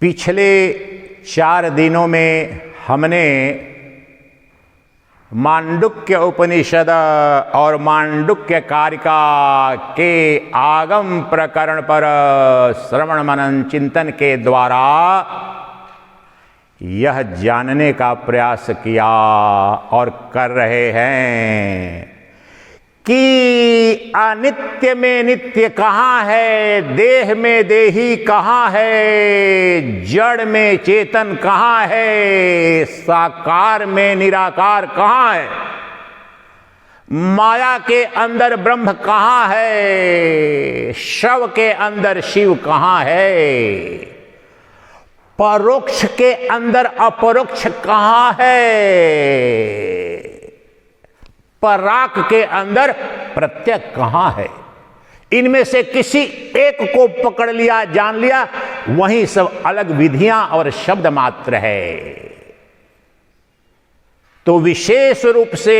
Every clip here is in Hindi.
पिछले 4 दिनों में हमने मांडुक्य उपनिषद और मांडुक्य कारिका के आगम प्रकरण पर श्रवण मनन चिंतन के द्वारा यह जानने का प्रयास किया और कर रहे हैं कि अनित्य में नित्य कहाँ है, देह में देही कहाँ है, जड़ में चेतन कहाँ है, साकार में निराकार कहाँ है, माया के अंदर ब्रह्म कहाँ है, शव के अंदर शिव कहाँ है, परोक्ष के अंदर अपरोक्ष कहाँ है, पराक के अंदर प्रत्यक कहाँ है। इनमें से किसी एक को पकड़ लिया, जान लिया, वहीं सब अलग विधियां और शब्द मात्र है। तो विशेष रूप से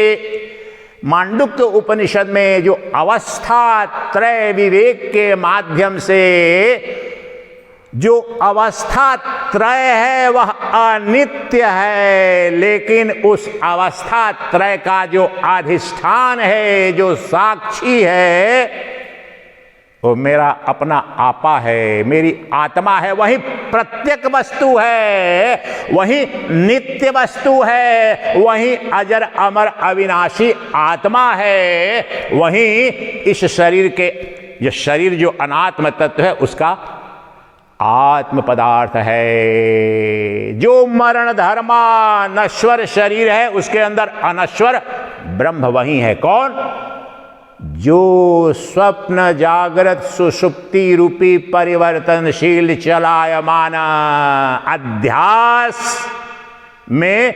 मांडुक्य उपनिषद में जो अवस्था त्रय विवेक के माध्यम से जो अवस्था त्रय है वह अनित्य है, लेकिन उस अवस्था त्रय का जो अधिष्ठान है, जो साक्षी है, वो मेरा अपना आपा है, मेरी आत्मा है, वही प्रत्यक वस्तु है, वही नित्य वस्तु है, वही अजर अमर अविनाशी आत्मा है, वही इस शरीर के ये शरीर जो अनात्म तत्व है उसका आत्म पदार्थ है। जो मरण धर्मा नश्वर शरीर है उसके अंदर अनश्वर ब्रह्म वही है। कौन? जो स्वप्न जागृत सुषुप्ति रूपी परिवर्तनशील चलायमान अध्यास में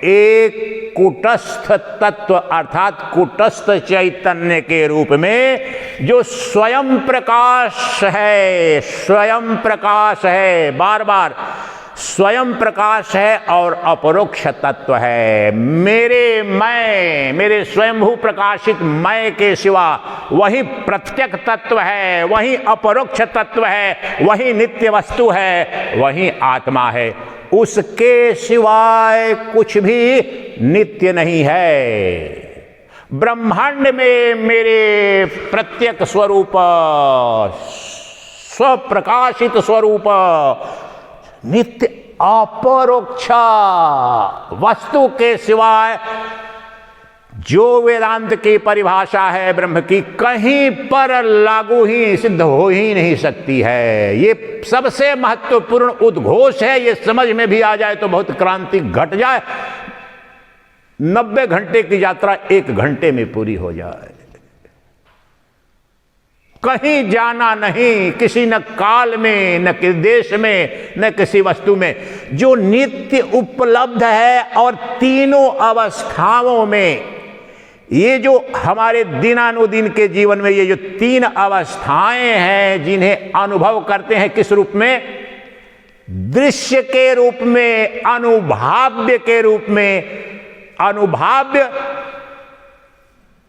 एक कुटस्थ तत्व अर्थात कुटस्थ चैतन्य के रूप में जो स्वयं प्रकाश है, स्वयं प्रकाश है, बार बार स्वयं प्रकाश है और अपरोक्ष तत्व है। मेरे स्वयंभू प्रकाशित मैं के सिवा वही प्रत्यक तत्व है, वही अपरोक्ष तत्व है, वही नित्य वस्तु है, वही आत्मा है। उसके सिवाय कुछ भी नित्य नहीं है। ब्रह्मांड में मेरे प्रत्यक स्वरूप, स्वप्रकाशित स्वरूप नित्य अपरोक्ष वस्तु के सिवाय जो वेदांत की परिभाषा है ब्रह्म की, कहीं पर लागू ही सिद्ध हो ही नहीं सकती है। ये सबसे महत्वपूर्ण उद्घोष है। ये समझ में भी आ जाए तो बहुत क्रांति घट जाए। 90 घंटे की यात्रा 1 घंटे में पूरी हो जाए। कहीं जाना नहीं, किसी न काल में, न किसी देश में, न किसी वस्तु में। जो नित्य उपलब्ध है और तीनों अवस्थाओं में, ये जो हमारे दिनानुदिन के जीवन में ये जो 3 अवस्थाएं हैं जिन्हें अनुभव करते हैं, किस रूप में? दृश्य के रूप में, अनुभाव्य के रूप में। अनुभाव्य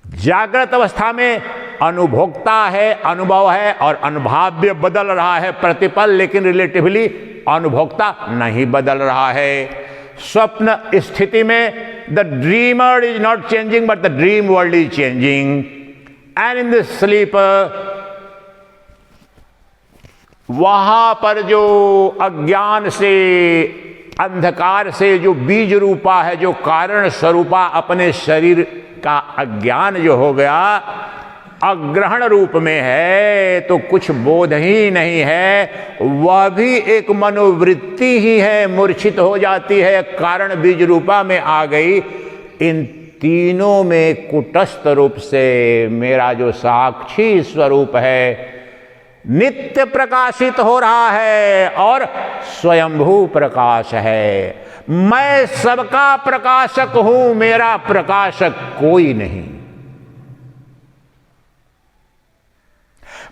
जागृत अवस्था में अनुभोक्ता है, अनुभव है, और अनुभाव्य बदल रहा है प्रतिपल, लेकिन रिलेटिवली अनुभोक्ता नहीं बदल रहा है। स्वप्न स्थिति में the dreamer is not changing but the dream world is changing, and in the sleep वहां पर जो अज्ञान से, अंधकार से जो बीज रूपा है, जो कारण स्वरूपा अपने शरीर का अज्ञान जो हो गया, अग्रहण रूप में है, तो कुछ बोध ही नहीं है। वह भी एक मनोवृत्ति ही है, मूर्छित हो जाती है, कारण बीज रूपा में आ गई। इन तीनों में कुटस्थ रूप से मेरा जो साक्षी स्वरूप है नित्य प्रकाशित हो रहा है और स्वयंभू प्रकाश है। मैं सबका प्रकाशक हूं, मेरा प्रकाशक कोई नहीं।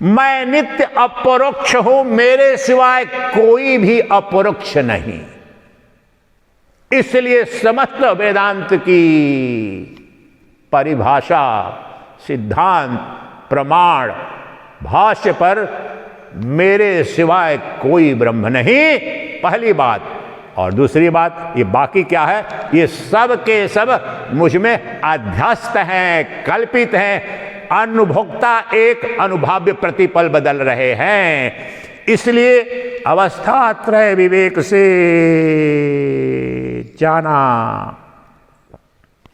मैं नित्य अपरोक्ष हूं, मेरे सिवाय कोई भी अपरोक्ष नहीं। इसलिए समस्त वेदांत की परिभाषा, सिद्धांत, प्रमाण, भाष्य पर मेरे सिवाय कोई ब्रह्म नहीं, पहली बात। और दूसरी बात, ये बाकी क्या है, ये सब के सब मुझ में अध्यस्त हैं, कल्पित हैं। अनुभोक्ता एक अनुभाव्य प्रतिपल बदल रहे हैं। इसलिए अवस्था त्रय विवेक से जाना।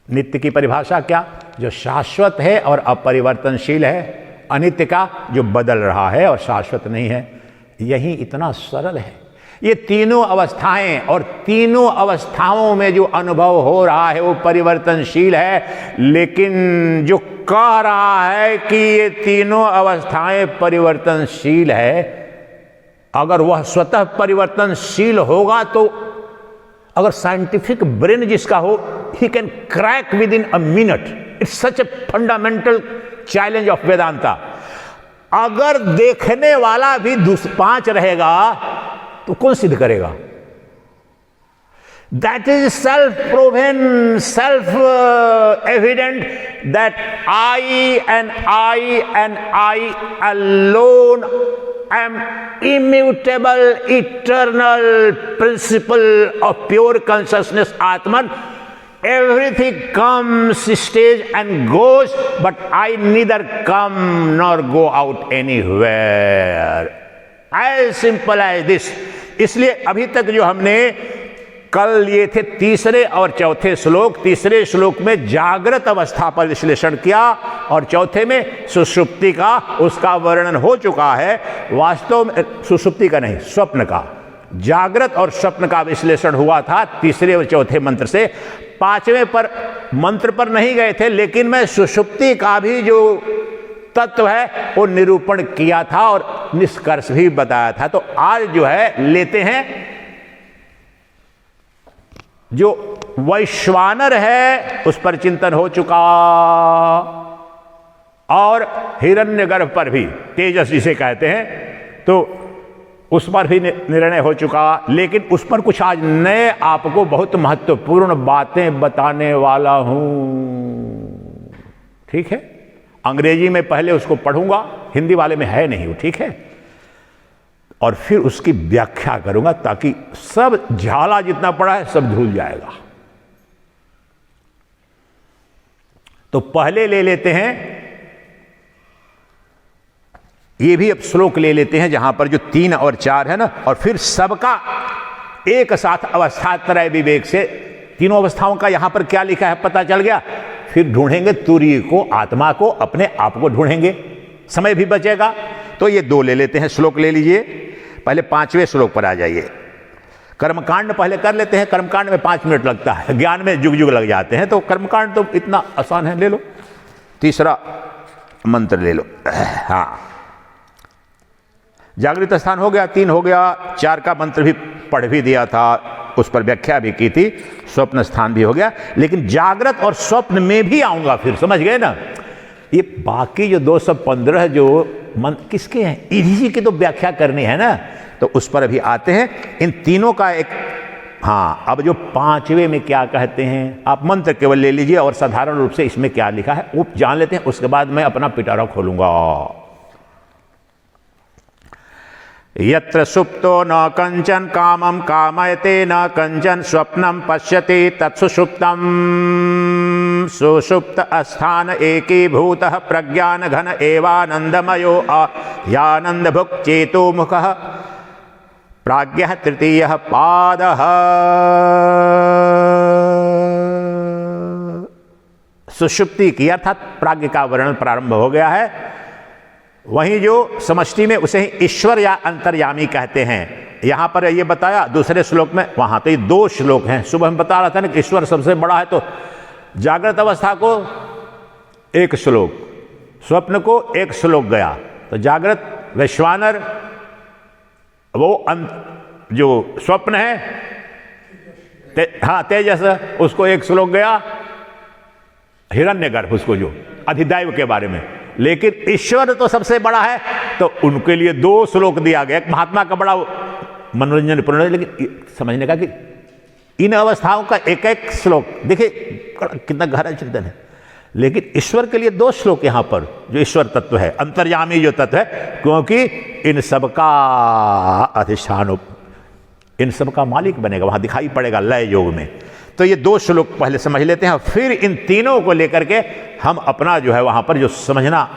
नित्य की परिभाषा क्या? जो शाश्वत है और अपरिवर्तनशील है, अनित्य का जो बदल रहा है और शाश्वत नहीं है। यही इतना सरल है। ये तीनों अवस्थाएं और तीनों अवस्थाओं में जो अनुभव हो रहा है वो परिवर्तनशील है, लेकिन जो कह रहा है कि ये तीनों अवस्थाएं परिवर्तनशील है, अगर वह स्वतः परिवर्तनशील होगा तो अगर साइंटिफिक ब्रेन जिसका हो, he can crack with in a minute. It's such a fundamental challenge of Vedanta. अगर देखने वाला भी 5 रहेगा तो कौन सिद्ध करेगा? That is self proven, self evident that I and I alone am immutable, eternal principle of pure consciousness Atman. Everything comes, stays and goes, but I neither come nor go out anywhere. As simple as this. इसलिए अभी तक जो हमने कल ये थे तीसरे और चौथे श्लोक, तीसरे श्लोक में जागृत अवस्था पर विश्लेषण किया और चौथे में सुषुप्ति का, उसका वर्णन हो चुका है। वास्तव में सुषुप्ति का नहीं, स्वप्न का, जागृत और स्वप्न का विश्लेषण हुआ था तीसरे और चौथे मंत्र से। 5वें पर मंत्र पर नहीं गए थे, लेकिन मैं सुषुप्ति का भी जो तत्व है वो निरूपण किया था और निष्कर्ष भी बताया था। तो आज जो है लेते हैं जो वैश्वानर है उस पर चिंतन हो चुका, और हिरण्यगर्भ पर भी, तेजस जिसे कहते हैं, तो उस पर भी निर्णय हो चुका। लेकिन उस पर कुछ आज नए आपको बहुत महत्वपूर्ण बातें बताने वाला हूं। ठीक है, अंग्रेजी में पहले उसको पढ़ूंगा, हिंदी वाले में है नहीं वो, ठीक है, और फिर उसकी व्याख्या करूंगा ताकि सब झाला जितना पड़ा है सब धुल जाएगा। तो पहले ले लेते हैं, ये भी अब श्लोक ले लेते हैं जहां पर जो 3 और 4 है ना, और फिर सबका एक साथ अवस्थात्रय विवेक से तीनों अवस्थाओं का यहां पर क्या लिखा है पता चल गया। फिर ढूंढेंगे तुरीय को, आत्मा को, अपने आप को ढूंढेंगे, समय भी बचेगा। तो ये 2 ले लेते हैं, श्लोक ले लीजिए। पहले 5वें श्लोक पर आ जाइए। कर्मकांड पहले कर लेते हैं, कर्मकांड में 5 मिनट लगता है, ज्ञान में जुग जुग लग जाते हैं, तो कर्मकांड तो इतना आसान है। ले लो, तीसरा मंत्र ले लो। हाँ, जागृत स्थान हो गया, 3 हो गया, 4 का मंत्र भी पढ़ भी दिया था, उस पर व्याख्या भी की थी, स्वप्न स्थान भी हो गया। लेकिन जागृत और स्वप्न में भी आऊंगा, फिर समझ गए ना। ये बाकी जो 215 जो मंत्र किसके हैं, इन्हीं की तो व्याख्या करनी है ना, तो उस पर अभी आते हैं। इन तीनों का एक, हाँ, अब जो 5वें में क्या कहते हैं, आप मंत्र केवल ले लीजिए और साधारण रूप से इसमें क्या लिखा है वो जान लेते हैं, उसके बाद मैं अपना पिटारा खोलूंगा। यत्र सुप्तो न कंचन कामं कामयते न कंचन स्वप्नं पश्यति तत्सुषुप्तं सुषुप्त अस्थान एकीभूतः प्रज्ञान घन एवानंदमयो यानंद भुक् चेतो मुखः प्राज्ञः तृतीयः पादः। सुषुप्ति की अर्थात प्राज्ञ का वर्णन प्रारंभ हो गया है। वहीं जो समष्टि में उसे ही ईश्वर या अंतर्यामी कहते हैं। यहां पर ये बताया दूसरे श्लोक में, वहां तो ये 2 श्लोक हैं। सुबह में बता रहा था ना कि ईश्वर सबसे बड़ा है, तो जागृत अवस्था को 1 श्लोक, स्वप्न को 1 श्लोक गया, तो जागृत वैश्वानर वो जो स्वप्न है हाँ तेजस, उसको 1 श्लोक गया, हिरण्यगर्भ उसको जो अधिदैव के बारे में। लेकिन ईश्वर तो सबसे बड़ा है, तो उनके लिए 2 श्लोक दिया गया। एक महात्मा का बड़ा मनोरंजन पूर्ण है, लेकिन समझने का कि इन अवस्थाओं का एक श्लोक, देखिए कितना गहरा चिंतन है। लेकिन ईश्वर के लिए 2 श्लोक यहां पर, जो ईश्वर तत्व है, अंतर्यामी जो तत्व है, क्योंकि इन सबका अधिष्ठान इन सब का मालिक बनेगा, वहां दिखाई पड़ेगा लय योग में। तो ये 2 श्लोक पहले समझ लेते हैं, फिर इन तीनों को लेकर के हम अपना जो है वहां पर जो समझना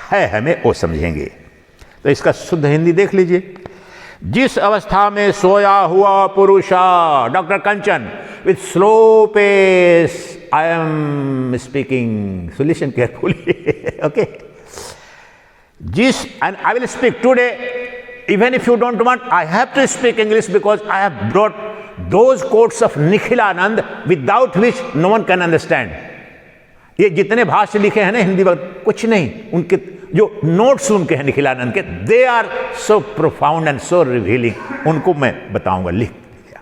है हमें वो समझेंगे। तो इसका शुद्ध हिंदी देख लीजिए। जिस अवस्था में सोया हुआ पुरुष, doctor Kanchan with slow pace I am speaking, so listen carefully, okay. And I will speak today, even if you don't want, I have to speak English because I have brought those quotes of Nikhilanand without which no one can understand. ये जितने भाष्य लिखे हैं ना हिंदी में, कुछ नहीं, उनके जो नोट्स उनके हैं निखिलानंद के, they are so profound and so revealing, उनको मैं बताऊंगा, लिख दिया।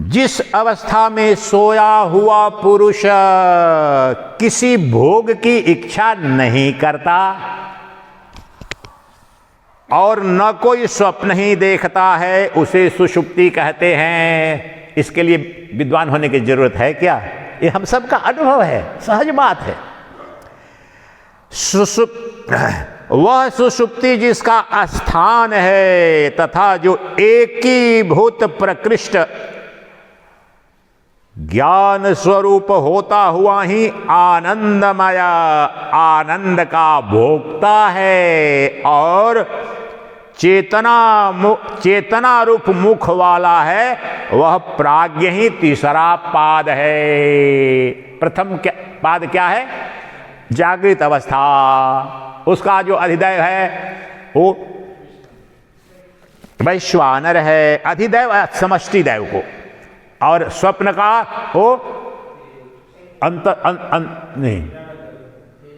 जिस अवस्था में सोया हुआ पुरुष किसी भोग की इच्छा नहीं करता और न कोई स्वप्न ही देखता है, उसे सुषुप्ति कहते हैं। इसके लिए विद्वान होने की जरूरत है क्या? ये हम सबका अनुभव है, सहज बात है। वह सुषुप्ति जिसका स्थान है तथा जो एकीभूत प्रकृष्ट ज्ञान स्वरूप होता हुआ ही आनंदमय, आनंद का भोक्ता है और चेतना रूप मुख वाला है, वह प्राज्ञ ही तीसरा पाद है। प्रथम पाद क्या है? जागृत अवस्था, उसका जो अधिदैव है वो वैश्वानर है, अधिदैव समष्टि दैव को, और स्वप्न का वो नहीं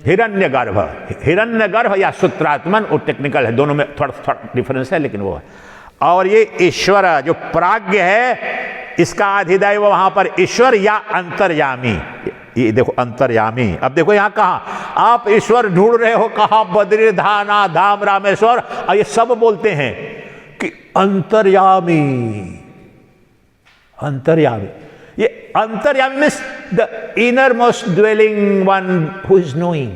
हिरण्यगर्भ, हिरण्यगर्भ या सूत्रात्मन, वो टेक्निकल है, दोनों में थोड़ा डिफरेंस है, लेकिन वो है। और ये ईश्वर जो प्राज्ञ है, इसका अधिदैव वहां पर ईश्वर या अंतर्यामी। ये देखो अंतर्यामी। अब देखो यहां कहा आप ईश्वर ढूंढ रहे हो, कहा बद्री धाना धाम रामेश्वर, और ये सब बोलते हैं कि अंतर्यामी, अंतर्यामी। ये अंतर्यामी means the inner most dwelling one who is knowing,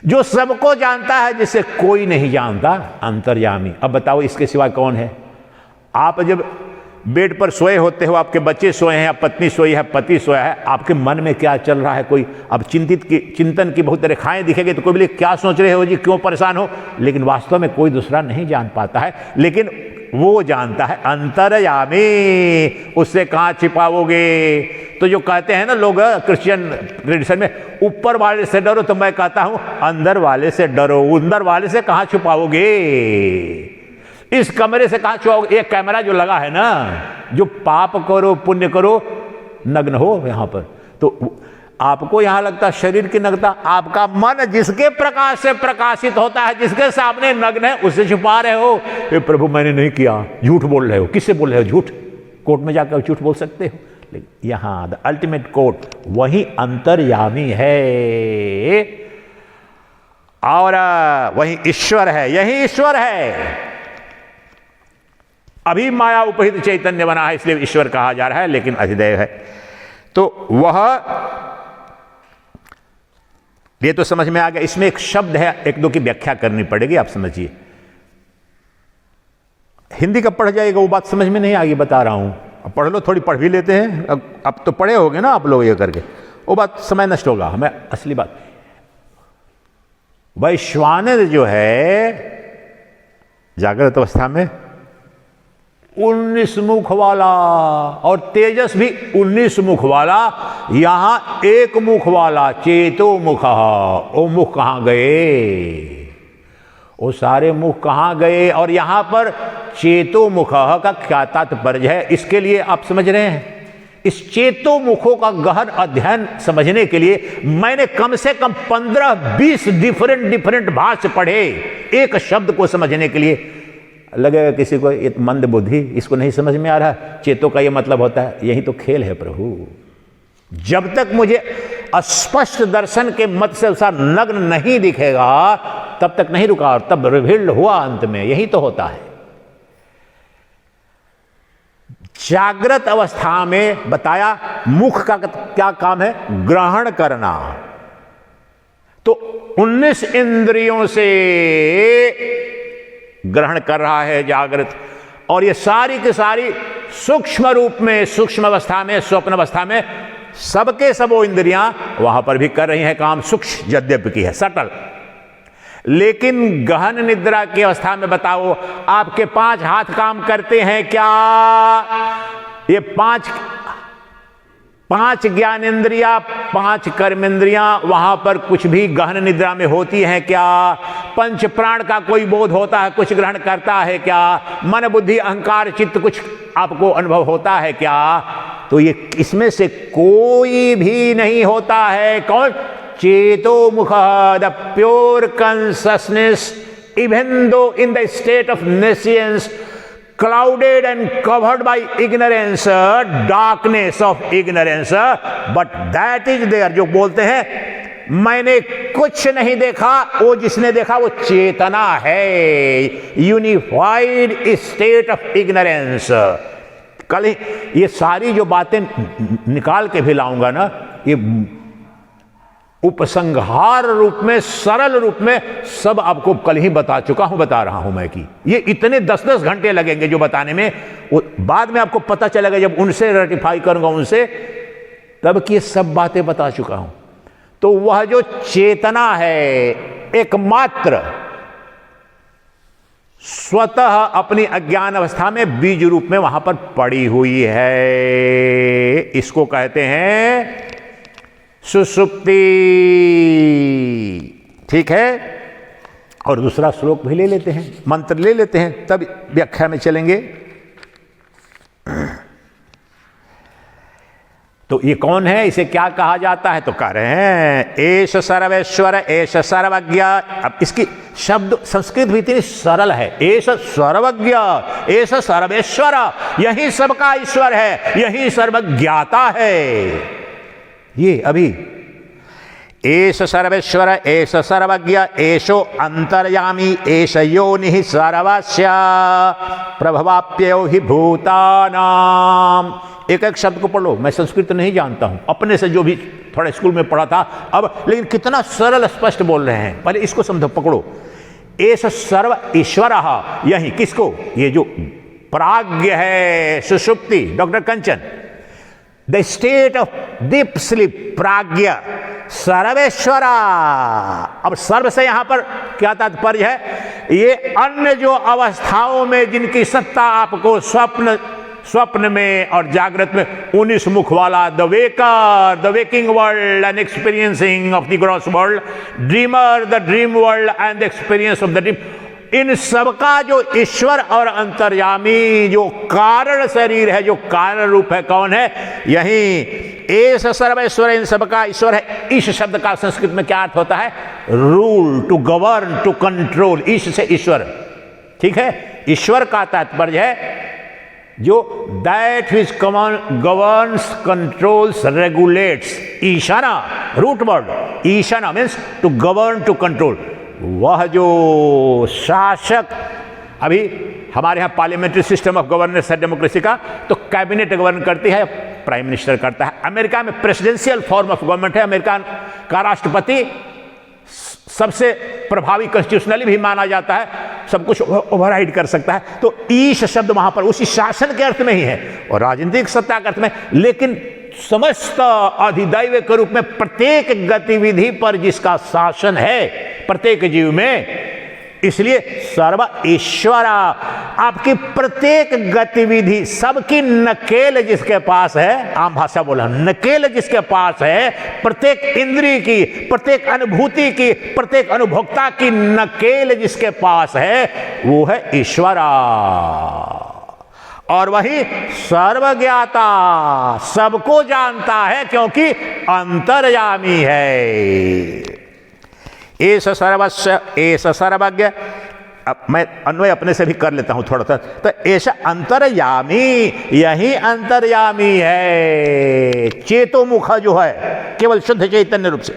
जो सबको जानता है जिसे कोई नहीं जानता, अंतर्यामी। अब बताओ इसके सिवा कौन है? आप जब बेड पर सोए होते हो, आपके बच्चे सोए हैं, पत्नी सोई है, पति सोया है, आपके मन में क्या चल रहा है? कोई अब चिंतन की बहुत रेखाएं दिखेगी तो कोई बोले क्या सोच रहे हो जी, क्यों परेशान हो? लेकिन वास्तव में कोई दूसरा नहीं जान पाता है, लेकिन वो जानता है, अंतर्यामी। उससे कहाँ छिपाओगे? तो जो कहते हैं ना लोग क्रिश्चियन ट्रेडिशन में, ऊपर वाले से डरो, तो मैं कहता हूं अंदर वाले से डरो। अंदर वाले से कहाँ छुपाओगे? इस कमरे से कहाँ छुपाओगे? ये कैमरा जो लगा है ना, जो पाप करो पुण्य करो नग्न हो यहां पर, तो आपको यहां लगता शरीर की नग्नता, आपका मन जिसके प्रकाश से प्रकाशित होता है, जिसके सामने नग्न है, उससे छुपा रहे हो। ये प्रभु मैंने नहीं किया, झूठ बोल रहे हो। किससे बोल रहे हो झूठ? कोर्ट में जाकर झूठ बोल सकते हो, लेकिन यहां द अल्टीमेट कोर्ट वही अंतर्यामी है और वही ईश्वर है, यही ईश्वर है। अभी माया उपहित चैतन्य बना है, इसलिए ईश्वर कहा जा रहा है, लेकिन अधिदैव है। तो वह, ये तो समझ में आ गया। इसमें एक शब्द है, एक दो की व्याख्या करनी पड़ेगी, आप समझिए। हिंदी का पढ़ जाएगा, वो बात समझ में नहीं आएगी, बता रहा हूं। अब पढ़ लो, थोड़ी पढ़ भी लेते हैं। अब तो पढ़े होगे ना आप लोग ये करके, वो बात समय नष्ट होगा। हमें असली बात, वैश्वानर जो है जागृत अवस्था में 19 मुख वाला, और तेजस भी 19 मुख वाला, यहां एक मुख वाला चेतो मुख। वो मुख कहां गए? वो सारे मुख कहां गए? और यहां पर चेतो मुख का क्या तात्पर्य है, इसके लिए आप समझ रहे हैं। इस चेतो मुखों का गहन अध्ययन समझने के लिए मैंने कम से कम 15-20 डिफरेंट भाष्य पढ़े, एक शब्द को समझने के लिए। लगेगा किसी को ये मंद बुद्धि, इसको नहीं समझ में आ रहा, चेतो का ये मतलब होता है। यही तो खेल है प्रभु। जब तक मुझे स्पष्ट दर्शन के मत से उसका नग्न नहीं दिखेगा, तब तक नहीं रुका, और तब रिवील्ड हुआ अंत में। यही तो होता है। जागृत अवस्था में बताया मुख का क्या काम है? ग्रहण करना। तो 19 इंद्रियों से ग्रहण कर रहा है जागृत, और ये सारी की सारी सूक्ष्म रूप में, सूक्ष्म अवस्था में, स्वप्न अवस्था में सबके सब वो इंद्रियां वहां पर भी कर रही हैं काम, सूक्ष्म यद्यपि की है, सटल। लेकिन गहन निद्रा की अवस्था में बताओ, आपके 5 हाथ काम करते हैं क्या? ये पांच ज्ञानेंद्रिया, 5 कर्मेंद्रियां वहां पर कुछ भी गहन निद्रा में होती हैं क्या? 5 प्राण का कोई बोध होता है, कुछ ग्रहण करता है क्या? मन बुद्धि अहंकार चित्त कुछ आपको अनुभव होता है क्या? तो ये इसमें से कोई भी नहीं होता है। कौन? चेतो मुख, the pure consciousness, even though in the state of nescience, clouded and covered by ignorance, darkness of ignorance, but that is there। जो बोलते हैं मैंने कुछ नहीं देखा, वो जिसने देखा वो चेतना है, यूनिफाइड स्टेट ऑफ इग्नोरेंस। कल ये सारी जो बातें निकाल के भी लाऊंगा ना, ये उपसंहार रूप में, सरल रूप में सब आपको कल ही बता चुका हूं, बता रहा हूं मैं कि ये इतने 10-10 घंटे लगेंगे जो बताने में, वो बाद में आपको पता चलेगा जब उनसे रेटिफाई करूंगा उनसे, तब कि ये सब बातें बता चुका हूं। तो वह जो चेतना है एकमात्र स्वतः अपनी अज्ञान अवस्था में बीज रूप में वहां पर पड़ी हुई है, इसको कहते हैं सुषुप्ति। ठीक है, और दूसरा श्लोक भी ले लेते हैं, मंत्र ले लेते हैं, तब व्याख्या में चलेंगे। तो ये कौन है, इसे क्या कहा जाता है? तो कह रहे हैं एष सर्वेश्वर, एष सर्वज्ञ। अब इसकी शब्द संस्कृत भी इतनी सरल है, एष सर्वज्ञ, एष सर्वेश्वर, यही सबका ईश्वर है, यही सर्वज्ञाता है। ये अभी एष सर्वेश्वर, एष सर्वज्ञ, एषो अंतर्यामी, एष योनिः सर्वस्य प्रभवाप्यो हि भूतानाम। एक एक शब्द को पढ़ो, मैं संस्कृत नहीं जानता हूं, अपने से जो भी थोड़ा स्कूल में पढ़ा था अब, लेकिन कितना सरल स्पष्ट बोल रहे हैं। पहले इसको समझो, पकड़ो। एष सर्व ईश्वरः, यही किसको? ये जो प्राज्ञ है, सुषुप्ति, doctor Kanchan, the state of deep sleep, प्राज्ञ, सर्वेश्वरा। अब सर्व से यहां पर क्या तात्पर्य है? ये अन्य जो अवस्थाओं में जिनकी सत्ता आपको स्वप्न में और जागृत में, 19 मुख वाला, the waker, the waking world and experiencing of the gross world, dreamer, the dream world and the experience of the dream, इन सबका जो ईश्वर और अंतर्यामी जो कारण शरीर है, जो कारण रूप है, कौन है? यही एष सर्वेश्वर, इन सबका ईश्वर है। ईश शब्द का संस्कृत में क्या अर्थ होता है? Rule, to govern, to control. ईश से ईश्वर, ठीक है। ईश्वर का तात्पर्य है जो that which governs, controls, regulates. ईशाना, रूट वर्ड ईशाना means to govern, to control. वह जो शासक, अभी हमारे यहाँ पार्लियामेंट्री सिस्टम ऑफ गवर्नेंस है डेमोक्रेसी का, तो कैबिनेट गवर्न करती है, प्राइम मिनिस्टर करता है। अमेरिका में प्रेसिडेंशियल फॉर्म ऑफ गवर्नमेंट है, अमेरिका का राष्ट्रपति सबसे प्रभावी कॉन्स्टिट्यूशनली भी माना जाता है, सब कुछ ओवरराइड कर सकता है। तो ईश शब्द वहां पर उसी शासन के अर्थ में ही है और राजनीतिक सत्ता के अर्थ में, लेकिन समस्त अधिदैव के रूप में प्रत्येक गतिविधि पर जिसका शासन है प्रत्येक जीव में, इसलिए सर्व ईश्वरा। आपकी प्रत्येक गतिविधि, सबकी नकेल जिसके पास है, आम भाषा बोला, नकेल जिसके पास है, प्रत्येक इंद्रिय की, प्रत्येक अनुभूति की, प्रत्येक अनुभोक्ता की नकेल जिसके पास है, वो है ईश्वरा। और वही सर्वज्ञाता, सबको जानता है क्योंकि अंतर्यामी है। एष सर्वस्य, एष सर्वज्ञ। अब मैं अन्वय अपने से भी कर लेता हूं थोड़ा सा। तो ऐसा अंतर्यामी, यही अंतर्यामी है। चेतोमुख जो है केवल शुद्ध चैतन्य रूप से।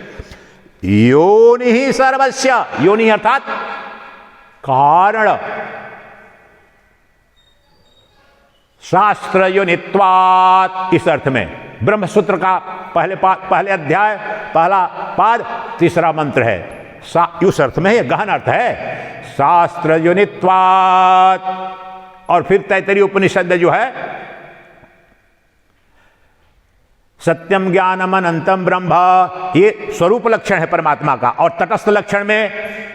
योनि ही सर्वस्य, योनि अर्थात कारण। शास्त्र योनित्वात्, इस अर्थ में ब्रह्मसूत्र का पहले अध्याय, पहला पाद, तीसरा मंत्र है। उस अर्थ में है, गहन अर्थ है, शास्त्र योनित्वात्। और फिर तैत्तरीय उपनिषद जो है, सत्यम ज्ञानम अनंतम ब्रह्म, ये स्वरूप लक्षण है परमात्मा का। और तटस्थ लक्षण में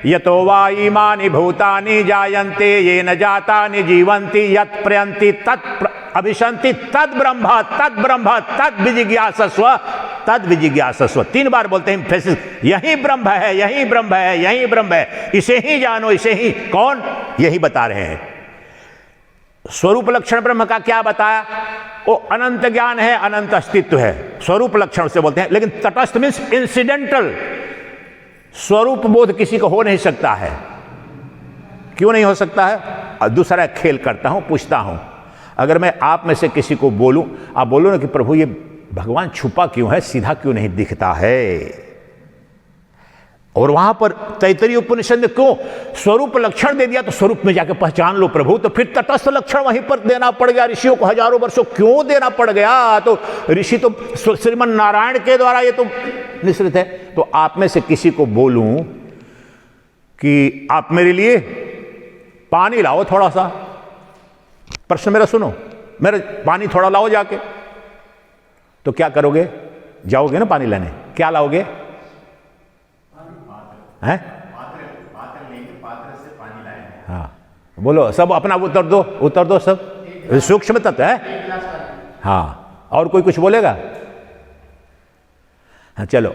यतो वा इमानि भूतानि जायन्ते येन जातानि जीवन्ति यत् प्रयन्ति तत् अभिशन्ति तद ब्रह्म तद विजिज्ञासस्व तद विजिज्ञासस्व। 3 बार बोलते हैं एम्फेसिस, यही ब्रह्म है, यही ब्रह्म है, यही ब्रह्म है, इसे ही जानो, इसे ही। कौन? यही बता रहे हैं। स्वरूप लक्षण ब्रह्म का क्या बताया? वो अनंत ज्ञान है, अनंत अस्तित्व है, स्वरूप लक्षण से बोलते हैं। लेकिन तटस्थ मीन्स इंसिडेंटल, स्वरूप बोध किसी को हो नहीं सकता है। क्यों नहीं हो सकता है? दूसरा खेल करता हूं, पूछता हूं, अगर मैं आप में से किसी को बोलूं, आप बोलो ना कि प्रभु ये भगवान छुपा क्यों है, सीधा क्यों नहीं दिखता है? और वहां पर तैत्तरीय उपनिषद ने क्यों स्वरूप लक्षण दे दिया? तो स्वरूप में जाकर पहचान लो प्रभु। तो फिर तटस्थ लक्षण वहीं पर देना पड़ गया ऋषियों को, हजारों वर्षों क्यों देना पड़ गया? तो ऋषि तो श्रीमन नारायण के द्वारा ये तो निश्चित है। तो आप में से किसी को बोलूं कि आप मेरे लिए पानी लाओ थोड़ा सा, प्रश्न मेरा सुनो, मेरा पानी थोड़ा लाओ जाके, तो क्या करोगे? जाओगे ना पानी लाने, क्या लाओगे? हैं? पात्र लेंगे, पात्र से पानी लाएंगे। हाँ बोलो, सब अपना उत्तर दो सब, सूक्ष्म तत्व है। हाँ, और कोई कुछ बोलेगा? हाँ चलो,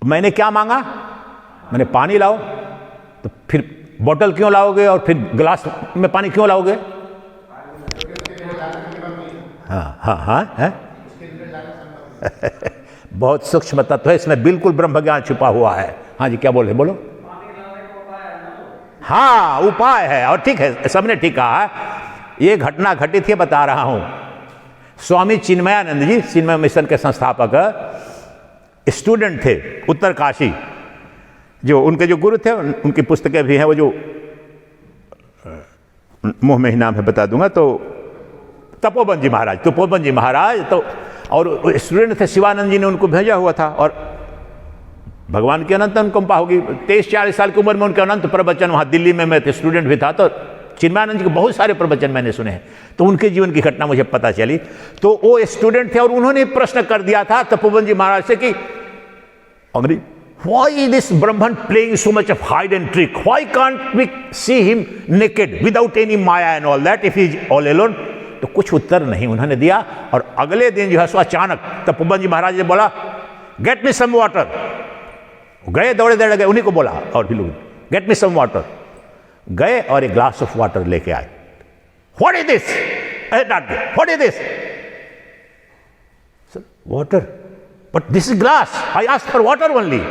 मैंने क्या मांगा? मैंने पानी लाओ, तो फिर बोतल क्यों लाओगे और फिर गिलास में पानी क्यों लाओगे? हाँ हाँ हाँ है बहुत सूक्ष्म तत्व है इसमें, बिल्कुल ब्रह्म ज्ञान छुपा हुआ है। हाँ जी, क्या बोल रहे? बोलो। हाँ उपाय है, और ठीक है, सबने ठीक कहा है। ये घटना घटित है, बता रहा हूं। स्वामी चिन्मयानंद जी, चिन्मय मिशन के संस्थापक, स्टूडेंट थे उत्तरकाशी, जो उनके जो गुरु थे, उनकी पुस्तकें भी हैं, वो जो मुंह में ही नाम है बता दूंगा, तो तपोवन जी महाराज तो, और स्टूडेंट थे, शिवानंद जी ने उनको भेजा हुआ था। और भगवान की अनंत अनुकंपा होगी, 23-40 साल की उम्र में उनके अनंत प्रवचन, वहाँ दिल्ली में मैं स्टूडेंट भी था, तो चिन्मयानंद जी के बहुत सारे प्रवचन मैंने सुने हैं। तो उनके जीवन की घटना मुझे पता चली। तो वो स्टूडेंट थे और उन्होंने प्रश्न कर दिया था तपोवन जी महाराज से कि अंग्रेजी, why is this Brahman playing so much of hide and trick? Why can't we see him naked without any Maya and all that if he is all alone? तो कुछ उत्तर नहीं उन्होंने दिया। और अगले दिन जो है सो अचानक तपोवन जी महाराज ने बोला, गेट मी सम वाटर। गए, दौड़े गए, उन्हीं को बोला, और भी लोग, गेट मी सम वाटर। गए और एक ग्लास ऑफ वाटर लेके आए। What is this? What is this? Water, but this is glass, I asked for water only.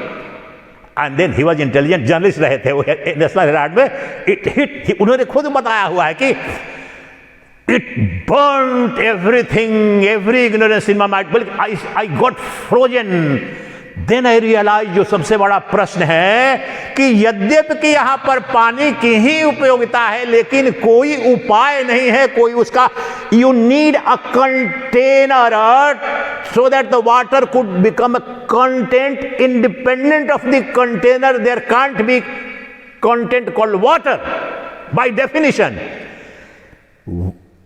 And then he was intelligent, journalist रहे थे वो नेशनल हेराल्ड में। उन्होंने खुद बताया हुआ है कि it burnt everything, every ignorance in my mind. I got frozen. Then I realized, जो सबसे बड़ा प्रश्न है कि यद्यपि कि यहाँ पर पानी की ही उपयोगिता है, लेकिन कोई उपाय नहीं है, कोई उसका, you need a container so that the water could become a content independent of the container. There can't be content called water by definition.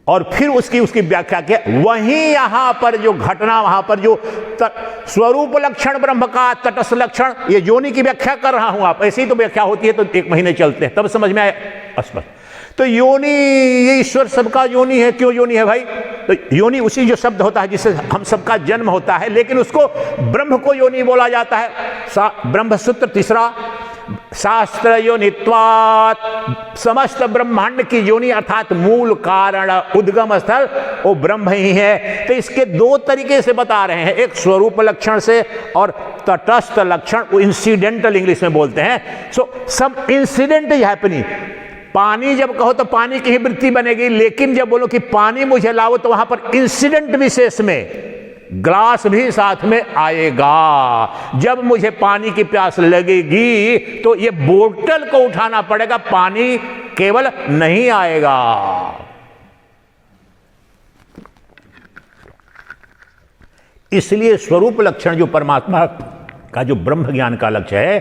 और फिर उसकी व्याख्या किया। वहीं यहां पर जो घटना, वहां पर जो स्वरूप लक्षण ब्रह्म का, तटस्थ लक्षण, ये योनि की व्याख्या कर रहा हूं। आप ऐसी तो व्याख्या होती है तो 1 महीने चलते हैं, तब समझ में आए स्पष्ट। तो योनि, ये ईश्वर सबका योनि है। क्यों योनि है भाई? तो योनि उसी जो शब्द होता है जिससे हम सबका जन्म होता है, लेकिन उसको ब्रह्म को योनि बोला जाता है। ब्रह्म सूत्र 3, शास्त्र योनित्वात्, समस्त ब्रह्मांड की योनि अर्थात मूल कारण, उद्गम स्थल वो ब्रह्म ही है। तो इसके 2 तरीके से बता रहे हैं, एक स्वरूप लक्षण से और तटस्थ लक्षण, इंसिडेंटल इंग्लिश में बोलते हैं। सो सम इंसिडेंट इज हैपनिंग। पानी जब कहो तो पानी की ही वृत्ति बनेगी, लेकिन जब बोलो कि पानी मुझे लाओ तो वहां पर इंसिडेंट विशेष में ग्लास भी साथ में आएगा। जब मुझे पानी की प्यास लगेगी तो ये बोतल को उठाना पड़ेगा, पानी केवल नहीं आएगा। इसलिए स्वरूप लक्षण जो परमात्मा का जो ब्रह्म ज्ञान का लक्ष्य है,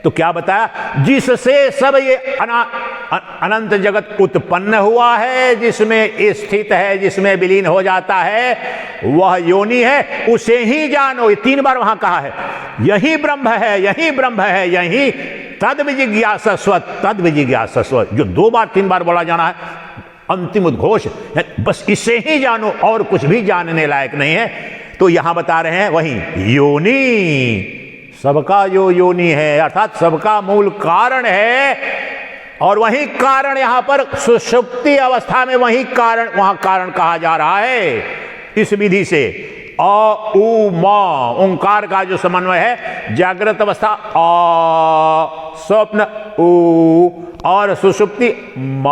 तो क्या बताया, जिससे सब ये अनंत जगत उत्पन्न हुआ है, जिसमें स्थित है, जिसमें विलीन हो जाता है, वह योनि है, उसे ही जानो। ये 3 बार वहां कहा है, यही ब्रह्म है, यही ब्रह्म है, यही तद विजिज्ञासस्व, तद विजिज्ञासस्व, जो 2 बार 3 बार बोला जाना है, अंतिम उद्घोष, बस इसे ही जानो और कुछ भी जानने लायक नहीं है। तो यहां बता रहे हैं वही योनि, सबका जो योनि है अर्थात सबका मूल कारण है, और वही कारण यहां पर सुषुप्ति अवस्था में वही कारण, वहां कारण कहा जा रहा है इस विधि से। अ उ म ओंकार का जो समन्वय है, जागृत अवस्था अ, स्वप्न उ और सुषुप्ति म,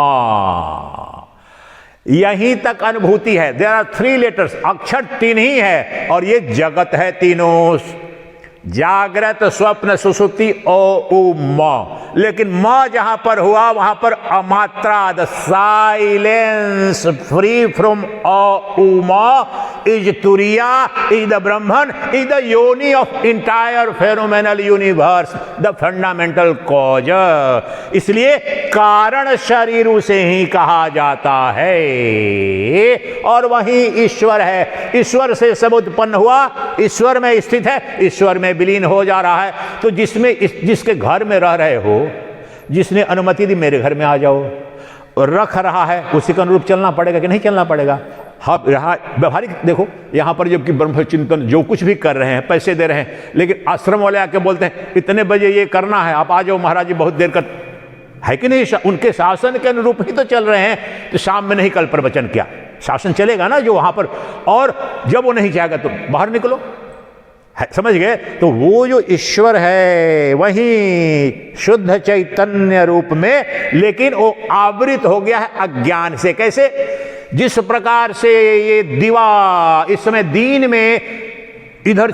यहीं तक अनुभूति है। देयर आर 3 लेटर्स, अक्षर 3 ही है, और ये जगत है तीनों, जागृत स्वप्न सुषुप्ति ओ उ म। लेकिन म जहां पर हुआ वहां पर अमात्रा, द साइलेंस फ्री फ्रॉम ओ उ म is turiya, is the Brahman, is the yoni of entire phenomenal universe, the fundamental cause. इसलिए कारण शरीर उसे ही कहा जाता है, और वही ईश्वर है। ईश्वर से सब उत्पन्न हुआ, ईश्वर में स्थित है, ईश्वर में विलीन हो जा रहा है। तो जिसके घर में रह रहे हो, जिसने अनुमति दी मेरे घर में आ जाओ, रख रहा है, उसी के अनुरूप चलना पड़ेगा कि नहीं चलना पड़ेगा। हाँ, यहाँ व्यवहारिक देखो, यहाँ पर जबकि ब्रह्म चिंतन जो कुछ भी कर रहे हैं, पैसे दे रहे हैं, लेकिन आश्रम वाले आके बोलते हैं इतने बजे ये करना है, आप आ जाओ महाराज जी, बहुत देर कर, है कि नहीं? उनके शासन के अनुरूप ही तो चल रहे हैं। तो शाम में नहीं कल प्रवचन किया, शासन चलेगा ना जो वहां पर, और जब वो नहीं चाहेगा तो बाहर निकलो, समझ गए? तो वो जो ईश्वर है वही शुद्ध चैतन्य रूप में, लेकिन वो आवृत हो गया है अज्ञान से। कैसे? जिस प्रकार से ये दीवा इस समय दिन में, इधर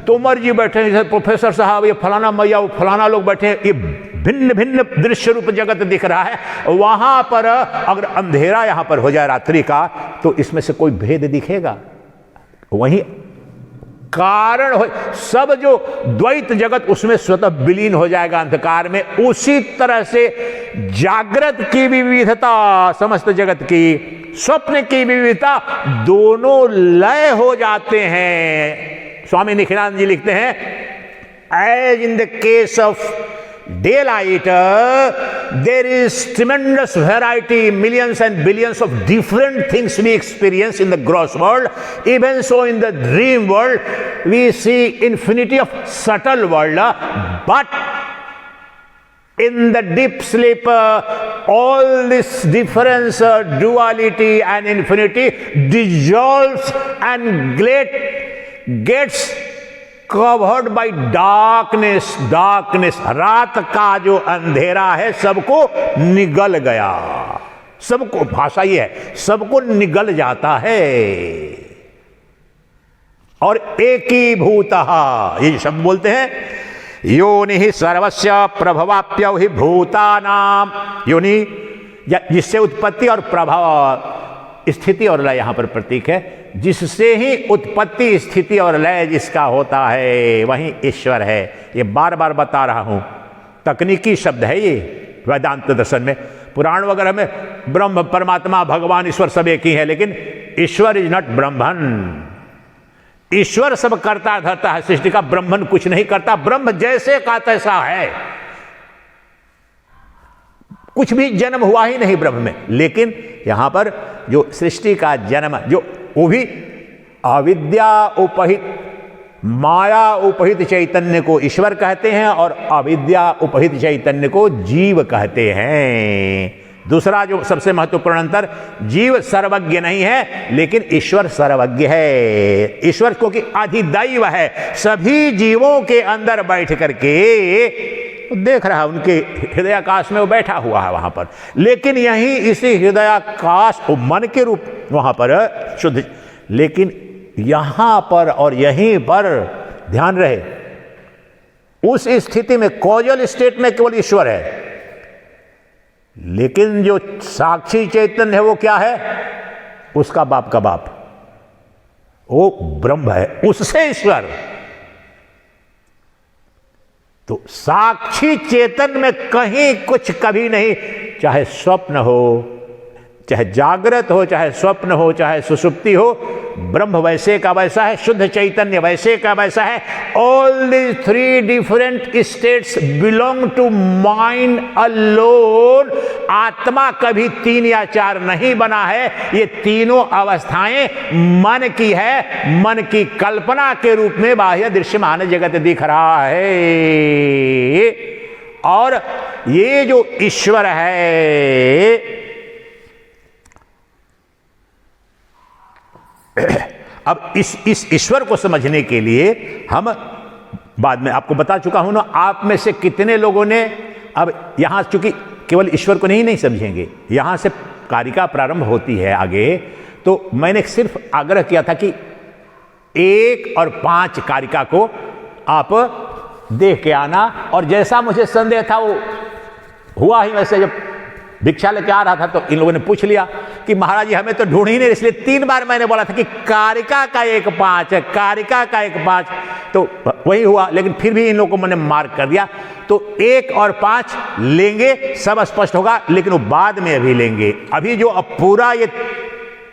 तोमर जी बैठे, इधर प्रोफेसर साहब, ये फलाना मैया, वो फलाना लोग बैठे, ये भिन्न भिन्न दृश्य रूप जगत दिख रहा है। वहां पर अगर अंधेरा यहां पर हो जाए रात्रि का, तो इसमें से कोई भेद दिखेगा? वही कारण हो, सब जो द्वैत जगत उसमें स्वतः विलीन हो जाएगा अंधकार में। उसी तरह से जागृत की विविधता समस्त जगत की, स्वप्न की विविधता, दोनों लय हो जाते हैं। स्वामी निखिलानंद जी लिखते हैं, as in the case of daylight, there is tremendous variety, millions and billions of different things we experience in the gross world. Even so, in the dream world, we see infinity of subtle world, but in the deep sleep, all this difference, duality and infinity dissolves and gets covered by darkness. Darkness, रात का जो अंधेरा है सबको निगल गया, सबको, भाषा ये है, सबको निगल जाता है। और एकीभूतः, ये शब्द बोलते हैं, योनि ही सर्वस्य प्रभवाप्यौ ही भूतानाम। योनि जिससे उत्पत्ति और प्रभाव, स्थिति और लय यहां पर प्रतीक है। जिससे ही उत्पत्ति स्थिति और लय जिसका होता है वही ईश्वर है। ये बार बार बता रहा हूं, तकनीकी शब्द है ये वेदांत दर्शन में। पुराण वगैरह में ब्रह्म, परमात्मा, भगवान, ईश्वर सब एक ही है, लेकिन ईश्वर इज नॉट ब्रह्मन। ईश्वर सब करता धरता है सृष्टि का, ब्रह्मन कुछ नहीं करता। ब्रह्म जैसे का तैसा है, कुछ भी जन्म हुआ ही नहीं ब्रह्म में। लेकिन यहां पर जो सृष्टि का जन्म, जो वो भी अविद्या उपहित, माया उपहित चैतन्य को ईश्वर कहते हैं, और अविद्या उपहित चैतन्य को जीव कहते हैं। दूसरा जो सबसे महत्वपूर्ण अंतर, जीव सर्वज्ञ नहीं है, लेकिन ईश्वर सर्वज्ञ है। ईश्वर क्योंकि अधिदैव है, सभी जीवों के अंदर बैठ करके देख रहा है, उनके हृदयाकाश में वो बैठा हुआ है वहां पर। लेकिन यही इसी हृदयाकाश मन के रूप वहां पर शुद्ध, लेकिन यहां पर और यहीं पर ध्यान रहे, उस स्थिति में कॉजल स्टेट में केवल ईश्वर है, लेकिन जो साक्षी चैतन्य है वो क्या है? उसका बाप का बाप, वो ब्रह्म है, उससे ईश्वर। तो साक्षी चेतन में कहीं कुछ कभी नहीं, चाहे स्वप्न हो, चाहे जागृत हो, चाहे स्वप्न हो, चाहे सुषुप्ति हो, ब्रह्म वैसे का वैसा है, शुद्ध चैतन्य वैसे का वैसा है। All the three different states belong to mind alone. आत्मा कभी 3 या 4 नहीं बना है, ये तीनों अवस्थाएं मन की है, मन की कल्पना के रूप में बाह्य दृश्यमान जगत दिख रहा है। और ये जो ईश्वर है, अब इस ईश्वर को समझने के लिए हम बाद में आपको बता चुका हूं ना, आप में से कितने लोगों ने अब यहां, चूंकि केवल ईश्वर को नहीं समझेंगे, यहां से कारिका प्रारंभ होती है आगे, तो मैंने सिर्फ आग्रह किया था कि 1 और 5 कारिका को आप देख के आना। और जैसा मुझे संदेह था वो हुआ ही। वैसे जब भिक्षा लेके आ रहा था तो इन लोगों ने पूछ लिया कि महाराज जी हमें तो ढूंढ ही नहीं, इसलिए 3 बार मैंने बोला था कि कारिका का 1 5 है, कारिका का 1 5, तो वही हुआ। लेकिन फिर भी इन लोगों को मैंने मार्क कर दिया। तो 1 और 5 लेंगे, सब स्पष्ट होगा, लेकिन वो बाद में अभी लेंगे। अभी जो अब पूरा ये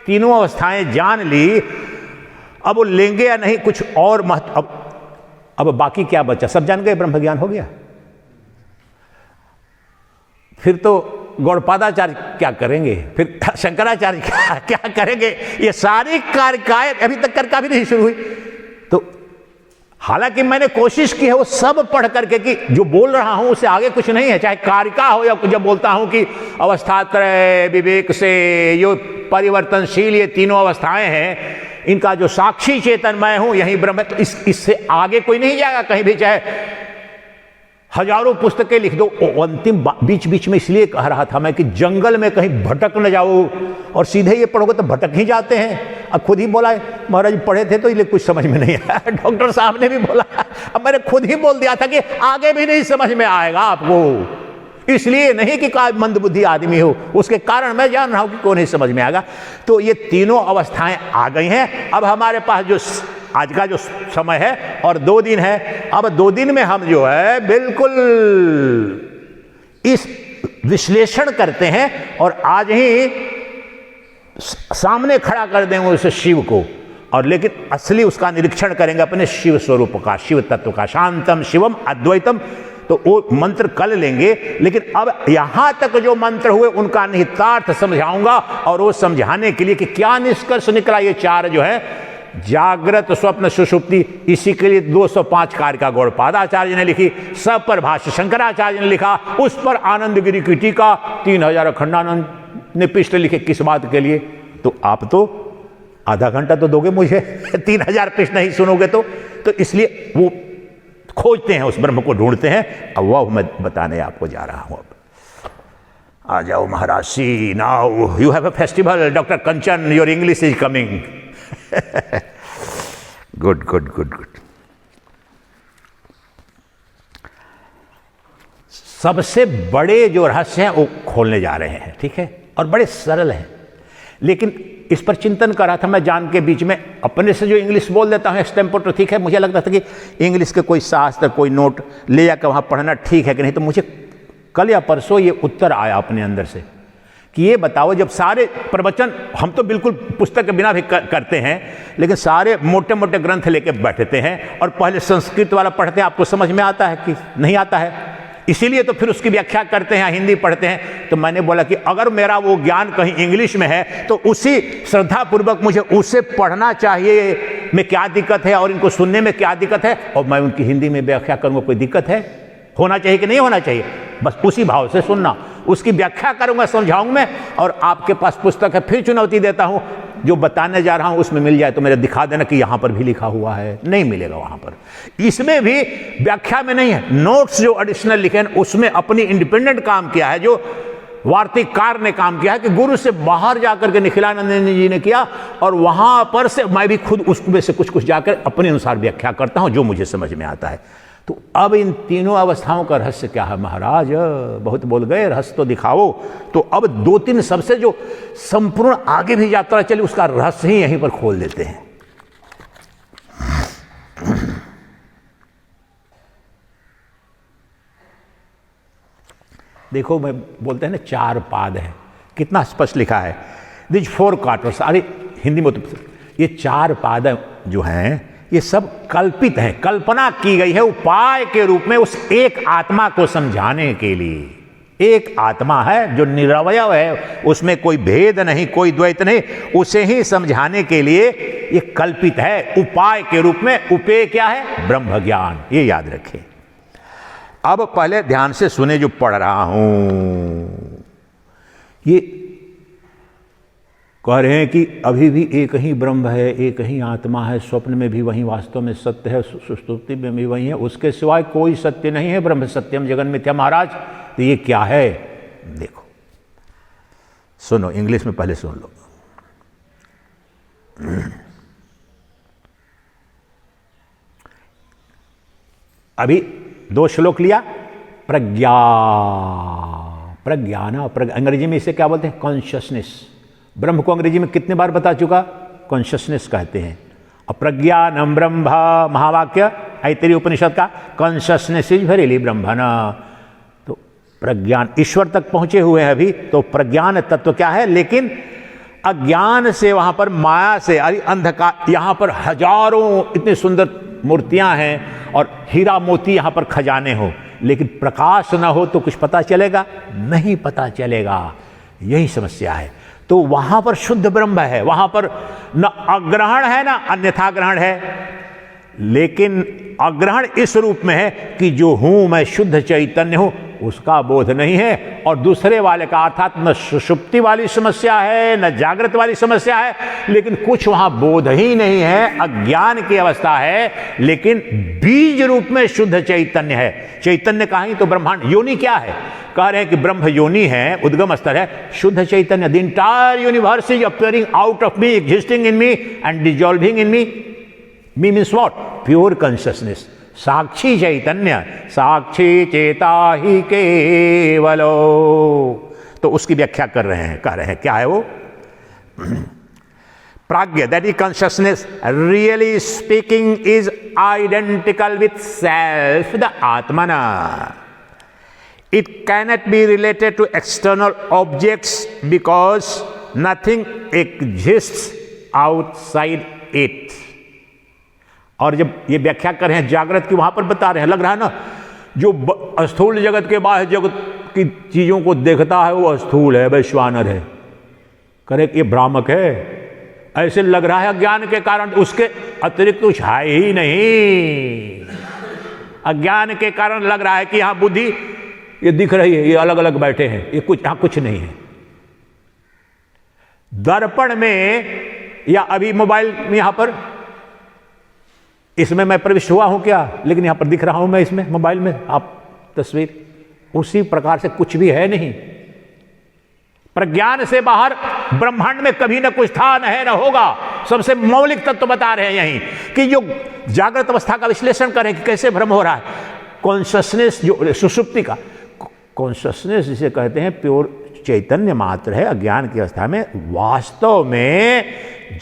तीनों अवस्थाएं जान ली, अब वो लेंगे या नहीं, कुछ और महत्व। अब बाकी क्या बचा? सब जान गए, ब्रह्म ज्ञान हो गया। फिर तो गौड़पादाचार्य क्या करेंगे, फिर शंकराचार्य क्या करेंगे? ये सारी कारिकाएं अभी तक कारिका भी नहीं शुरू हुई। तो हालांकि मैंने कोशिश की है वो सब पढ़ करके कि जो बोल रहा हूं उससे आगे कुछ नहीं है, चाहे कारिका हो या जब बोलता हूं कि अवस्थात्रय विवेक से जो परिवर्तनशील ये तीनों अवस्थाएं हैं, इनका जो साक्षी चेतन मैं हूं यही ब्रह्म। तो इससे आगे कोई नहीं जाएगा कहीं भी, चाहे हजारों पुस्तकें लिख दो। अंतिम बीच बीच में इसलिए कह रहा था मैं कि जंगल में कहीं भटक न जाओ, और सीधे ये पढ़ोगे तो भटक ही जाते हैं। अब खुद ही बोला है, महाराज पढ़े थे तो ये कुछ समझ में नहीं आया, डॉक्टर साहब ने भी बोला, अब मैंने खुद ही बोल दिया था कि आगे भी नहीं समझ में आएगा आपको। इसलिए नहीं कि कोई मंदबुद्धि आदमी हो, उसके कारण मैं जान रहा हूं कि कौन नहीं समझ में आएगा। तो ये तीनों अवस्थाएं आ गई हैं। अब हमारे पास जो आज का जो समय है और 2 दिन है, अब 2 दिन में हम जो है बिल्कुल इस विश्लेषण करते हैं और आज ही सामने खड़ा कर देंगे उस शिव को, और लेकिन असली उसका निरीक्षण करेंगे अपने शिव स्वरूप का, शिव तत्व का। शांतम शिवम अद्वैतम, तो वो मंत्र कल लेंगे। लेकिन अब यहां तक जो मंत्र हुए उनका निहितार्थ समझाऊंगा, और वो समझाने के लिए कि क्या निष्कर्ष निकला, ये 4 जो है जागृत स्वप्न सुषुप्ति, इसी के लिए 205 कारिका गौड़पादाचार्य ने लिखी, सब पर भाष्य शंकराचार्य ने लिखा, उस पर आनंद गिरी की टीका 3000 अखंडानंद ने पृष्ठ लिखे। किस बात के लिए? तो आप तो आधा घंटा तो दोगे मुझे 3000 पृष्ठ नहीं सुनोगे तो इसलिए वो खोजते हैं, उस ब्रह्म को ढूंढते हैं। अब वह मैं बताने आपको जा रहा हूं। अब आ जाओ महाराज। See now you have a festival, doctor Kanchan, your English is coming. Good good good good. सबसे बड़े जो रहस्य हैं वो खोलने जा रहे हैं, ठीक है, और बड़े सरल हैं। लेकिन इस पर चिंतन कर रहा था मैं, जान के बीच में अपने से जो इंग्लिश बोल देता हूँ एक्सटेम्पोर, तो ठीक है, मुझे लगता था कि इंग्लिश के कोई शास्त्र कोई नोट ले जाकर वहाँ पढ़ना ठीक है कि नहीं। तो मुझे कल या परसों ये उत्तर आया अपने अंदर से कि ये बताओ, जब सारे प्रवचन हम तो बिल्कुल पुस्तक के बिना भी करते हैं, लेकिन सारे मोटे मोटे ग्रंथ लेके बैठते हैं और पहले संस्कृत वाला पढ़ते हैं, आपको समझ में आता है कि नहीं आता है? इसीलिए तो फिर उसकी व्याख्या करते हैं, हिंदी पढ़ते हैं। तो मैंने बोला कि अगर मेरा वो ज्ञान कहीं इंग्लिश में है तो उसी श्रद्धापूर्वक मुझे उसे पढ़ना चाहिए में क्या दिक्कत है, और इनको सुनने में क्या दिक्कत है, और मैं उनकी हिंदी में व्याख्या करूँगा, कोई दिक्कत है? होना चाहिए कि नहीं होना चाहिए? बस उसी भाव से सुनना, उसकी व्याख्या करूंगा, समझाऊंगा मैं। और आपके पास पुस्तक है, फिर चुनौती देता हूं, जो बताने जा रहा हूं उसमें मिल जाए तो मेरे दिखा देना कि यहां पर भी लिखा हुआ है। नहीं मिलेगा वहां पर, इसमें भी व्याख्या में नहीं है। नोट्स जो एडिशनल लिखे हैं उसमें अपनी इंडिपेंडेंट काम किया है, जो वार्तिककार ने काम किया है कि गुरु से बाहर जाकर के निखिलानंद जी ने किया, और वहां पर से मैं भी खुद उसमें से कुछ कुछ जाकर अपने अनुसार व्याख्या करता हूं जो मुझे समझ में आता है। तो अब इन तीनों अवस्थाओं का रहस्य क्या है महाराज? बहुत बोल गए, रहस्य तो दिखाओ। तो अब 2-3 सबसे जो संपूर्ण आगे भी यात्रा चली उसका रहस्य ही यहीं पर खोल देते हैं। देखो मैं बोलते हैं ना 4 पाद है, कितना स्पष्ट लिखा है, दिस 4 क्वार्टर्स। अरे हिंदी में तो ये 4 पाद जो हैं ये सब कल्पित हैं, कल्पना की गई है उपाय के रूप में उस एक आत्मा को समझाने के लिए। एक आत्मा है जो निरवय है, उसमें कोई भेद नहीं, कोई द्वैत नहीं, उसे ही समझाने के लिए ये कल्पित है उपाय के रूप में। उपेय क्या है? ब्रह्म ज्ञान, ये याद रखें। अब पहले ध्यान से सुने जो पढ़ रहा हूं। ये कह रहे हैं कि अभी भी एक ही ब्रह्म है, एक ही आत्मा है, स्वप्न में भी वही वास्तव में सत्य है, सुषुप्ति में भी वही है, उसके सिवाय कोई सत्य नहीं है, ब्रह्म सत्यम जगन मिथ्या। महाराज तो ये क्या है? देखो सुनो, इंग्लिश में पहले सुन लो। अभी 2 श्लोक लिया, प्रज्ञान, अंग्रेजी में इसे क्या बोलते हैं? कॉन्शियसनेस। ब्रह्म को अंग्रेजी में कितने बार बता चुका? कॉन्शियसनेस कहते हैं। और प्रज्ञानम ब्रह्म, महावाक्य ऐतरेय उपनिषद का, कॉन्शियसनेस इज वेरीली ब्रह्मण। तो प्रज्ञान, ईश्वर तक पहुंचे हुए हैं अभी, तो प्रज्ञान तत्व क्या है? लेकिन अज्ञान से, वहां पर माया से, अंधकार, यहां पर हजारों इतनी सुंदर मूर्तियां हैं और हीरा मोती यहां पर खजाने हो, लेकिन प्रकाश ना हो तो कुछ पता चलेगा? नहीं पता चलेगा। यही समस्या है। तो वहां पर शुद्ध ब्रह्म है, वहां पर न अग्रहण है ना अन्यथा ग्रहण है, लेकिन अग्रहण इस रूप में है कि जो हूं मैं शुद्ध चैतन्य हूं, उसका बोध नहीं है। और दूसरे वाले का अर्थात न सुषुप्ति वाली समस्या है, न जागृत वाली समस्या है, लेकिन कुछ वहां बोध ही नहीं है, अज्ञान की अवस्था है, लेकिन बीज रूप में शुद्ध चैतन्य है। चैतन्य कहां? तो ब्रह्मांड। योनि क्या है? कह रहे हैं कि ब्रह्म योनि है, उद्गम स्तर है, शुद्ध चैतन्य। The entire universe is appearing out of me, existing in me and dissolving in me. Me means what? Pure consciousness, साक्षी चैतन्य, साक्षी चेता ही केवलो। तो उसकी व्याख्या कर रहे हैं, कह रहे हैं क्या है वो? प्राज्ञ, that is consciousness, really speaking is identical with self, the आत्मना। It cannot be related to external objects because nothing exists outside it. और जब ये व्याख्या कर रहे हैं जागृत की, वहां पर बता रहे हैं, लग रहा है ना जो स्थूल जगत के बाह्य जगत की चीजों को देखता है वो स्थूल है, वैश्वानर है, करे ये भ्रामक है, ऐसे लग रहा है अज्ञान के कारण। उसके अतिरिक्त कुछ है ही नहीं। अज्ञान के कारण लग रहा है कि यहां बुद्धि ये दिख रही है, ये अलग अलग बैठे हैं, ये कुछ यहां कुछ नहीं है। दर्पण में या अभी मोबाइल में यहां पर, इसमें मैं प्रविष्ट हुआ हूं क्या, लेकिन यहां पर दिख रहा हूं मैं इसमें मोबाइल में, आप तस्वीर, उसी प्रकार से कुछ भी है नहीं। प्रज्ञान से बाहर ब्रह्मांड में कभी ना कुछ था, न है, न होगा। सबसे मौलिक तत्व बता रहे हैं यहीं कि जो जागृत अवस्था का विश्लेषण करें कि कैसे भ्रम हो रहा है। कॉन्शियसनेस जो सुषुप्ति का कॉन्शियसनेस जिसे कहते हैं, प्योर चैतन्य मात्र है अज्ञान की अवस्था में। वास्तव में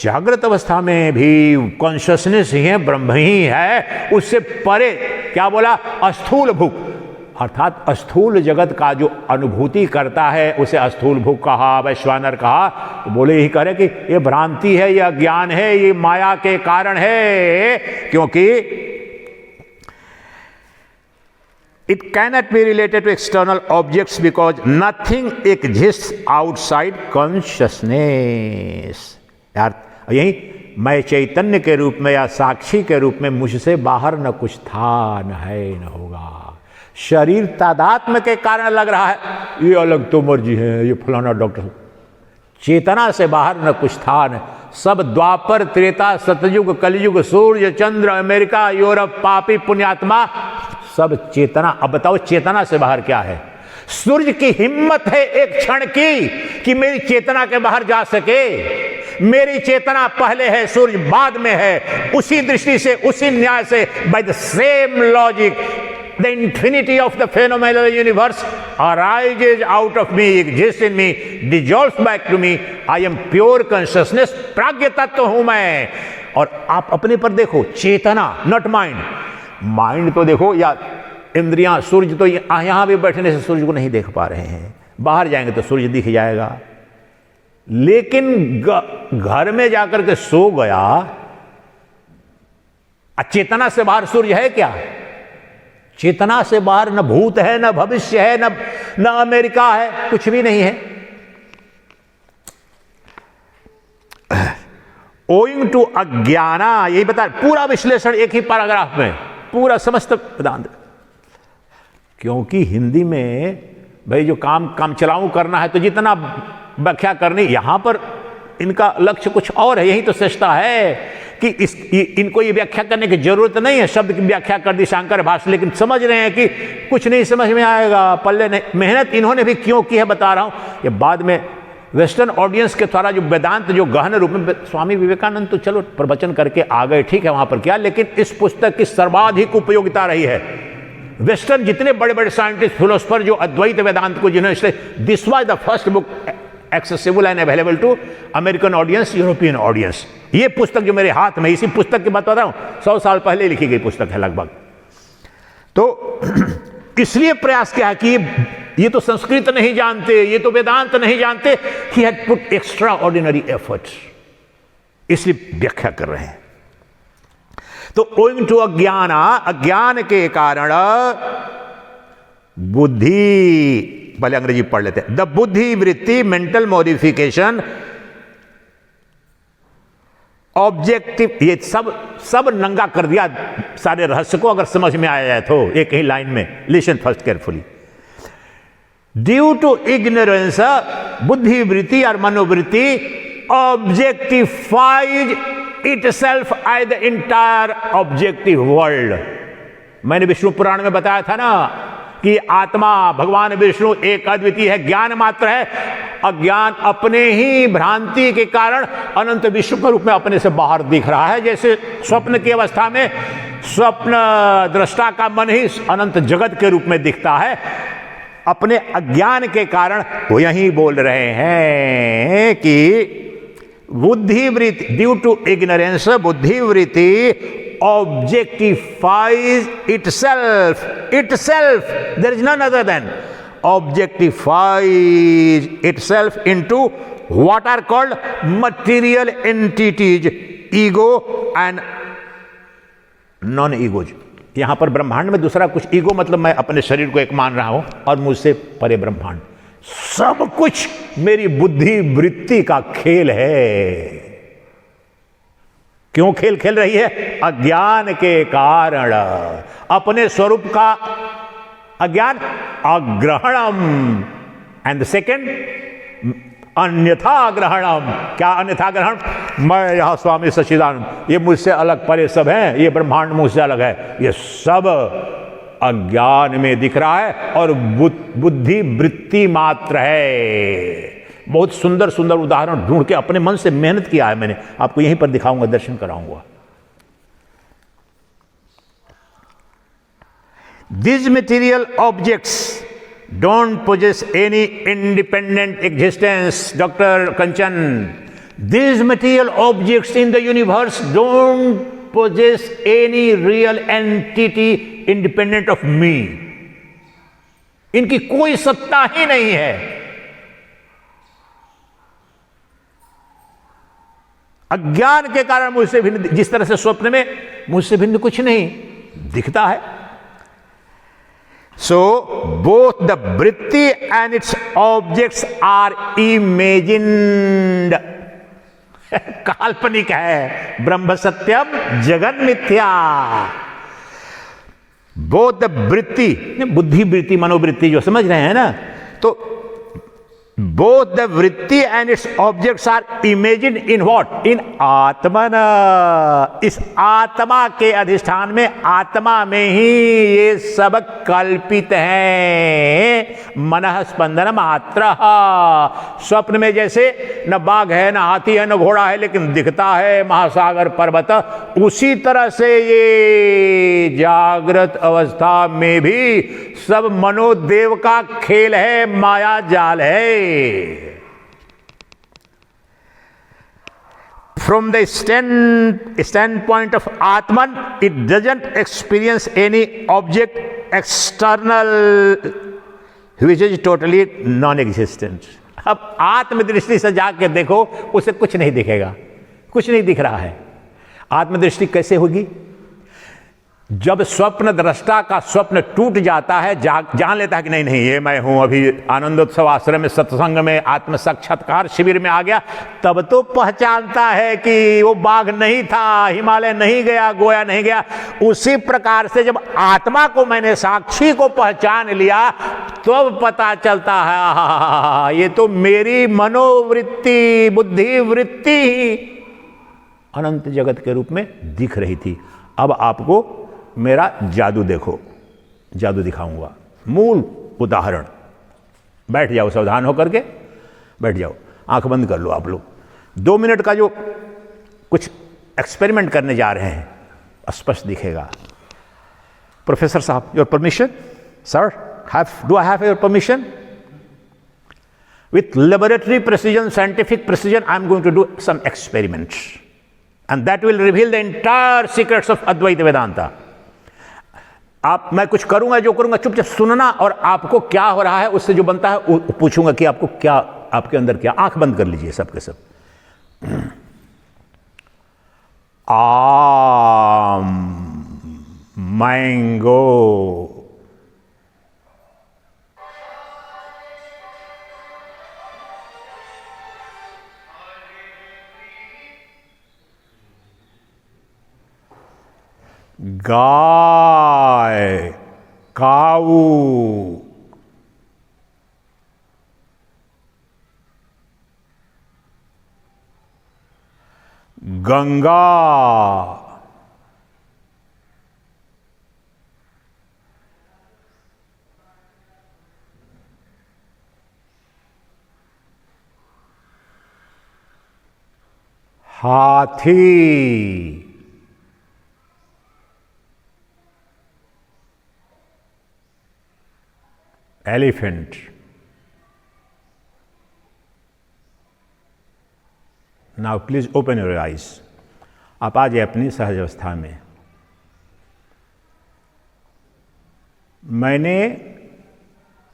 जागृत अवस्था में भी कॉन्शियसनेस ही है, ब्रह्म ही है। उससे परे क्या बोला? अस्थूल भूख, अर्थात अस्थूल जगत का जो अनुभूति करता है उसे अस्थूल भूख कहा, वैश्वानर कहा। तो बोले यही करे कि ये भ्रांति है, ये अज्ञान है, ये माया के कारण है, क्योंकि it cannot be related to external objects because nothing exists outside consciousness। यार यही मैं चैतन्य के रूप में या साक्षी के रूप में मुझसे बाहर न कुछ था, न है, न होगा। शरीर तादात्म्य के कारण लग रहा है ये अलग तो मर्जी है, ये फलाना डॉक्टर। चेतना से बाहर न कुछ था, न सब द्वापर, त्रेता, सतयुग, कलयुग, सूर्य, चंद्र, अमेरिका, यूरोप, पापी, पुण्यात्मा, सब चेतना। अब बताओ चेतना से बाहर क्या है? सूर्य की हिम्मत है एक क्षण की कि मेरी चेतना के बाहर जा सके। मेरी चेतना पहले है, सूर्य बाद में है। उसी दृष्टि से, उसी न्याय से, by the same logic, the infinity of the phenomenal universe arises out of me, exists in me, dissolves back to me. I am pure consciousness, प्राज्ञ तत्व हूं मैं। और आप अपने पर देखो, चेतना, नॉट माइंड। माइंड तो देखो या इंद्रियां, सूर्य तो यहां भी बैठने से सूर्य को नहीं देख पा रहे हैं, बाहर जाएंगे तो सूर्य दिख जाएगा। लेकिन घर में जाकर के सो गया, चेतना से बाहर सूर्य है क्या? चेतना से बाहर न भूत है, न भविष्य है, न अमेरिका है, कुछ भी नहीं है। ओइंग टू अज्ञाना, यही बता, पूरा विश्लेषण एक ही पैराग्राफ में, पूरा समस्त वेदांत। क्योंकि हिंदी में भाई जो काम चलाऊं करना है तो जितना व्याख्या करनी, यहां पर इनका लक्ष्य कुछ और है। यही तो श्रेष्ठता है कि इनको ये व्याख्या करने की जरूरत नहीं है। शब्द की व्याख्या कर दी शांकर भाष्य, लेकिन समझ रहे हैं कि कुछ नहीं समझ में आएगा, पल्ले नहीं। मेहनत इन्होंने भी क्यों की है बता रहा हूं। ये बाद में वेस्टर्न ऑडियंस के द्वारा जो वेदांत जो गहन रूप में, स्वामी विवेकानंद तो चलो प्रवचन करके आ गए, ठीक है, वहां पर क्या, लेकिन इस पुस्तक की सर्वाधिक उपयोगिता रही है। वेस्टर्न जितने बड़े बड़े साइंटिस्ट, फिलोसफर जो अद्वैत वेदांत को जिन्होंने, this was the first book accessible and available to American audience, European audience. ये पुस्तक जो मेरे हाथ में, इसी पुस्तक की बात बता रहा हूं, 100 साल पहले लिखी गई पुस्तक है लगभग। तो इसलिए प्रयास क्या है कि ये तो संस्कृत नहीं जानते, ये तो वेदांत नहीं जानते, he had put extra ordinary efforts, इसलिए व्याख्या कर रहे हैं। तो ओइंग टू अज्ञान, अज्ञान के कारण बुद्धि, पहले अंग्रेजी पढ़ लेते हैं, द बुद्धि वृत्ति, मेंटल मॉडिफिकेशन, ऑब्जेक्टिव, ये सब नंगा कर दिया सारे रहस्य को, अगर समझ में आया जाए तो एक ही लाइन में। Listen first carefully. Due to ignorance, बुद्धि वृत्ति और मनोवृत्ति ऑब्जेक्टिफाइज itself as the entire objective world। मैंने विष्णु पुराण में बताया था ना कि आत्मा भगवान विष्णु एक अद्वितीय है, ज्ञान मात्र है। अज्ञान अपने ही भ्रांति के कारण अनंत विश्व के रूप में अपने से बाहर दिख रहा है। जैसे स्वप्न की अवस्था में स्वप्न दृष्टा का मन ही अनंत जगत के रूप में दिखता है, अपने अज्ञान के कारण वो यही बोल रहे हैं कि बुद्धि वृत्ति, ड्यू टू इग्नोरेंस, बुद्धि vritti objectifies itself, there is none other than objectifies itself into what are called material entities, ego and non egos. यहां पर ब्रह्मांड में दूसरा कुछ, ईगो मतलब मैं अपने शरीर को एक मान रहा हूं और मुझसे परे ब्रह्मांड, सब कुछ मेरी बुद्धि वृत्ति का खेल है। क्यों खेल खेल रही है? अज्ञान के कारण, अपने स्वरूप का अज्ञान, अग्रहणम, एंड द सेकेंड अन्यथा ग्रहणम। क्या अन्यथा ग्रहण? मैं यहां स्वामी सच्चिदानंद, ये मुझसे अलग परे सब हैं, ये ब्रह्मांड मुझसे अलग है, ये सब अज्ञान में दिख रहा है और बुद्धि वृत्ति मात्र है। बहुत सुंदर सुंदर उदाहरण ढूंढ के अपने मन से मेहनत किया है मैंने, आपको यहीं पर दिखाऊंगा, दर्शन कराऊंगा। These material objects don't possess any independent existence, Dr. Kanchan. These material objects in the universe don't possess any real entity independent of me. इनकी कोई सत्ता ही नहीं है। अज्ञान के कारण मुझसे भिन्न, जिस तरह से स्वप्न में मुझसे भिन्न कुछ नहीं दिखता है। So both the vritti and its objects are imagined। काल्पनिक है, ब्रह्म सत्यम जगन मिथ्या। बोथ द वृत्ति, बुद्धि वृत्ति मनोवृत्ति जो समझ रहे हैं ना, तो both the vritti and its objects are imagine in what? In Atman. इस आत्मा के अधिष्ठान में, आत्मा में ही ये सब कल्पित हैं। मनः स्पंदन मात्र। स्वप्न में जैसे न बाघ है, न हाथी है, न घोड़ा है, लेकिन दिखता है महासागर पर्वत, उसी तरह से ये जागृत अवस्था में भी सब मनोदेव का खेल है, माया जाल है। from the standpoint of Atman, it doesn't experience any object external which is totally non-existent. अब आत्मदृष्टि से जाके देखो, उसे कुछ नहीं दिखेगा, कुछ नहीं दिख रहा है. आत्मदृष्टि कैसे होगी? जब स्वप्न दृष्टा का स्वप्न टूट जाता है, जान लेता है कि नहीं नहीं ये मैं हूं, अभी आनंदोत्सव आश्रम में सत्संग में आत्म साक्षात्कार शिविर में आ गया, तब तो पहचानता है कि वो बाघ नहीं था, हिमालय नहीं गया, गोया नहीं गया. उसी प्रकार से जब आत्मा को मैंने साक्षी को पहचान लिया, तो पता चलता है ये तो मेरी मनोवृत्ति, बुद्धिवृत्ति ही अनंत जगत के रूप में दिख रही थी. अब आपको मेरा जादू देखो, जादू दिखाऊंगा. मूल उदाहरण. बैठ जाओ, सावधान होकर के बैठ जाओ, आंख बंद कर लो. आप लोग 2 मिनट का जो कुछ एक्सपेरिमेंट करने जा रहे हैं, स्पष्ट दिखेगा. प्रोफेसर साहब, your permission? Sir, do I have your permission? With laboratory precision, scientific precision, I am going to do some experiments and that will reveal the entire secrets of Advaita Vedanta. आप, मैं कुछ करूंगा, जो करूंगा चुपचाप सुनना, और आपको क्या हो रहा है उससे जो बनता है वो पूछूंगा कि आपको क्या, आपके अंदर क्या. आंख बंद कर लीजिए सबके सब. आम, मैंगो, गाय, काऊ, गंगा, हाथी, elephant. Now please open your eyes. आप आ जाए अपनी सहज अवस्था में.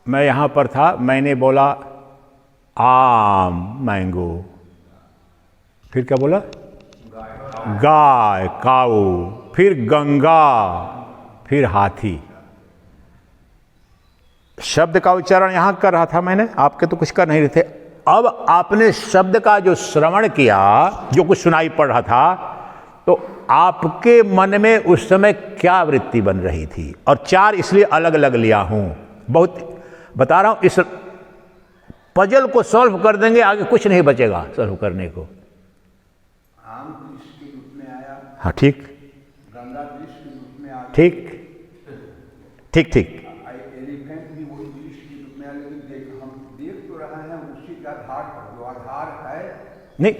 मैं यहां पर था, मैंने बोला आम, मैंगो. फिर क्या बोला? गाय, काऊ, फिर गंगा, फिर हाथी. शब्द का उच्चारण यहां कर रहा था मैंने, आपके तो कुछ कर नहीं रहे थे. अब आपने शब्द का जो श्रवण किया, जो कुछ सुनाई पड़ रहा था, तो आपके मन में उस समय क्या वृत्ति बन रही थी? और 4 इसलिए अलग अलग लिया हूं, बहुत बता रहा हूं. इस पजल को सॉल्व कर देंगे, आगे कुछ नहीं बचेगा सॉल्व करने को. आम वृक्ष के रूप में आया. हाँ, ठीक. गंगा वृक्ष के रूप में आया. ठीक ठीक ठीक. एलिफेंट भी वही वृक्ष के रूप में आया, लेकिन हम देख तो रहे हैं उसी का आधार पर, जो आधार है. नहीं,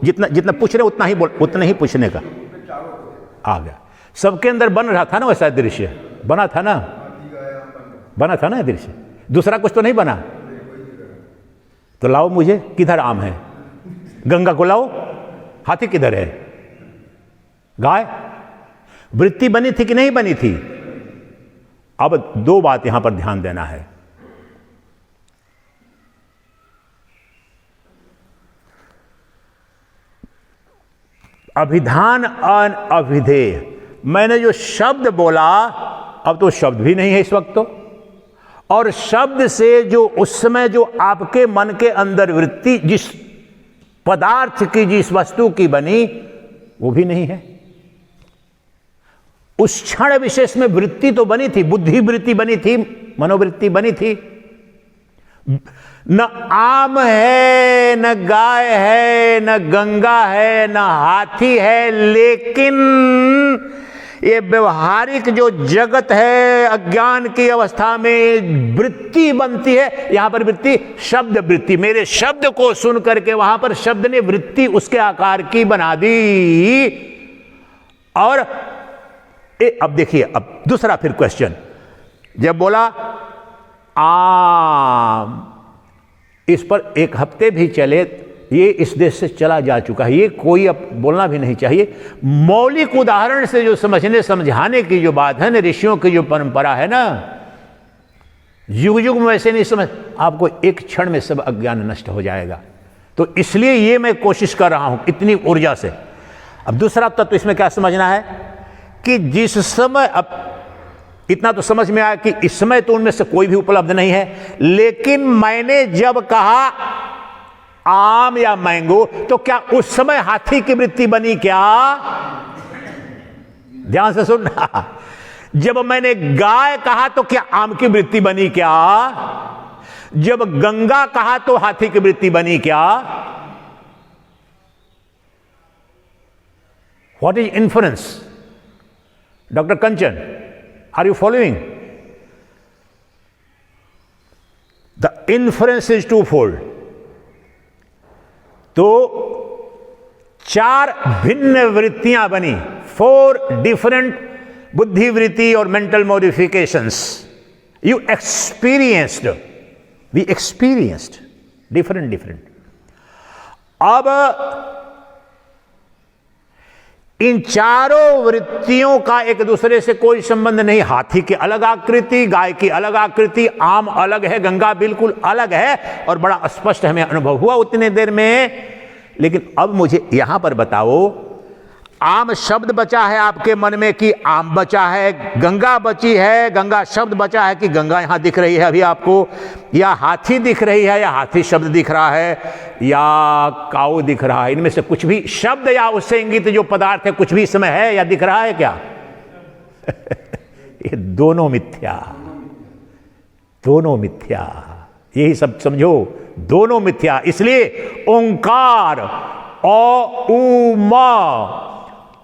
जितना पूछ रहे उतना ही उतना ही पूछने का आ गया. सबके अंदर बन रहा था ना वैसा दृश्य, बना था ना, बना था ना दृश्य. दूसरा कुछ तो नहीं बना. तो लाओ मुझे, किधर आम है? गंगा को लाओ. हाथी किधर है? गाय. वृत्ति बनी थी कि नहीं बनी थी? अब 2 बात यहां पर ध्यान देना है. अभिधान अन अभिधेय. मैंने जो शब्द बोला, अब तो शब्द भी नहीं है इस वक्त तो, और शब्द से जो उस समय जो आपके मन के अंदर वृत्ति जिस पदार्थ की, जिस वस्तु की बनी, वो भी नहीं है. उस क्षण विशेष में वृत्ति तो बनी थी, बुद्धि वृत्ति बनी थी, मनोवृत्ति बनी थी. न आम है, न गाय है, न गंगा है, न हाथी है, लेकिन ये व्यवहारिक जो जगत है, अज्ञान की अवस्था में वृत्ति बनती है. यहां पर वृत्ति शब्द वृत्ति, मेरे शब्द को सुन करके वहां पर शब्द ने वृत्ति उसके आकार की बना दी. और अब देखिए, अब दूसरा फिर क्वेश्चन. जब बोला आम, इस पर 1 हफ्ते भी चले ये इस देश से चला जा चुका है, ये कोई अब बोलना भी नहीं चाहिए। मौलिक उदाहरण से जो समझने समझाने की जो बात है ना, ऋषियों की जो परंपरा है ना, युग युग में वैसे नहीं समझ, आपको एक क्षण में सब अज्ञान नष्ट हो जाएगा। तो इसलिए ये मैं कोशिश कर रहा हूं इतनी ऊर्जा से। अब दूसरा तत्व इसमें क्या समझना है कि जिस समय, अब इतना तो समझ में आया कि इस समय तो उनमें से कोई भी उपलब्ध नहीं है, लेकिन मैंने जब कहा आम या मैंगो, तो क्या उस समय हाथी की वृत्ति बनी क्या? ध्यान से सुनना। जब मैंने गाय कहा तो क्या आम की वृत्ति बनी क्या? जब गंगा कहा तो हाथी की वृत्ति बनी क्या? What is influence? Doctor Kanchan, are you following? The influence is twofold. तो 4 भिन्न वृत्तियां बनी, 4 डिफरेंट बुद्धि वृत्ति और mental modifications you experienced, we experienced different. अब इन चारों वृत्तियों का एक दूसरे से कोई संबंध नहीं। हाथी की अलग आकृति, गाय की अलग आकृति, आम अलग है, गंगा बिल्कुल अलग है, और बड़ा स्पष्ट हमें अनुभव हुआ उतने देर में। लेकिन अब मुझे यहां पर बताओ, आम शब्द बचा है आपके मन में कि आम बचा है, गंगा बची है, गंगा शब्द बचा है कि गंगा यहां दिख रही है अभी आपको, या हाथी दिख रही है, या हाथी शब्द दिख रहा है, या काऊ दिख रहा है? इनमें से कुछ भी शब्द या उससे इंगित जो पदार्थ है कुछ भी समय है या दिख रहा है क्या? ये दोनों मिथ्या, दोनों मिथ्या, यही सब समझो, दोनों मिथ्या। इसलिए ओंकार ओ उ म,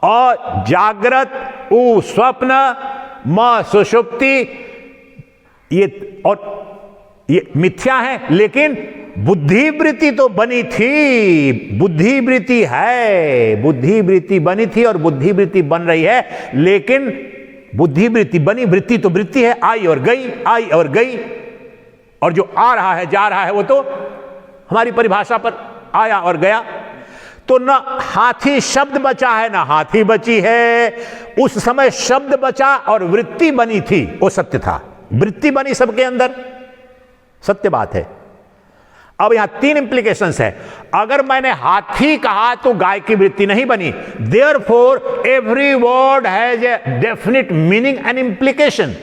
और जागृत उ स्वप्न, म सुषुप्ति, ये मिथ्या है। लेकिन बुद्धि वृत्ति तो बनी थी, बुद्धि वृत्ति है, बुद्धि वृत्ति बनी थी और बुद्धि वृत्ति बन रही है। लेकिन बुद्धि वृत्ति बनी, वृत्ति तो वृत्ति है, आई और गई, आई और गई, और जो आ रहा है जा रहा है वो तो हमारी परिभाषा पर आया और गया। तो न हाथी शब्द बचा है, न हाथी बची है। उस समय शब्द बचा और वृत्ति बनी थी, वो सत्य था। वृत्ति बनी सबके अंदर, सत्य बात है। अब यहां 3 इंप्लीकेशंस है। अगर मैंने हाथी कहा तो गाय की वृत्ति नहीं बनी। Therefore every word has a definite meaning and implication.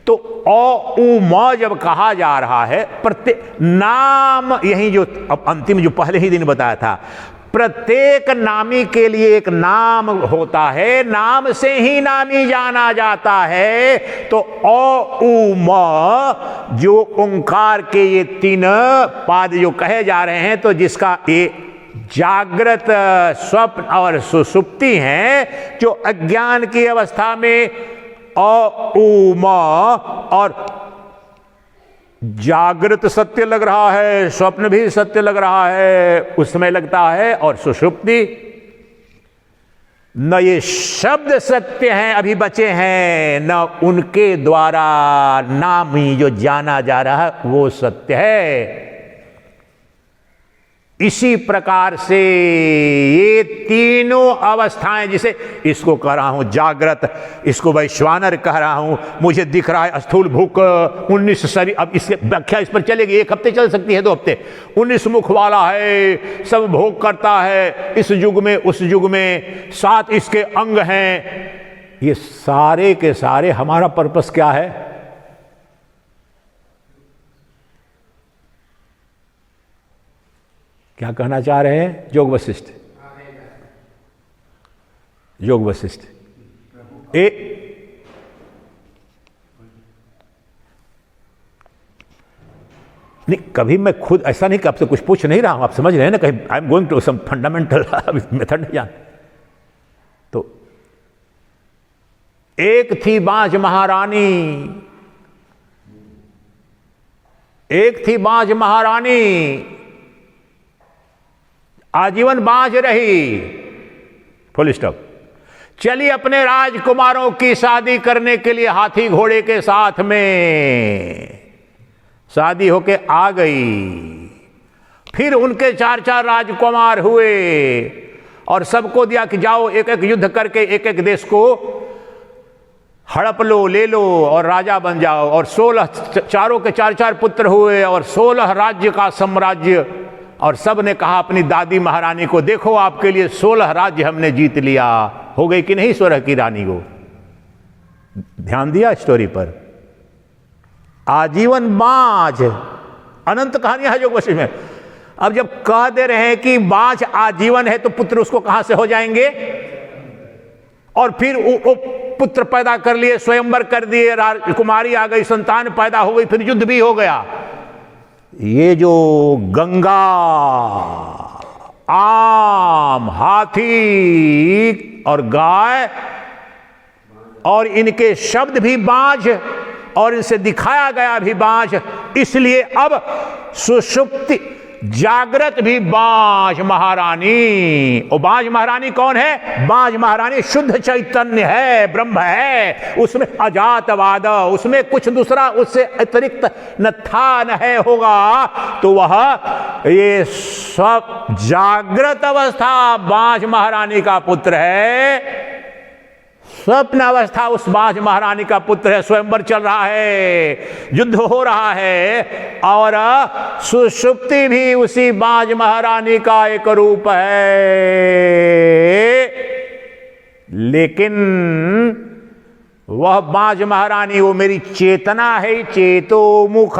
तो ओ उ म जब कहा जा रहा है, प्रत्येक नाम, यही जो अब अंतिम जो पहले ही दिन बताया था, प्रत्येक नामी के लिए एक नाम होता है, नाम से ही नामी जाना जाता है। तो ओ उ म जो ओंकार के ये 3 पाद जो कहे जा रहे हैं, तो जिसका ये जागृत, स्वप्न और सुषुप्ति हैं, जो अज्ञान की अवस्था में ओ उ म, और जागृत सत्य लग रहा है, स्वप्न भी सत्य लग रहा है, उसमें लगता है, और सुषुप्ति न ये शब्द सत्य हैं अभी बचे हैं, न उनके द्वारा नाम ही जो जाना जा रहा है वो सत्य है। इसी प्रकार से ये तीनों अवस्थाएं, जिसे इसको कह रहा हूं जागृत, इसको वैश्वानर कह रहा हूं, मुझे दिख रहा है स्थूल भूख 19 शरीर, अब इसकी व्याख्या इस पर चलेगी, 1 हफ्ते चल सकती है, 2 हफ्ते। 19 मुख वाला है, सब भोग करता है, इस युग में उस युग में, 7 इसके अंग हैं। ये सारे के सारे हमारा पर्पस क्या है? क्या कहना चाह रहे हैं योग वशिष्ठ? योग वशिष्ठ नहीं, कभी मैं खुद ऐसा नहीं कि आपसे कुछ पूछ नहीं रहा हूं, आप समझ रहे हैं ना, कहीं I am going to some fundamental method नहीं जान। तो एक थी बांझ महारानी, एक थी बांझ महारानी, आजीवन बांझ रही, फुल स्टॉप। चली अपने राजकुमारों की शादी करने के लिए हाथी घोड़े के साथ में, शादी होके आ गई। फिर उनके 4-4 राजकुमार हुए और सबको दिया कि जाओ एक एक युद्ध करके एक एक देश को हड़प लो, ले लो और राजा बन जाओ। और 16 चारों के 4-4 पुत्र हुए और 16 राज्य का साम्राज्य। और सब ने कहा अपनी दादी महारानी को, देखो आपके लिए 16 राज्य हमने जीत लिया। हो गई कि नहीं सोलह की रानी को? ध्यान दिया स्टोरी पर? आजीवन बाँझ, अनंत कहानियां है जोग वशिष्ठ में। अब जब कह दे रहे हैं कि बाँझ आजीवन है तो पुत्र उसको कहां से हो जाएंगे? और फिर वो पुत्र पैदा कर लिए, स्वयंवर कर दिए, राजकुमारी आ गई, संतान पैदा हो गई, फिर युद्ध भी हो गया। ये जो गंगा, आम, हाथी और गाय और इनके शब्द भी बाँझ और इनसे दिखाया गया भी बाँझ, इसलिए अब सुषुप्ति जागृत भी बाँझ महारानी। और बाँझ महारानी कौन है? बाँझ महारानी शुद्ध चैतन्य है, ब्रह्म है, उसमें अजातवाद, उसमें कुछ दूसरा उससे अतिरिक्त न था न है होगा। तो वह ये सब जागृत अवस्था बाँझ महारानी का पुत्र है, स्वप्न अवस्था उस बाँझ महारानी का पुत्र है। स्वयंवर चल रहा है, युद्ध हो रहा है और सुषुप्ति भी उसी बाँझ महारानी का एक रूप है। लेकिन वह बाँझ महारानी वो मेरी चेतना है, चेतो मुख,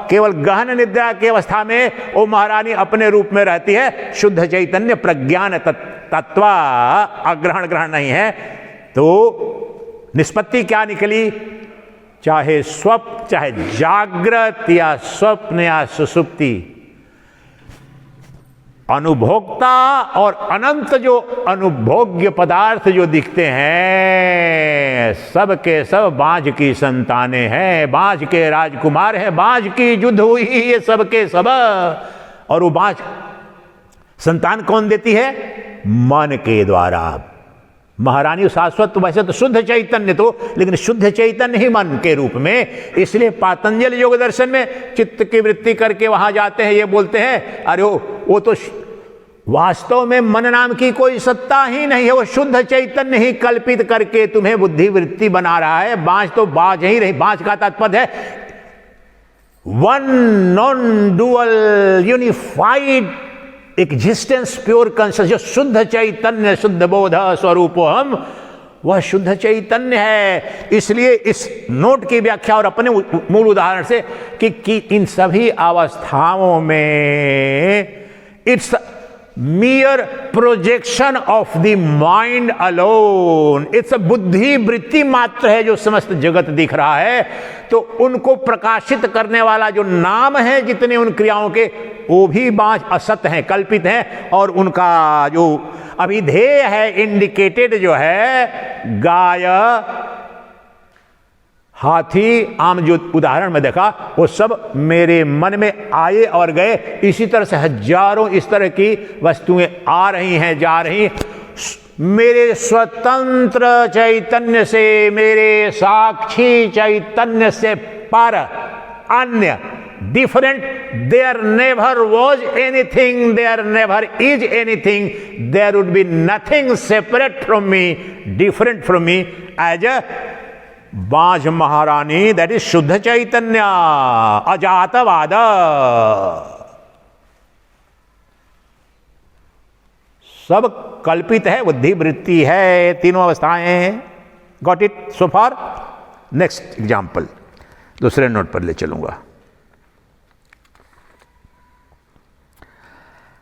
केवल गहन निद्रा की अवस्था में वो महारानी अपने रूप में रहती है। शुद्ध चैतन्य प्रज्ञान तत्व, अग्रहण ग्रहण नहीं है। तो निष्पत्ति क्या निकली? चाहे स्वप्न, चाहे जागृत या स्वप्न या सुषुप्ति, अनुभोक्ता और अनंत जो अनुभोग्य पदार्थ जो दिखते हैं, सब के सब बाँझ की संतानें हैं, बाँझ के राजकुमार हैं, बाँझ की युद्ध हुई ये सब के सब। और वो बाँझ संतान कौन देती है? मन के द्वारा। महारानी शाश्वत वैसे तो शुद्ध चैतन्य तो, लेकिन शुद्ध चैतन्य ही मन के रूप में। इसलिए पातंजल योग दर्शन में चित्त की वृत्ति करके वहां जाते हैं, ये बोलते हैं अरे वो तो वास्तव में मन नाम की कोई सत्ता ही नहीं है, वो शुद्ध चैतन्य ही कल्पित करके तुम्हें बुद्धि वृत्ति बना रहा है। बाँझ तो बाँझ ही रही। बाँझ का तात्पर्य है one non dual unified existence, pure conscious, जो शुद्ध चैतन्य, शुद्ध बोध स्वरूप हम, वह शुद्ध चैतन्य है। इसलिए इस नोट की व्याख्या और अपने मूल उदाहरण से कि इन सभी अवस्थाओं में it's mere projection of the mind alone, it's बुद्धि वृत्ति मात्र है जो समस्त जगत दिख रहा है। तो उनको प्रकाशित करने वाला जो नाम है जितने उन क्रियाओं के, वो भी बाँझ असत हैं, कल्पित हैं। और उनका जो अभिधेय है, इंडिकेटेड जो है, गाय, हाथी, आम, जो उदाहरण में देखा, वो सब मेरे मन में आए और गए। इसी तरह से हजारों इस तरह की वस्तुएं आ रही हैं, जा रही। मेरे स्वतंत्र चैतन्य से, मेरे साक्षी चैतन्य से पर अन्य, different, there never was anything, there never is anything, there would be nothing separate from me, different from me as a बाँझ महारानी, दैट इज शुद्ध चैतन्य, अजातवाद। सब कल्पित है, बुद्धि वृत्ति है, तीनों अवस्थाएं हैं। Got it so far? Next example दूसरे नोट पर ले चलूंगा।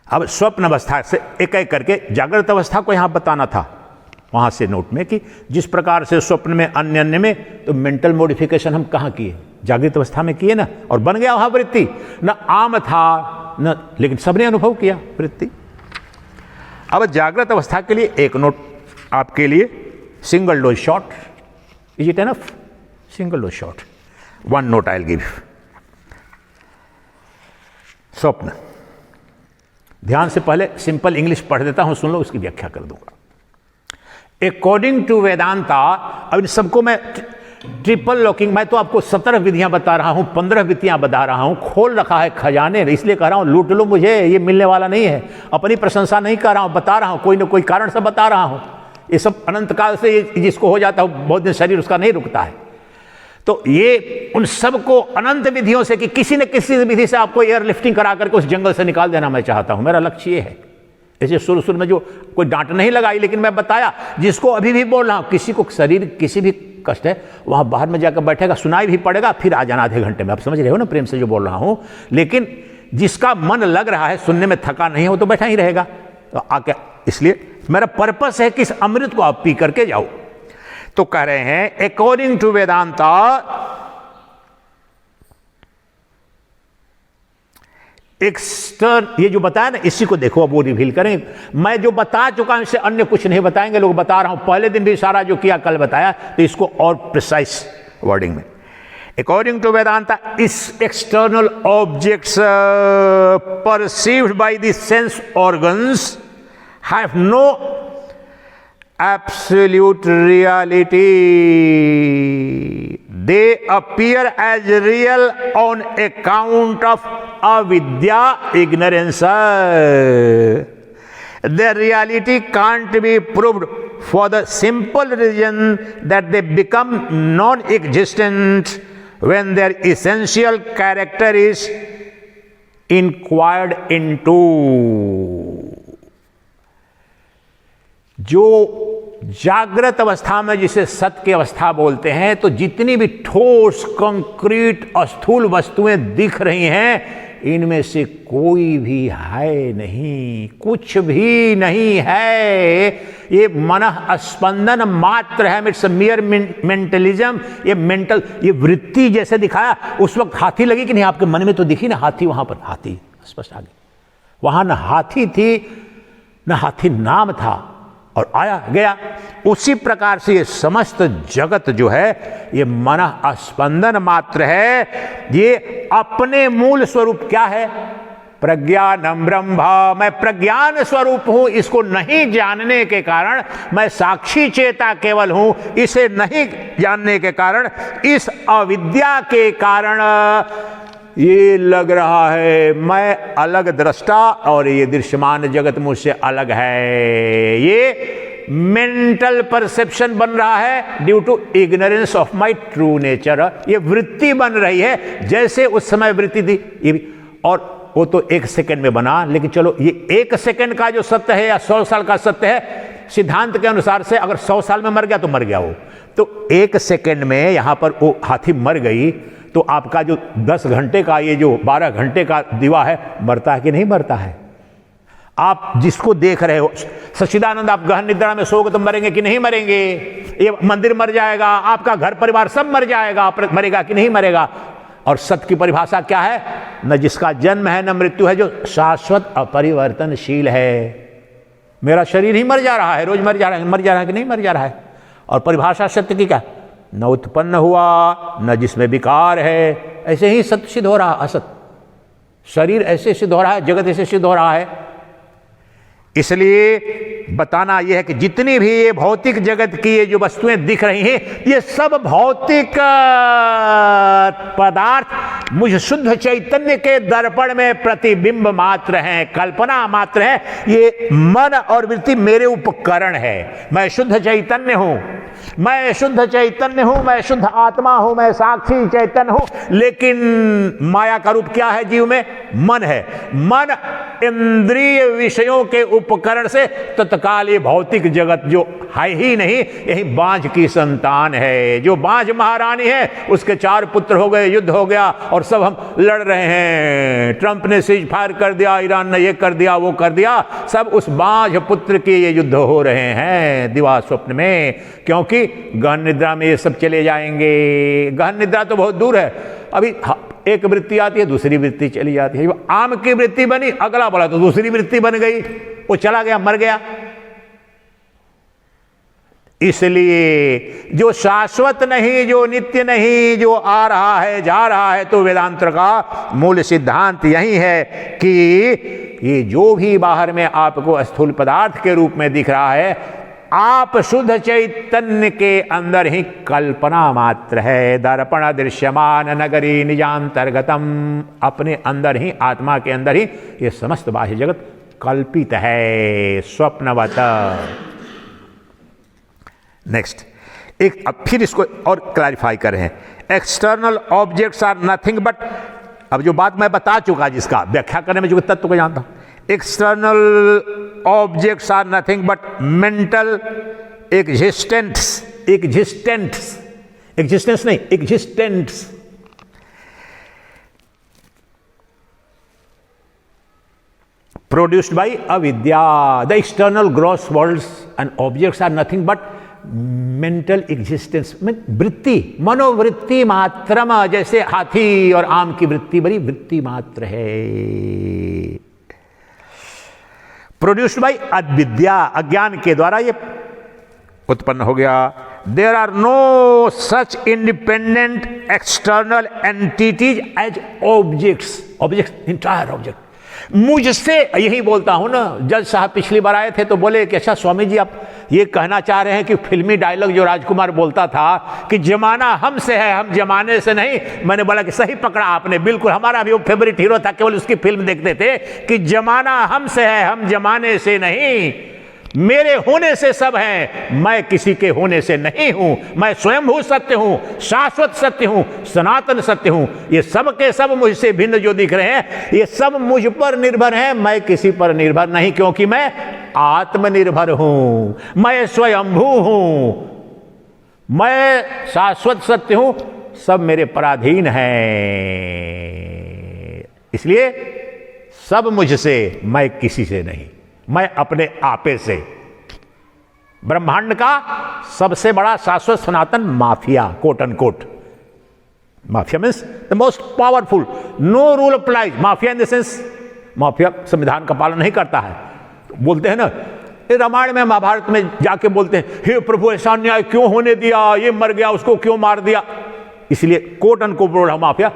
अब स्वप्न अवस्था से एक एक करके जागृत अवस्था को यहां बताना था, वहां से नोट में कि जिस प्रकार से स्वप्न में अन्य अन्य में, तो मेंटल मॉडिफिकेशन हम कहाँ किए? जागृत अवस्था में किए ना, और बन गया वहां वृत्ति। न आम था न, लेकिन सबने अनुभव किया वृत्ति। अब जागृत अवस्था के लिए एक नोट आपके लिए, single dose shot, is it enough? Single dose shot, one note I will give. स्वप्न, ध्यान से पहले सिंपल इंग्लिश पढ़ देता हूं, सुन लो, उसकी व्याख्या कर दूंगा। अकॉर्डिंग टू वेदांता, अब इन सबको मैं ट्रिपल लॉकिंग, मैं तो आपको 17 विधियां बता रहा हूं, 15 विधियां बता रहा हूं, खोल रखा है खजाने, इसलिए कह रहा हूं लूट लो मुझे, ये मिलने वाला नहीं है। अपनी प्रशंसा नहीं कर रहा हूं, बता रहा हूं, कोई ना कोई कारण से बता रहा हूं। ये सब अनंत काल से जिसको हो जाता है बहुत दिन शरीर उसका नहीं रुकता है। तो ये उन सबको अनंत विधियों से कि किसी न किसी विधि से आपको एयर लिफ्टिंग करा करके उस जंगल से निकाल देना मैं चाहता हूं, मेरा लक्ष्य ये है। ऐसे शुरू में जो कोई डांट नहीं लगाई, लेकिन मैं बताया जिसको अभी भी बोल रहा हूं, किसी को शरीर किसी भी कष्ट है वहां बाहर में जाकर बैठेगा, सुनाई भी पड़ेगा, फिर आ जाना आधे घंटे में। आप समझ रहे हो ना प्रेम से जो बोल रहा हूं। लेकिन जिसका मन लग रहा है, सुनने में थका नहीं है, वो तो बैठा ही रहेगा। तो आके इसलिए मेरा पर्पस है कि इस अमृत को आप पी करके जाओ। तो कह रहे हैं अकॉर्डिंग टू वेदांता ये जो बताया ना, इसी को देखो, अब वो रिवील करें। मैं जो बता चुका हूं इससे अन्य कुछ नहीं बताएंगे लोग, बता रहा हूं। पहले दिन भी सारा जो किया कल बताया, तो इसको और प्रिसाइज वर्डिंग में। According to Vedanta is external objects perceived by the sense organs have no absolute reality. They appear as real on account of avidya, ignorance. Their reality can't be proved for the simple reason that they become non-existent when their essential character is inquired into. जो जागृत अवस्था में जिसे सत्य की अवस्था बोलते हैं, तो जितनी भी ठोस कंक्रीट स्थूल वस्तुएं दिख रही हैं, इनमें से कोई भी है नहीं, कुछ भी नहीं है। ये मन स्पंदन मात्र है, इट्स मियर मेंटलिज्म। ये मेंटल, ये वृत्ति जैसे दिखाया उस वक्त हाथी लगी कि नहीं आपके मन में? तो दिखी ना हाथी, वहां पर हाथी स्पष्ट आ गई। वहां न हाथी थी न हाथी नाम था, और आया गया। उसी प्रकार से ये समस्त जगत जो है ये मन स्पंदन मात्र है। ये अपने मूल स्वरूप क्या है? प्रज्ञानम ब्रह्म। मैं प्रज्ञान स्वरूप हूं, इसको नहीं जानने के कारण मैं साक्षी चेता केवल हूं। इसे नहीं जानने के कारण, इस अविद्या के कारण ये लग रहा है मैं अलग दृष्टा और ये दृश्यमान जगत मुझसे अलग है। ये मेंटल परसेप्शन बन रहा है due to ignorance of my true nature. ये वृत्ति बन रही है जैसे उस समय वृत्ति थी ये भी, और वो तो 1 सेकंड में बना। लेकिन चलो ये 1 सेकंड का जो सत्य है या 100 साल का सत्य है, सिद्धांत के अनुसार से अगर 100 साल में मर गया तो मर गया वो। तो 1 सेकंड में यहां पर वो हाथी मर गई, तो आपका जो 10 घंटे का, ये जो 12 घंटे का दीवा है, मरता है कि नहीं मरता है? आप जिसको देख रहे हो, सच्चिदानंद, आप गहन निद्रा में सोओगे तो मरेंगे कि नहीं मरेंगे? ये मंदिर मर जाएगा, आपका घर परिवार सब मर जाएगा, मरेगा कि नहीं मरेगा? और सत्य की परिभाषा क्या है? न जिसका जन्म है न मृत्यु है, जो शाश्वत अपरिवर्तनशील है। मेरा शरीर ही मर जा रहा है, रोज मर जा रहा है कि नहीं मर जा रहा है? और परिभाषा सत्य की क्या? न उत्पन्न हुआ न जिसमें विकार है, ऐसे ही सत्य सिद्ध हो रहा, असत। शरीर ऐसे सिद्ध हो रहा है, जगत ऐसे सिद्ध हो रहा है। इसलिए बताना यह है कि जितनी भी ये भौतिक जगत की ये जो वस्तुएं दिख रही हैं, ये सब भौतिक पदार्थ मुझ शुद्ध चैतन्य के दर्पण में प्रतिबिंब मात्र हैं, कल्पना मात्र है। ये मन और वृत्ति मेरे उपकरण है। मैं शुद्ध चैतन्य हूं, मैं शुद्ध चैतन्य हूं, मैं शुद्ध आत्मा हूं, मैं साक्षी चैतन्य हूं। लेकिन माया का रूप क्या है जीव में? मन है। मन इंद्रिय विषयों के उपकरण से तत्काल ये भौतिक जगत जो है ही नहीं, यही बांझ की संतान है। जो बांझ महारानी है, उसके 4 पुत्र हो गए, युद्ध हो गया और सब हम लड़ रहे हैं। ट्रंप ने सीज फायर कर दिया, ईरान ने ये कर दिया, वो कर दिया। सब उस बांझ पुत्र के ये युद्ध हो रहे हैं दिवा स्वप्न में, क्योंकि गहन निद्रा में ये सब चले जाएंगे। गहन निद्रा तो बहुत दूर है, अभी एक वृत्ति आती है, दूसरी वृत्ति चली जाती है। आम की वृत्ति बनी, अगला बढ़ा तो दूसरी वृत्ति बन गई, वो चला गया, मर गया। इसलिए जो शाश्वत नहीं, जो नित्य नहीं, जो आ रहा है जा रहा है, तो वेदांत का मूल सिद्धांत यही है कि ये जो भी बाहर में आपको स्थूल पदार्थ के रूप में दिख रहा है, आप शुद्ध चैतन्य के अंदर ही कल्पना मात्र है। दर्पण दृश्यमान नगरी निजांतर्गतम, अपने अंदर ही, आत्मा के अंदर ही ये समस्त बाह्य जगत कल्पित है, स्वप्नवत। नेक्स्ट एक, अब फिर इसको और क्लैरिफाई कर रहे हैं। External objects are nothing but, अब जो बात मैं बता चुका, जिसका व्याख्या करने में जो तत्व को जानता हूं, external objects are nothing but mental existence, existence नहीं, existence, produced by avidya. The external gross worlds and objects are nothing but mental existence, वृत्ति, मनोवृत्ति मात्रम, जैसे हाथी और आम की वृत्ति बड़ी वृत्ति मात्र है। प्रोड्यूस्ड बाई अविद्या, अज्ञान के द्वारा ये उत्पन्न हो गया। There are no such independent external entities as objects, object, entire object. मुझसे, यही बोलता हूं ना, जज साहब पिछली बार आए थे तो बोले कि अच्छा स्वामी जी आप ये कहना चाह रहे हैं कि फिल्मी डायलॉग जो राजकुमार बोलता था कि जमाना हमसे है, हम जमाने से नहीं। मैंने बोला कि सही पकड़ा आपने, बिल्कुल, हमारा भी वो फेवरेट हीरो था, केवल उसकी फिल्म देखते थे कि जमाना हमसे है, हम जमाने से नहीं। मेरे होने से सब हैं, मैं किसी के होने से नहीं हूं। मैं स्वयंभू सत्य हूं, शाश्वत सत्य हूं, सनातन सत्य हूं। ये सब के सब मुझसे भिन्न जो दिख रहे हैं, ये सब मुझ पर निर्भर हैं, मैं किसी पर निर्भर नहीं, क्योंकि मैं आत्मनिर्भर हूं, मैं स्वयंभू हूं, मैं शाश्वत सत्य हूं, सब मेरे पराधीन हैं। इसलिए सब मुझसे, मैं किसी से नहीं, मैं अपने आपे से। ब्रह्मांड का सबसे बड़ा शाश्वत सनातन mafia, quote and quote. Mafia means the most powerful, no rule applies. Mafia in the sense, mafia संविधान का पालन नहीं करता है। बोलते हैं ना, रामायण में महाभारत में जाके बोलते हैं, हे प्रभु ऐसा अन्याय क्यों होने दिया, ये मर गया उसको क्यों मार दिया। इसलिए कोट एंड कोट बोल रहा माफिया,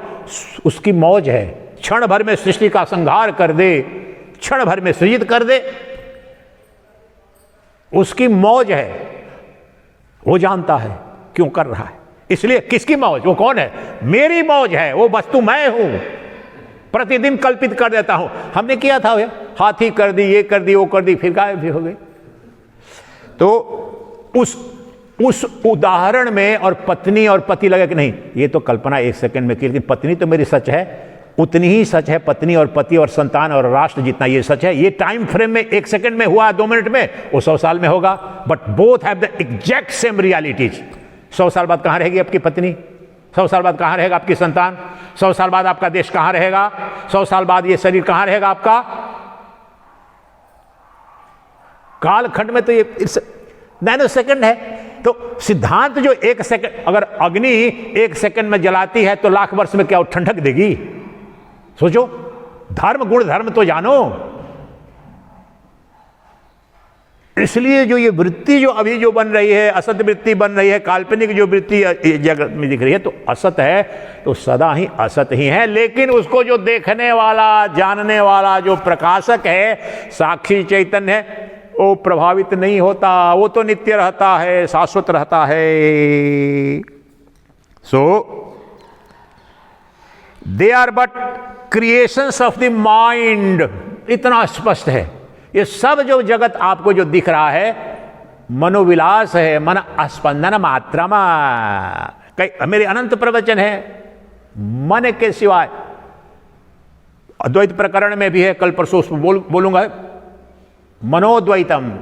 उसकी मौज है, क्षण भर में सृष्टि का संहार कर दे, क्षण भर में सृजित कर दे, उसकी मौज है। वो जानता है क्यों कर रहा है। इसलिए किसकी मौज, वो कौन है, मेरी मौज है, वो वस्तु मैं हूं, प्रतिदिन कल्पित कर देता हूं। हमने किया था भैया, हाथी कर दी, ये कर दी, वो कर दी, फिर गायब भी हो गई। तो उस उदाहरण में और पत्नी और पति लगे कि नहीं, ये तो कल्पना एक सेकंड में की, लेकिन पत्नी तो मेरी सच है, उतनी ही सच है पत्नी और पति और संतान और राष्ट्र जितना ये सच है। ये टाइम फ्रेम में एक सेकंड में हुआ, 2 मिनट में, वो 100 साल में होगा। But both have the exact same realities. 100 साल बाद कहां रहेगी आपकी पत्नी, 100 साल बाद कहां रहेगा आपकी संतान, 100 साल बाद आपका देश कहां रहेगा, 100 साल बाद ये शरीर कहां रहेगा आपका। कालखंड में तो ये नैनो सेकंड है। तो सिद्धांत जो 1 सेकंड, अगर अग्नि 1 सेकंड में जलाती है तो लाख वर्ष में क्या ठंडक देगी। सोचो, धर्म गुण धर्म तो जानो। इसलिए जो ये वृत्ति जो अभी जो बन रही है, असत वृत्ति बन रही है, काल्पनिक जो वृत्ति जगत में दिख रही है, तो असत है तो सदा ही असत ही है। लेकिन उसको जो देखने वाला, जानने वाला जो प्रकाशक है, साक्षी चैतन्य है, वो प्रभावित नहीं होता, वो तो नित्य रहता है, शाश्वत रहता है। So they are but creations of the mind. इतना स्पष्ट है, ये सब जो जगत आपको जो दिख रहा है मनोविलास है, मन स्पंदन मात्रमा। मेरे अनंत प्रवचन है मन के सिवाय। अद्वैत प्रकरण में भी है, कल परसों बोलूंगा। मनोद्वैतम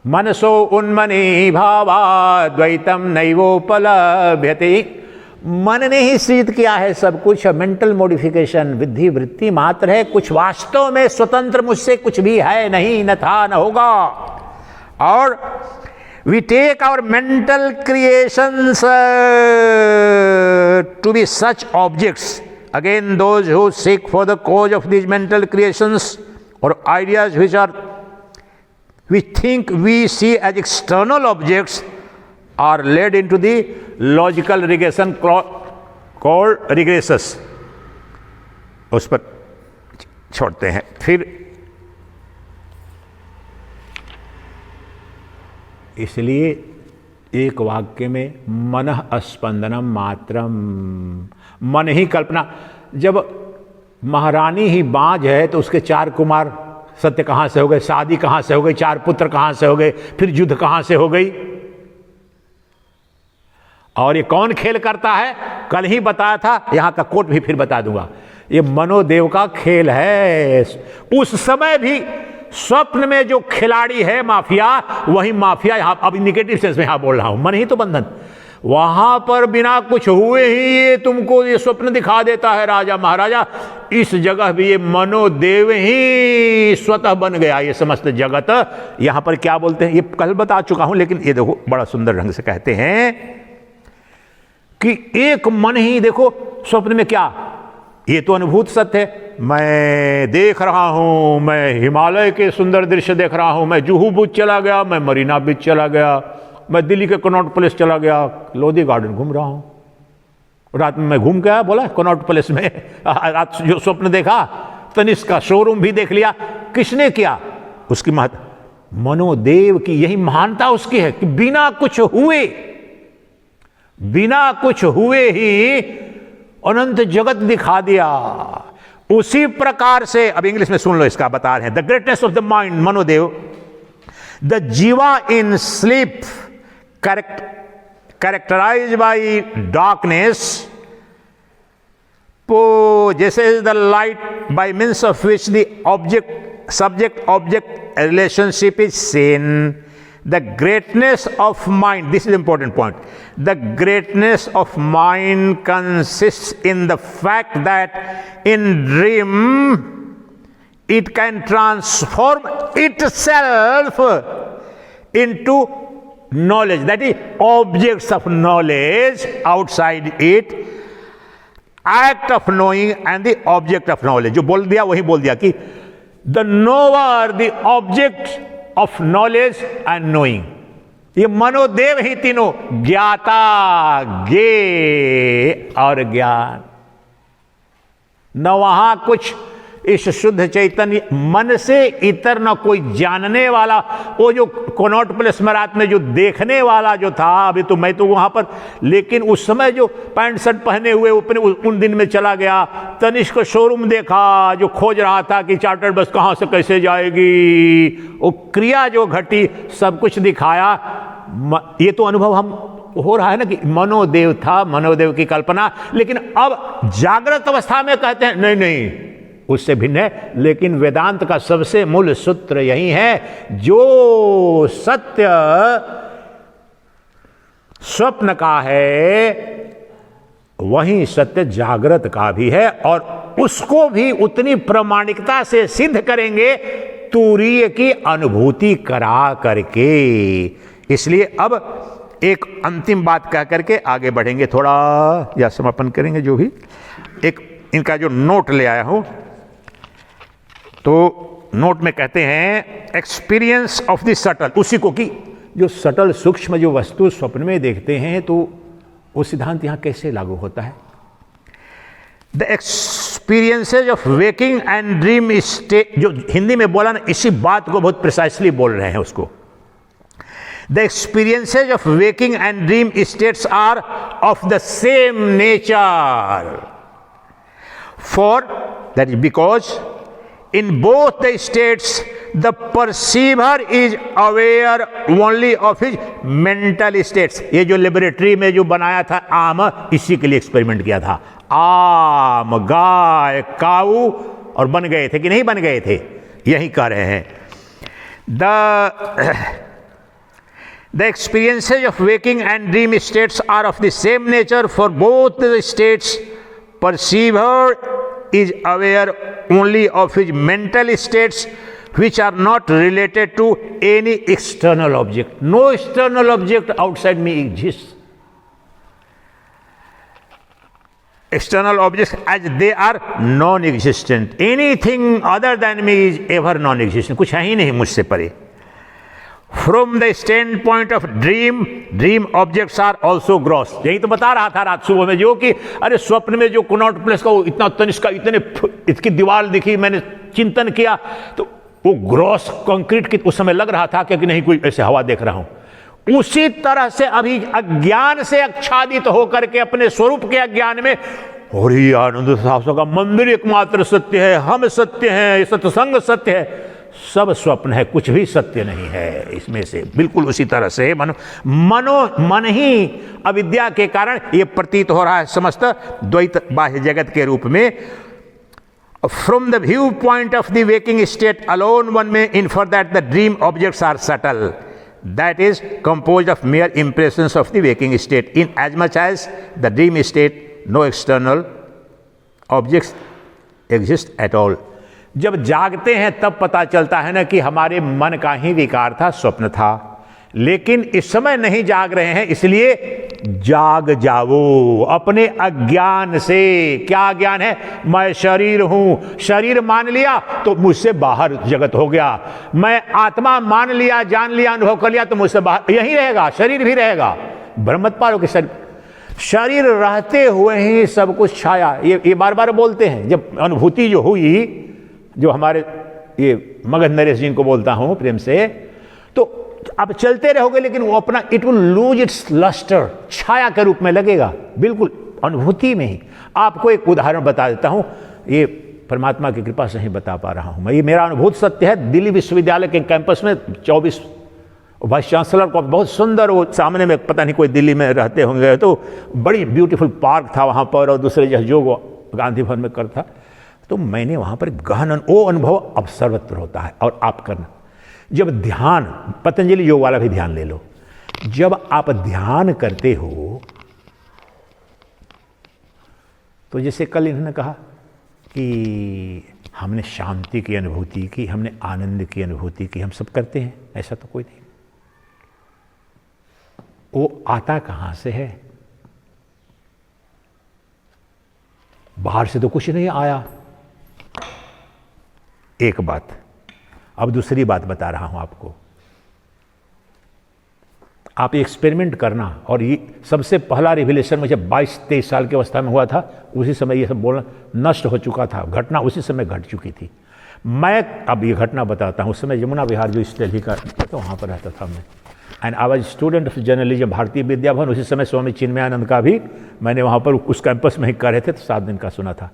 मनसो उन्मनी भावाद्वैतम नैवोपलभ्यते। मन ने ही सिद्ध किया है सब कुछ। मेंटल मॉडिफिकेशन, विधि वृत्ति मात्र है, कुछ वास्तव में स्वतंत्र मुझसे कुछ भी है नहीं, न था न होगा। और we take our mental creations to be such objects. Again those who seek for the cause of these mental creations or ideas we think we see as external objects are led into the logical regression called regressus। उस पर छोड़ते हैं। फिर इसलिए एक वाक्य में मनः स्पंदनम मात्रम, मन ही कल्पना। जब महारानी ही बाँझ है तो उसके 4 कुमार सत्य कहाँ से हो गए, शादी कहाँ से हो गई, 4 पुत्र कहाँ से हो गए, फिर युद्ध कहाँ से हो गई। और ये कौन खेल करता है, कल ही बताया था, यहां का कोट भी फिर बता दूंगा। ये मनोदेव का खेल है। उस समय भी स्वप्न में जो खिलाड़ी है माफिया, वही माफिया यहां, अब निगेटिव सेंस में यहां बोल रहा हूं, मन ही तो बंधन। वहां पर बिना कुछ हुए ही ये तुमको ये स्वप्न दिखा देता है राजा महाराजा। इस जगह भी ये मनोदेव ही स्वतः बन गया ये समस्त जगत। यहां पर क्या बोलते हैं, ये कल बता चुका हूं, लेकिन ये देखो बड़ा सुंदर ढंग से कहते हैं कि एक मन ही, देखो स्वप्न में क्या, ये तो अनुभूत सत्य है। मैं देख रहा हूं, मैं हिमालय के सुंदर दृश्य देख रहा हूं, मैं जुहू बीच चला गया, मैं मरीना बीच चला गया, मैं दिल्ली के कनॉट प्लेस चला गया, लोधी गार्डन घूम रहा हूं। रात में मैं घूम के आया, बोला कनॉट प्लेस में रात जो स्वप्न देखा, तनिष्क का शोरूम भी देख लिया। किसने किया, उसकी महत्व मनोदेव की, यही महानता उसकी है कि बिना कुछ हुए ही अनंत जगत दिखा दिया। उसी प्रकार से, अब इंग्लिश में सुन लो, इसका बता रहे हैं। The greatness of the mind, मनोदेव, the jiva in sleep characterized by darkness, possesses the light by means of which the subject-object relationship is seen. The greatness of mind, this is an important point, the greatness of mind consists in the fact that in dream it can transform itself into knowledge, that is objects of knowledge outside it, act of knowing and the object of knowledge. जो बोल दिया वही बोल दिया कि the knower, the object of knowledge and knowing, ये मनोदेव ही तीनों, ज्ञाता, ज्ञेय और ज्ञान। न वहां कुछ इस शुद्ध चैतन्य मन से इतर न कोई जानने वाला। वो जो कनॉट प्लेस में रात में जो देखने वाला जो था, अभी तो मैं तो वहां पर, लेकिन उस समय जो पैंट शर्ट पहने हुए अपने उन दिन में चला गया, तनिष्क शोरूम देखा, जो खोज रहा था कि चार्टर्ड बस कहां से कैसे जाएगी, वो क्रिया जो घटी, सब कुछ दिखाया। ये तो अनुभव हम हो रहा है ना कि मनोदेव था, मनोदेव की कल्पना। लेकिन अब जागृत अवस्था में कहते हैं नहीं नहीं, उससे भिन्न है। लेकिन वेदांत का सबसे मूल सूत्र यही है, जो सत्य स्वप्न का है वही सत्य जागृत का भी है, और उसको भी उतनी प्रामाणिकता से सिद्ध करेंगे तुरीय की अनुभूति करा करके। इसलिए अब एक अंतिम बात कह करके आगे बढ़ेंगे, थोड़ा या समापन करेंगे। जो भी एक इनका जो नोट ले आया हूं, तो नोट में कहते हैं एक्सपीरियंस ऑफ द सटल, उसी को कि जो सटल सूक्ष्म जो वस्तु स्वप्न में देखते हैं, तो वो सिद्धांत यहां कैसे लागू होता है। The experiences of waking and dream state, जो हिंदी में बोला ना, इसी बात को बहुत प्रिसाइसली बोल रहे हैं उसको। The experiences of waking and dream states are of the same nature. For that is because in both the states the perceiver is aware only of his mental states. ये जो लेबोरेटरी में जो बनाया था आम, इसी के लिए एक्सपेरिमेंट किया था। आम, गाय, काऊ, और बन गए थे कि नहीं बन गए थे, यही कह रहे हैं। The experiences of waking and dream states are of the same nature. For both the states, perceiver is aware only of his mental states, which are not related to any external object. No external object outside me exists. External objects as they are non-existent. Anything other than me is ever non-existent. कुछ है ही नहीं मुझसे परे। From the standpoint of dream, dream objects are also gross. यही तो बता रहा था रात सुबह में, जो कि अरे स्वप्न में जो कनॉट प्लेस का इतना तनिष्क, इतने इसकी दीवार दिखी, मैंने चिंतन किया, तो वो ग्रॉस कंक्रीट की उस समय लग रहा था कि नहीं कोई ऐसे हवा देख रहा हूं। उसी तरह से अभी अज्ञान से आच्छादित होकर के अपने स्वरूप के अज्ञान में, और ये आनंद साहब का मंदिर एकमात्र सत्य है, हम सत्य हैं, सत्संग सत्य है, सब स्वप्न है, कुछ भी सत्य नहीं है इसमें से। बिल्कुल उसी तरह से मन ही अविद्या के कारण ये प्रतीत हो रहा है समस्त द्वैत बाह्य जगत के रूप में। From the viewpoint of the waking state alone one may infer that the dream objects are subtle, that is composed of mere impressions of the waking state, in as much as the dream state no external objects exist at all। जब जागते हैं तब पता चलता है ना कि हमारे मन का ही विकार था, स्वप्न था, लेकिन इस समय नहीं जाग रहे हैं, इसलिए जाग जाओ अपने अज्ञान से। क्या ज्ञान है? मैं शरीर हूं, शरीर मान लिया तो मुझसे बाहर जगत हो गया, मैं आत्मा मान लिया, जान लिया, अनुभव कर लिया तो मुझसे बाहर यही रहेगा, शरीर भी रहेगा। भ्रम मत पालो कि शरीर रहते हुए ही सब कुछ छाया, ये बार बार बोलते हैं। जब अनुभूति जो हुई, जो हमारे ये मगध नरेश जी को बोलता हूं प्रेम से, तो आप चलते रहोगे लेकिन वो अपना it will lose its lustre, छाया के रूप में लगेगा, बिल्कुल अनुभूति में ही। आपको एक उदाहरण बता देता हूं, ये परमात्मा की कृपा से ही बता पा रहा हूं मैं, ये मेरा अनुभूत सत्य है। दिल्ली विश्वविद्यालय के कैंपस में 24 वाइस चांसलर को बहुत सुंदर, वो सामने में पता नहीं कोई दिल्ली में रहते होंगे, तो बड़ी ब्यूटीफुल पार्क था वहां पर, और दूसरे जैसे जो गांधी भवन में करता, तो मैंने वहां पर गहन वो अनुभव अब सर्वत्र होता है। और आप करना, जब ध्यान, पतंजलि योग वाला भी ध्यान ले लो, जब आप ध्यान करते हो तो जैसे कल इन्होंने कहा कि हमने शांति की अनुभूति की, हमने आनंद की अनुभूति की, हम सब करते हैं, ऐसा तो कोई नहीं। वो आता कहां से है? बाहर से तो कुछ नहीं आया। एक बात, अब दूसरी बात बता रहा हूं आपको। आप एक्सपेरिमेंट करना, और ये सबसे पहला रिविलेशन मुझे 22-23 साल की अवस्था में हुआ था, उसी समय ये सब बोलना नष्ट हो चुका था, घटना उसी समय घट चुकी थी। मैं अब ये घटना बताता हूं। उस समय यमुना विहार जो इस दिल्ली का, तो वहां पर रहता था मैं, and I was student of journalism, Bharatiya Vidya Bhavan. उसी समय स्वामी चिन्मयानंद का भी मैंने वहां पर उस कैंपस में ही कर रहे थे, तो 7 दिन का सुना था।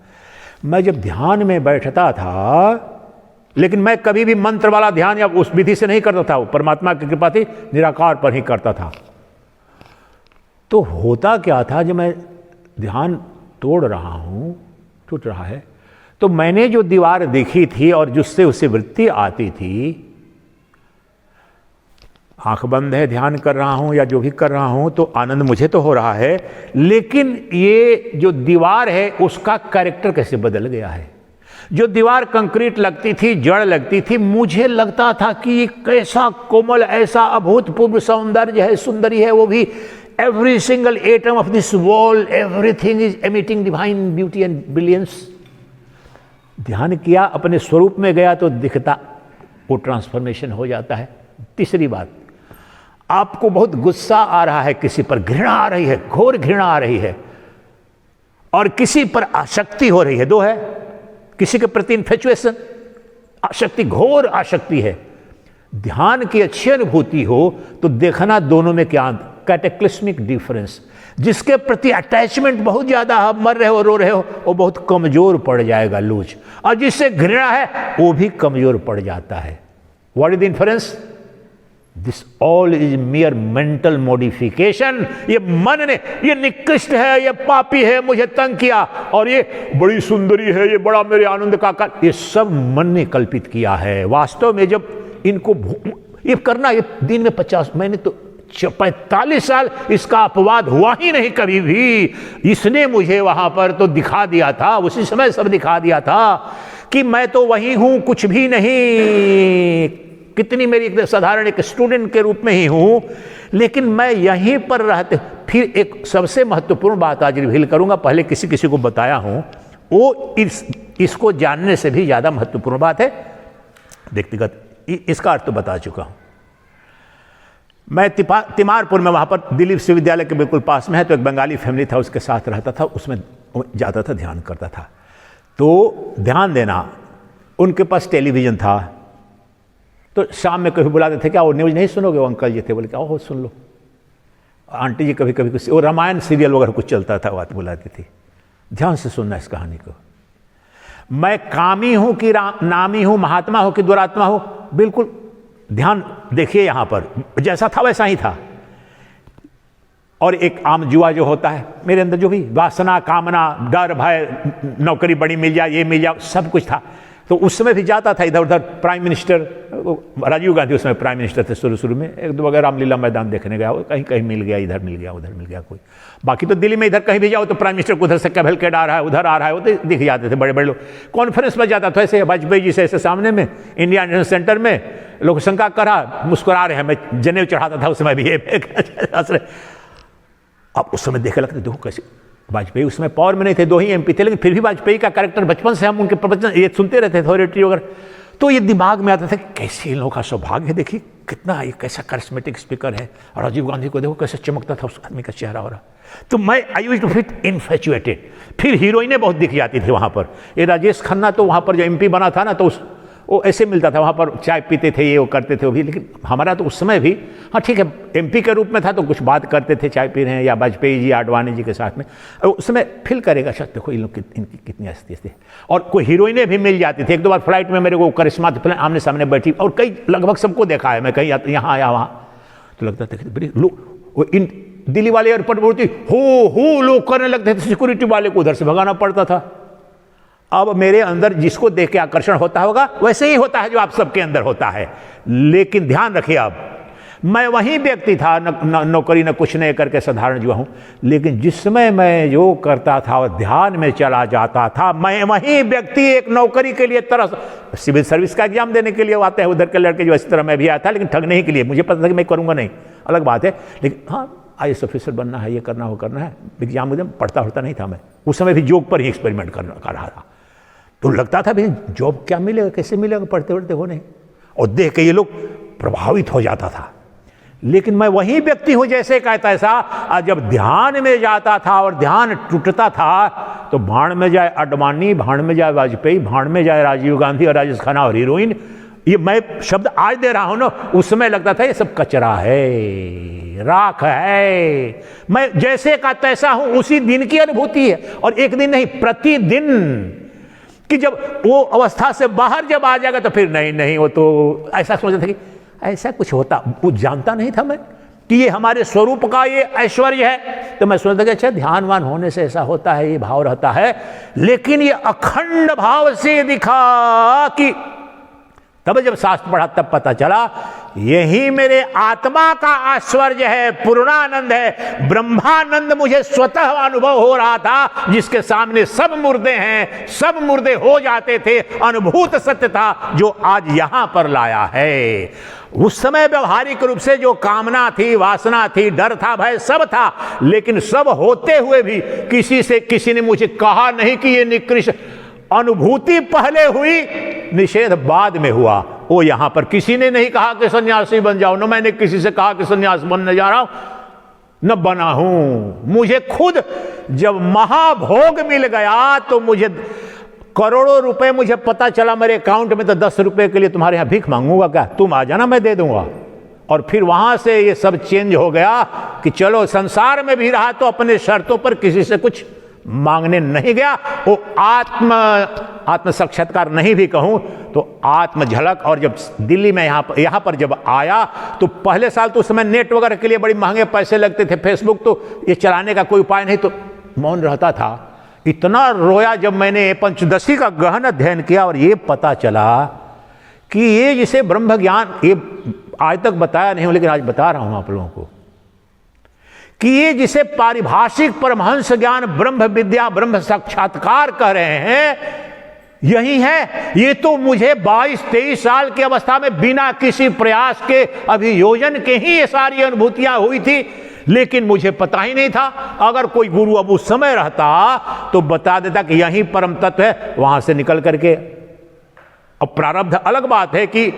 मैं जब ध्यान में बैठता था, लेकिन मैं कभी भी मंत्र वाला ध्यान या उस विधि से नहीं करता था, वो परमात्मा की कृपा थी, निराकार पर ही करता था। तो होता क्या था, जब मैं ध्यान तोड़ रहा हूं, टूट रहा है, तो मैंने जो दीवार देखी थी और जिससे उसे वृत्ति आती थी, आंख बंद है, ध्यान कर रहा हूं या जो भी कर रहा हूं, तो आनंद मुझे तो हो रहा है, लेकिन ये जो दीवार है उसका कैरेक्टर कैसे बदल गया है। जो दीवार कंक्रीट लगती थी, जड़ लगती थी, मुझे लगता था कि ये कैसा कोमल, ऐसा अभूतपूर्व सौंदर्य है, सुंदरी है, वो भी every single atom of this wall, everything is emitting divine beauty and brilliance. ध्यान किया, अपने स्वरूप में गया तो दिखता, वो ट्रांसफॉर्मेशन हो जाता है। तीसरी बात, आपको बहुत गुस्सा आ रहा है, किसी पर घृणा आ रही है, घोर घृणा आ रही है, और किसी पर आसक्ति हो रही है, दो है, किसी के प्रति इन्फेचुएशन, आसक्ति, घोर आसक्ति है। ध्यान की अच्छी अनुभूति हो तो देखना दोनों में क्या कैटेक्लिस्मिक डिफरेंस। जिसके प्रति अटैचमेंट बहुत ज्यादा, आप मर रहे हो, रो रहे हो, वो बहुत कमजोर पड़ जाएगा, लूज, और जिससे घृणा है वो भी कमजोर पड़ जाता है। What is the inference? This all is mere mental modification. ये मन ने, ये निकृष्ट है, ये पापी है, मुझे तंग किया, और ये बड़ी सुंदरी है, ये बड़ा मेरे आनंद का कारण, ये सब मन ने कल्पित किया है। वास्तव में जब इनको ये करना, ये दिन में 50, मैंने तो 45 साल इसका अपवाद हुआ ही नहीं कभी भी। इसने मुझे वहां पर तो दिखा दिया था, उसी समय सब दिखा दिया था कि मैं तो वही हूं, कुछ भी नहीं, कितनी मेरी एक साधारण एक स्टूडेंट के रूप में ही हूं, लेकिन मैं यहीं पर रहते। फिर एक सबसे महत्वपूर्ण बात आज रिवील करूंगा, पहले किसी किसी को बताया हूं, वो इसको जानने से भी ज्यादा महत्वपूर्ण बात है व्यक्तिगत, इसका अर्थ तो बता चुका हूं। मैं तिमारपुर में, वहां पर दिल्ली विश्वविद्यालय के बिल्कुल पास में है, तो एक बंगाली फैमिली था, उसके साथ रहता था, उसमें जाता था, ध्यान करता था। तो ध्यान देना, उनके पास टेलीविजन था, तो शाम में कभी बुलाते थे, क्या वो न्यूज़ नहीं सुनोगे? वो अंकल जी थे, बोले क्या हो सुन लो। आंटी जी कभी कभी कुछ, वो रामायण सीरियल वगैरह कुछ चलता था, बात बुलाती थी, ध्यान से सुनना इस कहानी को। मैं कामी हूं कि नामी हूं, महात्मा हूं कि दुरात्मा हूं, बिल्कुल ध्यान देखिए, यहां पर जैसा था वैसा ही था। और एक आम जुआ जो होता है मेरे अंदर, जो भी वासना, कामना, डर, भय, नौकरी बड़ी मिल जाए, ये मिल जाए, सब कुछ था। तो उस समय भी जाता था इधर उधर। प्राइम मिनिस्टर राजीव गांधी उस समय प्राइम मिनिस्टर थे शुरू में, एक दो वगैरह रामलीला मैदान देखने गया, कहीं कहीं मिल गया, इधर मिल गया, उधर मिल गया कोई। बाकी तो दिल्ली में इधर कहीं भी जाओ तो प्राइम मिनिस्टर को उधर से कैवलकेड आ रहा है, उधर आ रहा है, वो तो दिख जाते थे बड़े बड़े लोग। कॉन्फ्रेंस में जाता था ऐसे वाजपेयी जी से ऐसे सामने में इंडिया नेशनल सेंटर में, लोग शंका करा, मुस्कुरा रहे हैं, मैं जनेऊ चढ़ाता था उस समय भी। अब उस समय देखे लगते, देखो कैसे वाजपेयी उस समय पावर में नहीं थे, 2 ही एमपी थे, लेकिन फिर भी वाजपेयी का कैरेक्टर बचपन से हम उनके प्रवचन ये सुनते रहते थे, अथॉरिटी वगैरह। तो ये दिमाग में आता था कैसे इन लोगों का सौभाग्य है, देखिए कितना ये कैसा करिश्मेटिक स्पीकर है। और राजीव गांधी को देखो कैसे चमकता था उस आदमी का चेहरा हो रहा। तो मैं I used to feel infatuated. फिर हीरोइनें बहुत दिख जाती थी वहाँ पर। ये राजेश खन्ना तो वहाँ पर जो एमपी बना था ना, तो वो ऐसे मिलता था वहाँ पर, चाय पीते थे, ये वो करते थे वो भी। लेकिन हमारा तो उस समय भी, हाँ ठीक है, एमपी के रूप में था तो कुछ बात करते थे, चाय पी रहे हैं, या वाजपेयी जी, आडवाणी जी के साथ में, उस समय फील करेगा अच्छा देखो इन लोग इनकी कितनी हस्ती थी। और कोई हीरोइनें भी मिल जाती थी। एक दो बार फ्लाइट में मेरे को करिश्मा आमने सामने बैठी, और कई लगभग सबको देखा है मैं, कहीं यहाँ आया वहाँ, तो लगता था बड़ी लोग इन दिल्ली वाले एयरपोर्ट पर बोलती हो लोग करने लगते थे, सिक्योरिटी वाले को उधर से भगाना पड़ता था। अब मेरे अंदर जिसको देख के आकर्षण होता होगा वैसे ही होता है जो आप सबके अंदर होता है। लेकिन ध्यान रखिए, अब मैं वही व्यक्ति था, न नौकरी न कुछ नहीं करके साधारण जो हूं, लेकिन जिस समय मैं जो करता था और ध्यान में चला जाता था, मैं वही व्यक्ति एक नौकरी के लिए तरस, सिविल सर्विस का एग्जाम देने के लिए आते हैं उधर के लड़के, जो इस तरह मैं भी आया था, लेकिन ठगने ही के लिए। मुझे पता था कि मैं करूंगा नहीं, अलग बात है, लेकिन हाँ IAS ऑफिसर बनना है, ये करना वो करना है। एग्जाम मुझे पढ़ता नहीं था मैं, उस समय भी जोक पर ही एक्सपेरिमेंट कर रहा था। तो लगता था भाई जॉब क्या मिलेगा, कैसे मिलेगा, पढ़ते पढ़ते हो नहीं। और देख के ये लोग प्रभावित हो जाता था। लेकिन मैं वही व्यक्ति हूं जैसे कहता ऐसा। और जब ध्यान में जाता था और ध्यान टूटता था, तो भाड़ में जाए अडवाणी, भाड़ में जाए वाजपेयी, भाड़ में जाए राजीव गांधी और राजेश खन्ना और हीरोइन, ये मैं शब्द आज दे रहा हूं ना, उस समय लगता था ये सब कचरा है, राख है। मैं जैसे का तैसा हूं, उसी दिन की अनुभूति है। और एक दिन नहीं, प्रतिदिन। कि जब वो अवस्था से बाहर जब आ जाएगा तो फिर नहीं, वो तो ऐसा सोचता था कि ऐसा कुछ होता, वो जानता नहीं था मैं कि ये हमारे स्वरूप का ये ऐश्वर्य है। तो मैं सोचता कि अच्छा ध्यानवान होने से ऐसा होता है, ये भाव रहता है। लेकिन ये अखंड भाव से दिखा कि तब जब शास्त्र पढ़ा तब पता चला यही मेरे आत्मा का ऐश्वर्य है, पूर्णानंद है, ब्रह्मानंद मुझे स्वतः अनुभव हो रहा था, जिसके सामने सब मुर्दे हैं, सब मुर्दे हो जाते थे। अनुभूत सत्य था जो आज यहां पर लाया है। उस समय व्यवहारिक रूप से जो कामना थी, वासना थी, डर था, भय सब था, लेकिन सब होते हुए भी किसी ने मुझे कहा नहीं कि ये निकृष्ट। अनुभूति पहले हुई, निषेध बाद में हुआ। वो यहां पर किसी ने नहीं कहा कि सन्यासी बन जाओ, न मैंने किसी से कहा कि सन्यास बनने जा रहा हूं, न बना हूं। मुझे खुद जब महाभोग मिल गया तो मुझे करोड़ों रुपए मुझे पता चला मेरे अकाउंट में, तो 10 रुपए के लिए तुम्हारे यहां भीख मांगूंगा क्या? तुम आ जाना, मैं दे दूंगा। और फिर वहां से ये सब चेंज हो गया कि चलो संसार में भी रहा तो अपने शर्तों पर किसी से कुछ मांगने नहीं गया। वो आत्म साक्षात्कार नहीं भी कहूं तो आत्म झलक। और जब दिल्ली में यहां पर जब आया तो पहले साल तो उस समय नेट वगैरह के लिए बड़ी महंगे पैसे लगते थे, फेसबुक तो ये चलाने का कोई उपाय नहीं, तो मौन रहता था। इतना रोया जब मैंने पंचदशी का गहन अध्ययन किया और ये पता चला कि ये जिसे ब्रह्म ज्ञान, ये आज तक बताया नहीं हूं लेकिन आज बता रहा हूं आप लोगों को, कि ये जिसे पारिभाषिक परमहंस ज्ञान, ब्रह्म विद्या, ब्रह्म साक्षात्कार कह रहे हैं, यही है। ये तो मुझे 22-23 साल की अवस्था में बिना किसी प्रयास के, अभियोजन के ही ये सारी अनुभूतियां हुई थी। लेकिन मुझे पता ही नहीं था। अगर कोई गुरु अब उस समय रहता तो बता देता कि यही परम तत्व है, वहां से निकल करके। अब प्रारब्ध अलग बात है कि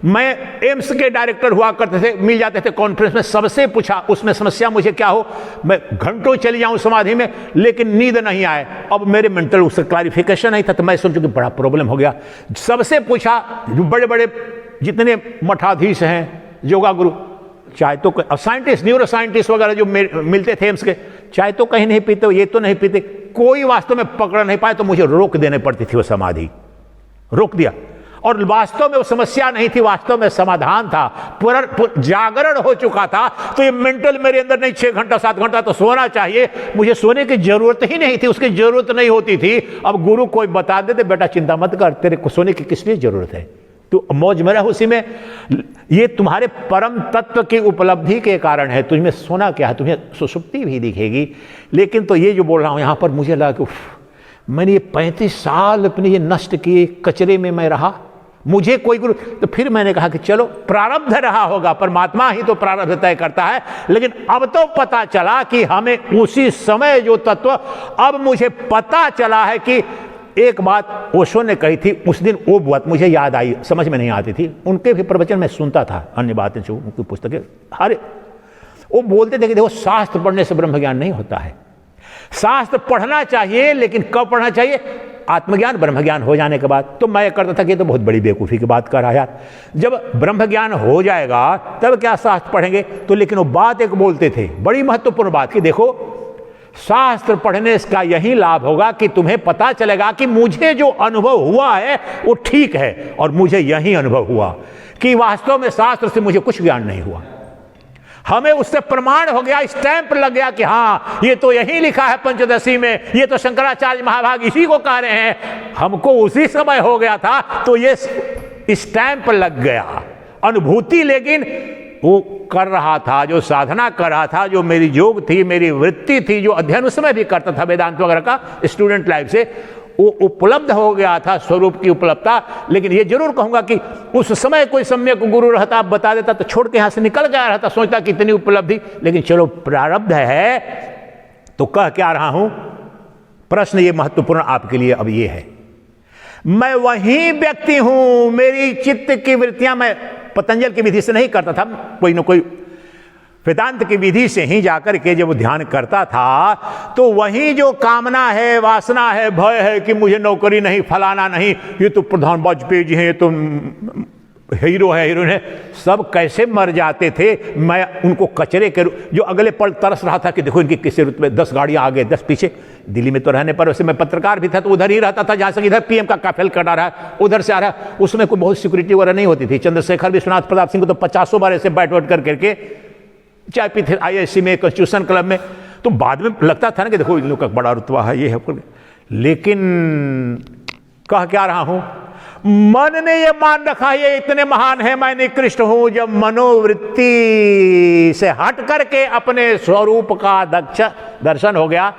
मैं एम्स के डायरेक्टर हुआ करते थे, मिल जाते थे कॉन्फ्रेंस में, सबसे पूछा उसमें समस्या मुझे क्या हो, मैं घंटों चली जाऊं समाधि में, लेकिन नींद नहीं आए। अब मेरे मेंटल उससे क्लैरिफिकेशन नहीं था, तो मैं सोचूं कि बड़ा प्रॉब्लम हो गया। सबसे पूछा, जो बड़े बड़े जितने मठाधीश हैं, योगा गुरु, चाहे तो साइंटिस्ट, न्यूरो साइंटिस्ट वगैरह जो मिलते थे एम्स के, चाहे तो कहीं नहीं पीते, ये तो नहीं पीते, कोई वास्तव में पकड़ नहीं पाए, तो मुझे रोक देने पड़ती थी वो समाधि, रोक दिया। और वास्तव में वो समस्या नहीं थी, वास्तव में समाधान था, जागरण हो चुका था। तो ये मेंटल मेरे अंदर नहीं, 6 घंटा 7 घंटा तो सोना चाहिए, मुझे सोने की जरूरत ही नहीं थी, उसकी जरूरत नहीं होती थी। अब गुरु कोई बता देते, बेटा चिंता मत कर, तेरे को सोने की किस लिए जरूरत है, तू मौज में रह उसी में, ये तुम्हारे परम तत्व की उपलब्धि के कारण है, तुझमें सोना क्या है, तुम्हें सुसुप्ति भी दिखेगी। लेकिन तो ये जो बोल रहा हूं यहां पर, मुझे लगा कि मैंने ये 35 साल अपने ये नष्ट किए, कचरे में मैं रहा, मुझे कोई गुरु, तो फिर मैंने कहा कि चलो प्रारब्ध रहा होगा, परमात्मा ही तो प्रारब्ध तय करता है। लेकिन अब तो पता चला कि हमें उसी समय जो तत्व, अब मुझे पता चला है कि एक बात ओशो ने कही थी उस दिन, वो बात मुझे याद आई, समझ में नहीं आती थी, उनके भी प्रवचन में सुनता था, अन्य बातें जो उनकी पुस्तकें, हर वो बोलते थे कि देखो शास्त्र पढ़ने से ब्रह्म ज्ञान नहीं होता है, शास्त्र पढ़ना चाहिए, लेकिन कब पढ़ना चाहिए, आत्मज्ञान ब्रह्म ज्ञान हो जाने के बाद। तो मैं करता था कि तो बहुत बड़ी बेवकूफ़ी की बात कर रहा है यार, जब ब्रह्म ज्ञान हो जाएगा तब क्या शास्त्र पढ़ेंगे। तो लेकिन वो बात एक बोलते थे, बड़ी महत्वपूर्ण बात, कि देखो शास्त्र पढ़ने का यही लाभ होगा कि तुम्हें पता चलेगा कि मुझे जो अनुभव हुआ है वो ठीक है, और मुझे यही अनुभव हुआ कि वास्तव में शास्त्र से मुझे कुछ ज्ञान नहीं हुआ, हमें उससे प्रमाण हो गया, स्टैंप लग गया कि हाँ ये तो यही लिखा है पंचदशी में, ये तो शंकराचार्य महाभाग इसी को कह रहे हैं, हमको उसी समय हो गया था, तो ये स्टैंप लग गया अनुभूति। लेकिन वो कर रहा था, जो साधना कर रहा था, जो मेरी योग थी, मेरी वृत्ति थी, जो अध्ययन उस समय भी करता था वेदांत वगैरह का स्टूडेंट लाइफ से, वो उपलब्ध हो गया था, स्वरूप की उपलब्धता। लेकिन ये जरूर कहूंगा कि उस समय कोई सम्यक गुरु रहता, बता देता, तो छोड़ के यहां से निकल गया रहता, सोचता कितनी उपलब्धि। लेकिन चलो प्रारब्ध है, तो कह क्या रहा हूं, प्रश्न ये महत्वपूर्ण आपके लिए अब ये है, मैं वही व्यक्ति हूं, मेरी चित्त की वृत्तियां, मैं पतंजल की विधि से नहीं करता था, कोई ना कोई वेदांत की विधि से ही जाकर के जब हीरो करता था, तो वही जो कामना है, वासना है, भय है कि मुझे नौकरी नहीं, फलाना नहीं, ये तो प्रधान वाजपेयी जी हैं, ये तो हीरो है, हीरोइन है, सब कैसे मर जाते थे। मैं उनको कचरे के जो अगले पल तरस रहा था कि देखो इनकी किसी रुत में 10 गाड़ियां आगे 10 पीछे। दिल्ली में तो रहने पर वैसे मैं पत्रकार भी था, तो उधर ही रहता था, जहां से इधर पीएम का काफिल कटा रहा है, उधर से आ रहा है, उसमें कोई बहुत सिक्योरिटी वगैरह नहीं होती थी। चंद्रशेखर विश्वनाथ प्रताप सिंह को तो 50 बार ऐसे बैठ करके चाय पीते IISc में, कॉन्स्टिट्यूशन क्लब में, तो बाद में लगता था ना कि देखो इन लोग का बड़ा रुतबा है, ये है। लेकिन कह क्या रहा हूं, मन ने ये मान रखा ये इतने महान है, मैं निकृष्ट हूं। जब मनोवृत्ति से हट करके अपने स्वरूप का दर्शन हो गया,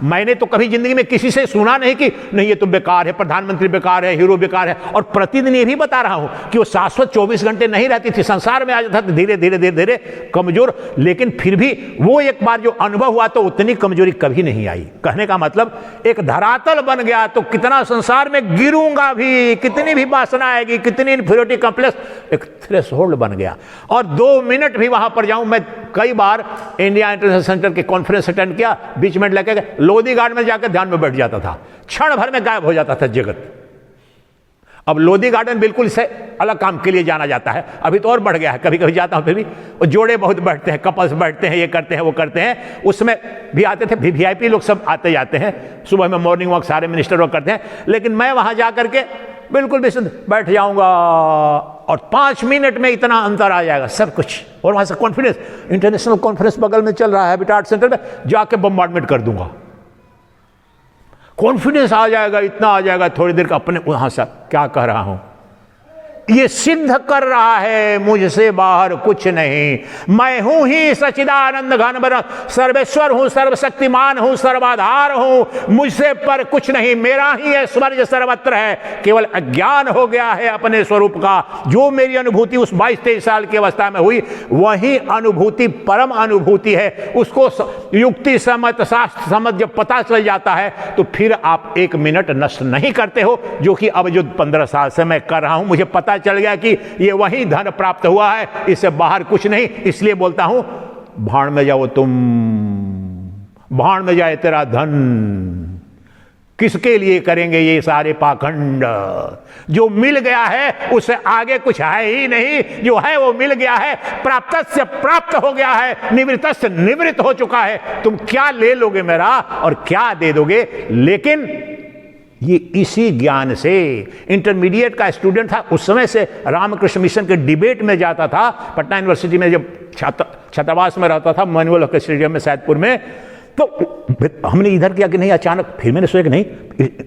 मैंने तो कभी जिंदगी में किसी से सुना नहीं कि नहीं ये तो बेकार है, प्रधानमंत्री बेकार है, हीरो बेकार है। और प्रतिदिन ये भी बता रहा हूं कि वो शाश्वत 24 घंटे नहीं रहती थी, संसार में आ जाता था धीरे धीरे धीरे धीरे कमजोर। लेकिन फिर भी वो एक बार जो अनुभव हुआ तो उतनी कमजोरी कभी नहीं आई। कहने का मतलब एक धरातल बन गया तो कितना संसार में गिरूंगा भी, कितनी भी वासना आएगी, कितनी इन्फीरियरिटी कॉम्प्लेक्स, एक थ्रेशोल्ड बन गया। और 2 मिनट भी वहां पर जाऊं, मैं कई बार इंडिया इंटरनेशनल सेंटर के कॉन्फ्रेंस अटेंड किया, बीच में लेके लोधी गार्ड में जाकर ध्यान में बैठ जाता था, क्षण भर में गायब हो जाता था जगत। अब लोधी गार्डन बिल्कुल से अलग काम के लिए जाना जाता है, अभी तो और बढ़ गया है, कभी कभी जाता हूं फिर भी। और जोड़े बहुत बैठते हैं, कपल्स बैठते हैं, ये करते हैं वो करते हैं, उसमें भी आते थे, VIP लोग सब आते जाते हैं, सुबह में मॉर्निंग वॉक सारे मिनिस्टर वॉक करते हैं। लेकिन मैं वहां जाकर के बिल्कुल भी बैठ जाऊंगा और 5 मिनट में इतना अंतर आ जाएगा सब कुछ। और वहां से कॉन्फिडेंस, इंटरनेशनल कॉन्फ्रेंस बगल में चल रहा है हैबिट आर्ट सेंटर में, जाके बम्बार्डमेंट कर दूंगा, कॉन्फिडेंस आ जाएगा, इतना आ जाएगा थोड़ी देर का। अपने वहां से क्या कह रहा हूं, ये सिद्ध कर रहा है मुझसे बाहर कुछ नहीं, मैं हूं ही सच्चिदानंद घन बना, सर्वेश्वर हूं, सर्वशक्तिमान हूं, सर्वाधार हूं, मुझसे पर कुछ नहीं, मेरा ही ऐश्वर्य सर्वत्र है। केवल अज्ञान हो गया है अपने स्वरूप का। जो मेरी अनुभूति उस 22-23 साल की अवस्था में हुई, वही अनुभूति परम अनुभूति है। उसको युक्ति समझ, शास्त्र समझ जब पता चल जाता है तो फिर आप 1 मिनट नष्ट नहीं करते हो, जो कि अब जो 15 साल से मैं कर रहा हूं। मुझे पता चल गया कि ये वही धन प्राप्त हुआ है, इससे बाहर कुछ नहीं। इसलिए बोलता हूं, भाड़ में जाओ तुम, भाड़ में जाए तेरा धन, किसके लिए करेंगे ये सारे पाखंड? जो मिल गया है उससे आगे कुछ है ही नहीं, जो है वो मिल गया है, प्राप्त से प्राप्त हो गया है, निवृत्त से निवृत्त हो चुका है। तुम क्या ले लोगे मेरा और क्या दे दोगे? लेकिन ये इसी ज्ञान से, इंटरमीडिएट का स्टूडेंट था उस समय से, रामकृष्ण मिशन के डिबेट में जाता था पटना यूनिवर्सिटी में, जब छात्रावास में रहता था मैनुअल हॉकी स्टेडियम में सैदपुर में। तो हमने इधर किया कि नहीं, अचानक फिर मैंने सोचा कि नहीं,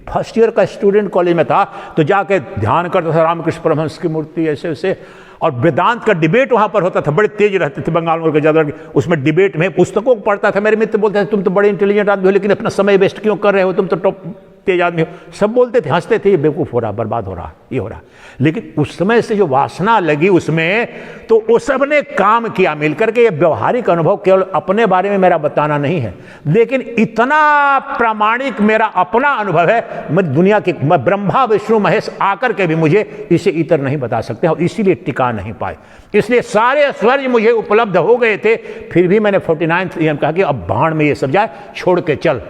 फर्स्ट ईयर का स्टूडेंट कॉलेज में था तो जाके ध्यान करता था रामकृष्ण परमहंस की मूर्ति ऐसे वैसे, और वेदांत का डिबेट वहां पर होता था, बड़े तेज रहते थे बंगाल के ज्यादा, उसमें डिबेट में पुस्तकों को पढ़ता था। मेरे मित्र बोलते थे तुम तो बड़े इंटेलिजेंट आदमी हो लेकिन अपना समय वेस्ट क्यों कर रहे हो, तुम तो टॉप तेज आदमी हो, सब बोलते थे, हंसते थे, ये बेवकूफ हो रहा, बर्बाद हो रहा, ये हो रहा। लेकिन उस समय से जो वासना लगी उसमें, तो वो सब ने काम किया मिलकर के। ये व्यवहारिक अनुभव केवल अपने बारे में मेरा बताना नहीं है, लेकिन इतना प्रामाणिक मेरा अपना अनुभव है, मैं दुनिया के, मैं ब्रह्मा विष्णु महेश आकर के भी मुझे इसे इतर नहीं बता सकते और इसीलिए टिका नहीं पाए। इसलिए सारे ऐश्वर्य मुझे उपलब्ध हो गए थे, फिर भी मैंने 49th ईयर कहा कि अब भाड़ में ये सब जाए, छोड़ के चल।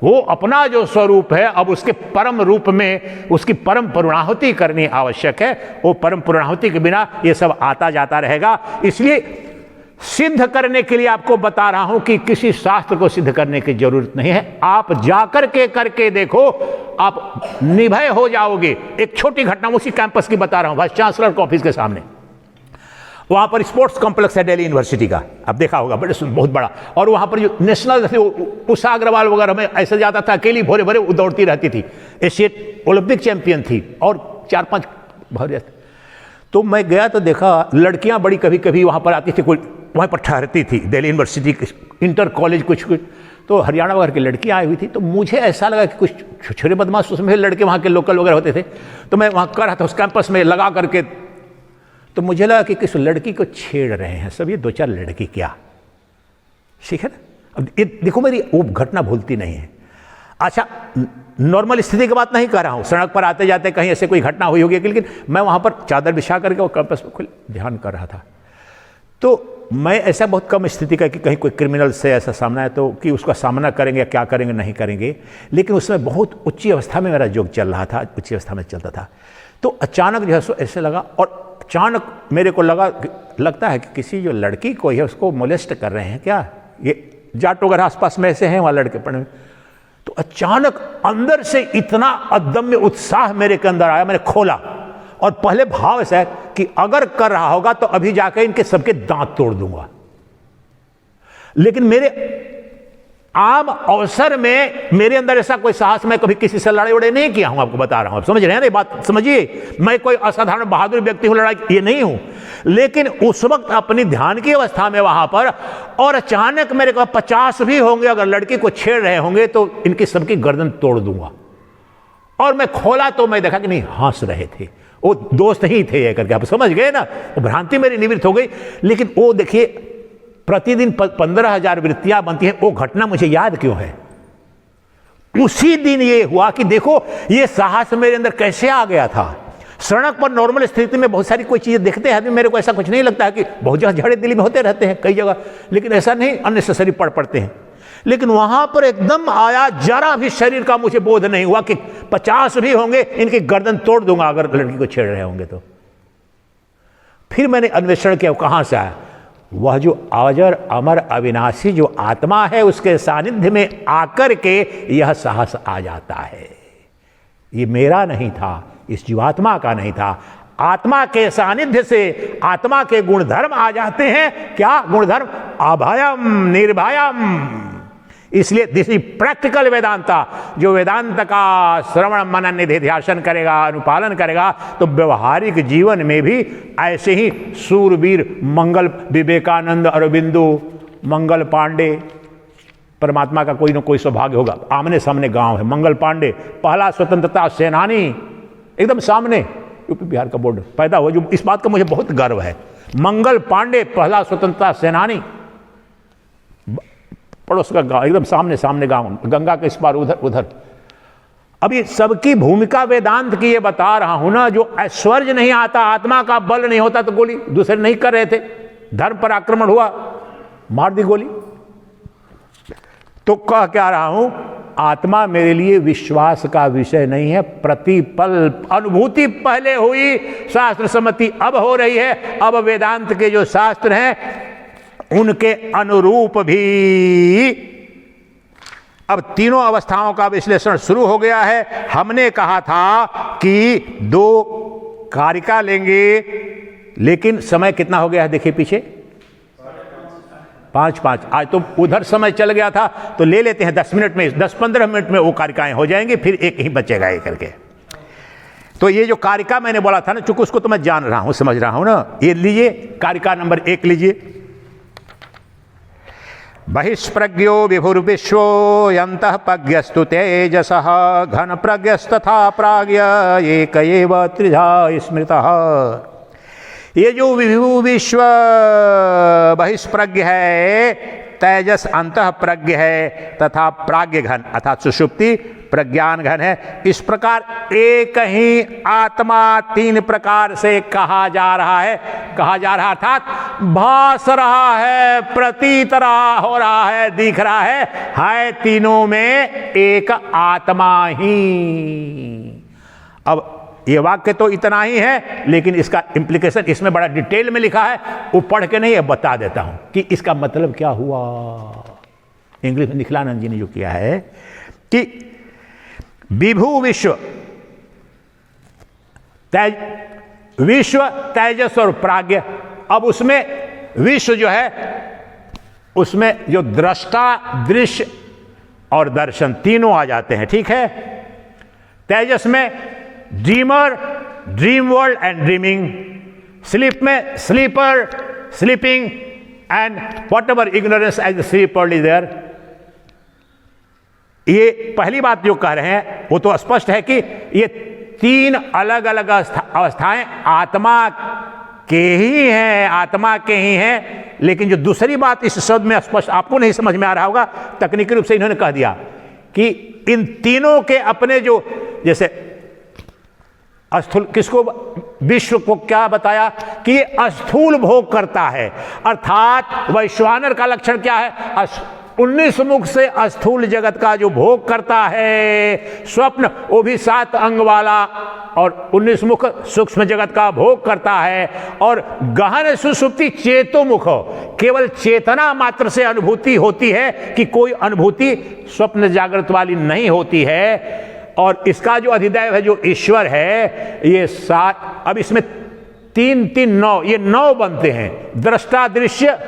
वो अपना जो स्वरूप है अब उसके परम रूप में उसकी परम पूर्णाहुति करनी आवश्यक है। वो परम पूर्णाहुति के बिना ये सब आता जाता रहेगा। इसलिए सिद्ध करने के लिए आपको बता रहा हूं कि किसी शास्त्र को सिद्ध करने की जरूरत नहीं है, आप जाकर के करके देखो, आप निर्भय हो जाओगे। एक छोटी घटना उसी कैंपस की बता रहा हूं, वाइस चांसलर के ऑफिस के सामने, वहां पर स्पोर्ट्स कॉम्प्लेक्स है दिल्ली यूनिवर्सिटी का, आप देखा होगा, बहुत बड़ा। और वहां पर जो नेशनल उषा अग्रवाल वगैरह में ऐसे जाता था, अकेली भोरे भोरे दौड़ती रहती थी, एशियन ओलंपिक चैंपियन थी, और 4-5 भरे। तो मैं गया तो देखा लड़कियां बड़ी कभी कभी वहां पर आती थी, कोई वहां पर ठहरती थी, दिल्ली यूनिवर्सिटी इंटर कॉलेज कुछ तो हरियाणा वगैरह की लड़कियां आई हुई थी। तो मुझे ऐसा लगा कि कुछ छोटे बदमाश उसमें लड़के वहां के लोकल वगैरह होते थे। तो मैं वहां कर रहा था उस कैंपस में लगा करके, तो मुझे लगा कि किस लड़की को छेड़ रहे हैं सब, ये 2-4 लड़की क्या, ठीक है ना। अब ये देखो, मेरी वो घटना भूलती नहीं है। अच्छा, नॉर्मल स्थिति की बात नहीं कर रहा हूं, सड़क पर आते जाते कहीं ऐसे कोई घटना हुई होगी, लेकिन मैं वहां पर चादर बिछा करके वो कैंपस में खुल ध्यान कर रहा था। तो मैं ऐसा बहुत कम स्थिति का कि कहीं कोई क्रिमिनल से ऐसा सामना है तो कि उसका सामना करेंगे, क्या करेंगे नहीं करेंगे, लेकिन उसमें बहुत उच्च अवस्था में मेरा योग चल रहा था, उच्च अवस्था में चलता था। तो अचानक जो है सो ऐसे लगा, और अचानक मेरे को लगता है कि किसी जो लड़की को है उसको मोलेस्ट कर रहे हैं क्या, ये जाट वगैरह आसपास में ऐसे हैं वहाँ लड़के पड़े। तो अचानक अंदर से इतना अदम्य उत्साह मेरे के अंदर आया, मैंने खोला, और पहले भाव ऐसा है कि अगर कर रहा होगा तो अभी जाकर इनके सबके दांत तोड़ दूंगा। लेकिन मेरे आम अवसर में मेरे अंदर ऐसा कोई साहस, मैं कभी किसी से लड़ाई वड़ाई नहीं किया हूं, आपको बता रहा हूं, आप समझ रहे हैं ना ये बात, समझिए। मैं कोई असाधारण बहादुर व्यक्ति हूं, लड़ाई ये नहीं हूं, लेकिन उस वक्त अपनी ध्यान की अवस्था में वहां पर, और अचानक मेरे को 50 भी होंगे अगर लड़की को छेड़ रहे होंगे तो इनकी सबकी गर्दन तोड़ दूंगा। और मैं खोला तो मैं देखा कि नहीं, हंस रहे थे, वो दोस्त ही थे ये करके, आप समझ गए ना। वो भ्रांति मेरी निवृत्त हो गई। लेकिन वो देखिए, प्रतिदिन 15,000 वृत्तियां बनती हैं, वो घटना मुझे याद क्यों है? उसी दिन ये हुआ कि देखो ये साहस मेरे अंदर कैसे आ गया था। सड़क पर नॉर्मल स्थिति में बहुत सारी कोई चीजें देखते हैं, मेरे को ऐसा कुछ नहीं लगता है कि बहुत जगह झड़े दिल्ली में होते रहते हैं कई जगह, लेकिन ऐसा नहीं अननेसेसरी पड़ते हैं। लेकिन वहां पर एकदम आया, जरा भी शरीर का मुझे बोध नहीं हुआ कि 50 भी होंगे इनकी गर्दन तोड़ दूंगा अगर लड़की को छेड़ रहे होंगे तो। फिर मैंने अन्वेषण किया कहां से आया, वह जो अजर अमर अविनाशी जो आत्मा है उसके सानिध्य में आकर के यह साहस आ जाता है। ये मेरा नहीं था, इस जीवात्मा का नहीं था, आत्मा के सानिध्य से आत्मा के गुणधर्म आ जाते हैं। क्या गुणधर्म? अभयम निर्भयम। इसलिए दिस इज प्रैक्टिकल वेदांता। जो वेदांत का श्रवण मनन निधिध्यासन करेगा, अनुपालन करेगा, तो व्यवहारिक जीवन में भी ऐसे ही सूरवीर मंगल विवेकानंद, अरविंदो, मंगल पांडे, परमात्मा का कोई ना कोई सौभाग्य होगा। आमने सामने गांव है, मंगल पांडे पहला स्वतंत्रता सेनानी, एकदम सामने यूपी बिहार का बॉर्डर पैदा हुआ, जो इस बात का मुझे बहुत गर्व है। मंगल पांडे पहला स्वतंत्रता सेनानी, पड़ोस का गांव, एकदम सामने सामने गांव, गंगा के इस पार उधर। अब ये सबकी भूमिका वेदांत की ये बता रहा हूं ना। जो ऐश्वर्य नहीं आता, आत्मा का बल नहीं होता तो गोली दूसरे नहीं कर रहे थे, धर्म पर आक्रमण हुआ, मार दी गोली। तो कह क्या रहा हूं आत्मा मेरे लिए विश्वास का विषय नहीं है। प्रतिपल अनुभूति पहले हुई, शास्त्र सम्मति अब हो रही है। अब वेदांत के जो शास्त्र हैं उनके अनुरूप भी अब तीनों अवस्थाओं का विश्लेषण शुरू हो गया है। हमने कहा था कि 2 कारिका लेंगे, लेकिन समय कितना हो गया है देखिए पीछे, 5-5। आज तो उधर समय चल गया था, तो ले लेते हैं 10 मिनट में, 10-15 मिनट में वो कारिकाएं हो जाएंगी, फिर एक ही बचेगा ये करके। तो ये जो कारिका मैंने बोला था ना, चूंकि उसको तो मैं जान रहा हूं, समझ रहा हूं ना, ये लीजिए कारिका नंबर 1 लीजिए। बहिष्प्रज्ञो विभुर्विश्वो यन्तः प्रज्ञस्तु तेजसः घन प्रज्ञस्तथा प्राज्ञ एक एव त्रिधा स्मृतः। ये जो विभु विश्व बहिष्प्रज्ञ है, तेजस अंतः प्रज्ञ है, तथा प्राज्ञ घन अर्थात सुषुप्ति प्रज्ञान घन है। इस प्रकार एक ही आत्मा 3 प्रकार से कहा जा रहा है, अर्थात भास रहा है, प्रतीत रहा हो रहा है, दिख रहा है तीनों में एक आत्मा ही। अब ये वाक्य तो इतना ही है, लेकिन इसका इंप्लीकेशन इसमें बड़ा डिटेल में लिखा है, वो पढ़ के नहीं है, बता देता हूं कि इसका मतलब क्या हुआ। इंग्लिश में निखिलानंद जी ने जो किया है कि विभु विश्व विश्व तेजस और प्राज्ञ। अब उसमें विश्व जो है, उसमें जो दृष्टा, दृश्य और दर्शन तीनों आ जाते हैं, ठीक है। तेजस में dreamer, dream world and dreaming. Sleep में sleeper, sleeping and whatever ignorance as the sleep world is there. ये पहली बात जो कह रहे हैं वो तो स्पष्ट है कि ये 3 अलग अलग अवस्थाएं आत्मा के ही हैं, आत्मा के ही हैं। लेकिन जो दूसरी बात इस शब्द में स्पष्ट आपको नहीं समझ में आ रहा होगा, तकनीकी रूप से इन्होंने कह दिया कि इन तीनों के अपने जो, जैसे स्थूल, किसको, विश्व को क्या बताया कि ये स्थूल भोग करता है, अर्थात वैश्वानर का लक्षण क्या है, 19 मुख से स्थूल जगत का जो भोग करता है। स्वप्न वो भी 7 अंग वाला और 19 मुख सूक्ष्म जगत का भोग करता है। और गहन सुषुप्ति चेतोमुख, केवल चेतना मात्र से अनुभूति होती है कि कोई अनुभूति स्वप्न जागृत वाली नहीं होती है। और इसका जो अधिदैव है, जो ईश्वर है, ये 7, अब इसमें 3-3 9, ये 9 बनते हैं। दृष्टा, दृश्य,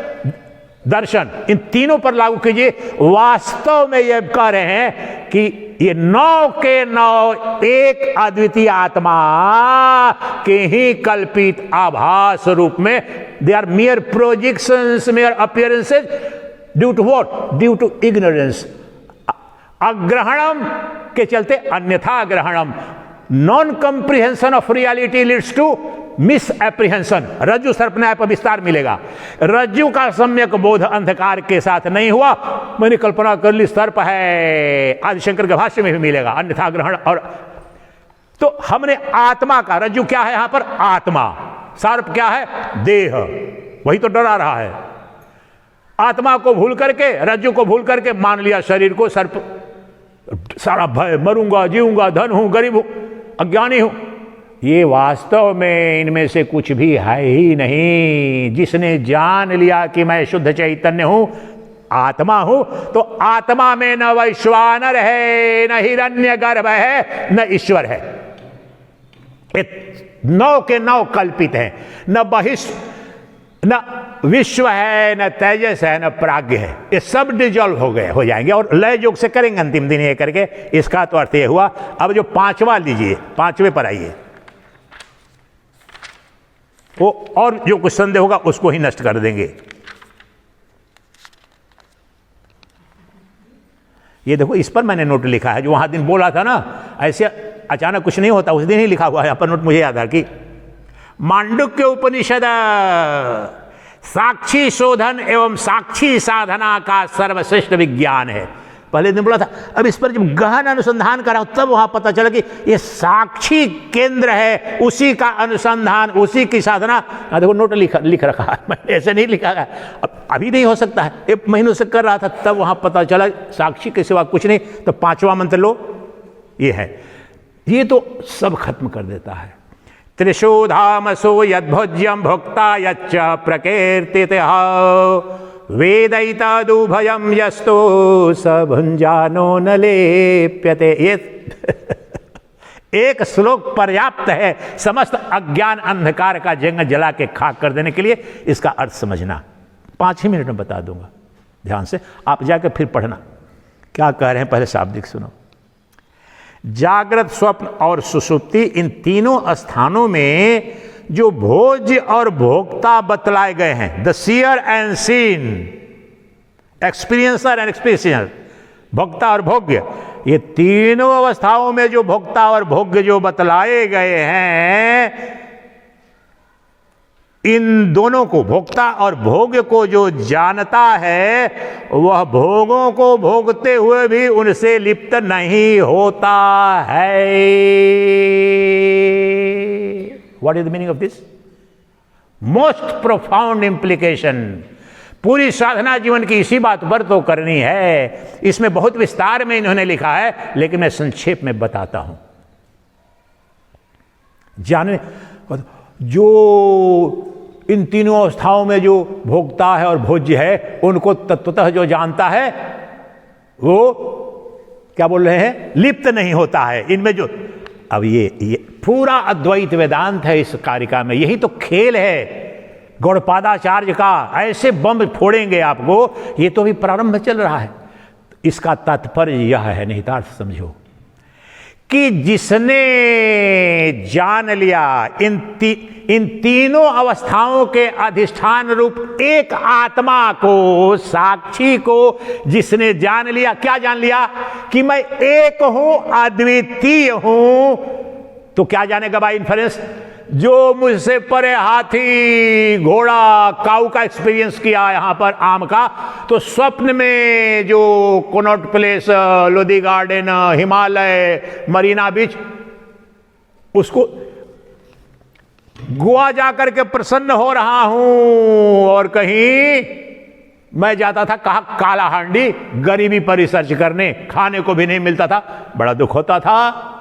दर्शन, इन तीनों पर लागू कीजिए। वास्तव में ये कह रहे हैं कि ये 9 के 9 एक अद्वितीय आत्मा के ही कल्पित आभास रूप में, they are mere projections, mere appearances, due to what, due to ignorance, अग्रहणम के चलते अन्यथा ग्रहणम। Non comprehension of reality leads to misapprehension. रज्जु सर्प न्याय पर विस्तार मिलेगा। रज्जु का सम्यक बोध अंधकार के साथ नहीं हुआ, मैंने कल्पना कर ली सर्प है, आदिशंकर के भाष्य में भी मिलेगा, अन्यथा ग्रहण। और तो हमने आत्मा का, रज्जु क्या है यहां पर, आत्मा, सर्प क्या है, देह, वही तो डरा रहा है। आत्मा को भूल करके, रज्जु को भूल करके मान लिया शरीर को सर्प, सारा भय, मरूंगा, जीऊंगा, धन हूं, गरीब हूं, अज्ञानी हूं। ये वास्तव में इनमें से कुछ भी है ही नहीं। जिसने जान लिया कि मैं शुद्ध चैतन्य हूं, आत्मा हूं, तो आत्मा में न वैश्वानर है, न हिरण्यगर्भ है, न ईश्वर है। 9 के 9 कल्पित हैं। न न विश्व है, न तेजस है, न प्राज्ञ है। ये सब डिजॉल्व हो जाएंगे और लय योग से करेंगे अंतिम दिन ये करके। इसका तो अर्थ ये हुआ। अब जो 5वां लीजिए, 5वें पर आइए, वो और जो कुछ संदेह होगा उसको ही नष्ट कर देंगे। ये देखो, इस पर मैंने नोट लिखा है, जो वहां दिन बोला था ना, ऐसे अचानक कुछ नहीं होता, उस दिन ही लिखा हुआ है। यहां पर नोट मुझे याद है कि मांडुक्य उपनिषद साक्षी शोधन एवं साक्षी साधना का सर्वश्रेष्ठ विज्ञान है। पहले दिन बोला था। अब इस पर जब गहन अनुसंधान करा तब वहां पता चला कि ये साक्षी केंद्र है, उसी का अनुसंधान, उसी की साधना। देखो नोट लिख रखा है, मैंने ऐसे नहीं लिखा है, अभी नहीं हो सकता है, 1 महीनों से कर रहा था, तब वहां पता चला साक्षी के सिवा कुछ नहीं। तो 5वां मंत्र लो, ये है, ये तो सब खत्म कर देता है। त्रिशो धामसो यद्भोज्यम भोक्ता यच्च प्रकीर्तितः वेदैतदुभयं यस्तो स भुञ्जानो न लेप्यते। ये एक श्लोक पर्याप्त है समस्त अज्ञान अंधकार का जंग जला के खाक कर देने के लिए। इसका अर्थ समझना 5 ही मिनट में बता दूंगा, ध्यान से आप जाकर फिर पढ़ना क्या कह रहे हैं। पहले शाब्दिक सुनो। जागृत, स्वप्न और सुषुप्ति, इन तीनों स्थानों में जो भोज्य और भोक्ता बतलाए गए हैं, the seer and seen, experiencer and experiencer, भोक्ता और भोग्य, ये तीनों अवस्थाओं में जो भोक्ता और भोग्य जो बतलाए गए हैं, इन दोनों को, भोक्ता और भोग्य को जो जानता है वह भोगों को भोगते हुए भी उनसे लिप्त नहीं होता है। What is the meaning of this? Most profound implication. पूरी साधना जीवन की इसी बात पर तो करनी है। इसमें बहुत विस्तार में इन्होंने लिखा है, लेकिन मैं संक्षेप में बताता हूं। जाने जो इन तीनों अवस्थाओं में जो भोक्ता है और भोज्य है, उनको तत्वतः जो जानता है वो क्या बोल रहे हैं, लिप्त नहीं होता है इनमें जो। अब ये पूरा अद्वैत वेदांत है इस कारिका में। यही तो खेल है गौड़पादाचार्य का। ऐसे बम फोड़ेंगे आपको, ये तो अभी प्रारंभ चल रहा है। इसका तात्पर्य यह है, निहितार्थ समझो, कि जिसने जान लिया इन तीनों अवस्थाओं के अधिष्ठान रूप एक आत्मा को, साक्षी को जिसने जान लिया, क्या जान लिया? कि मैं एक हूं, अद्वितीय हूं। तो क्या जानेगा बाय इन्फरेंस? जो मुझसे परे हाथी, घोड़ा, काऊ का एक्सपीरियंस किया यहां पर आम का, तो स्वप्न में जो कोनॉट प्लेस, लोधी गार्डन, हिमालय, मरीना बीच, उसको गोवा जाकर के प्रसन्न हो रहा हूं। और कहीं मैं जाता था कहा काला हांडी, गरीबी पर रिसर्च करने, खाने को भी नहीं मिलता था, बड़ा दुख होता था।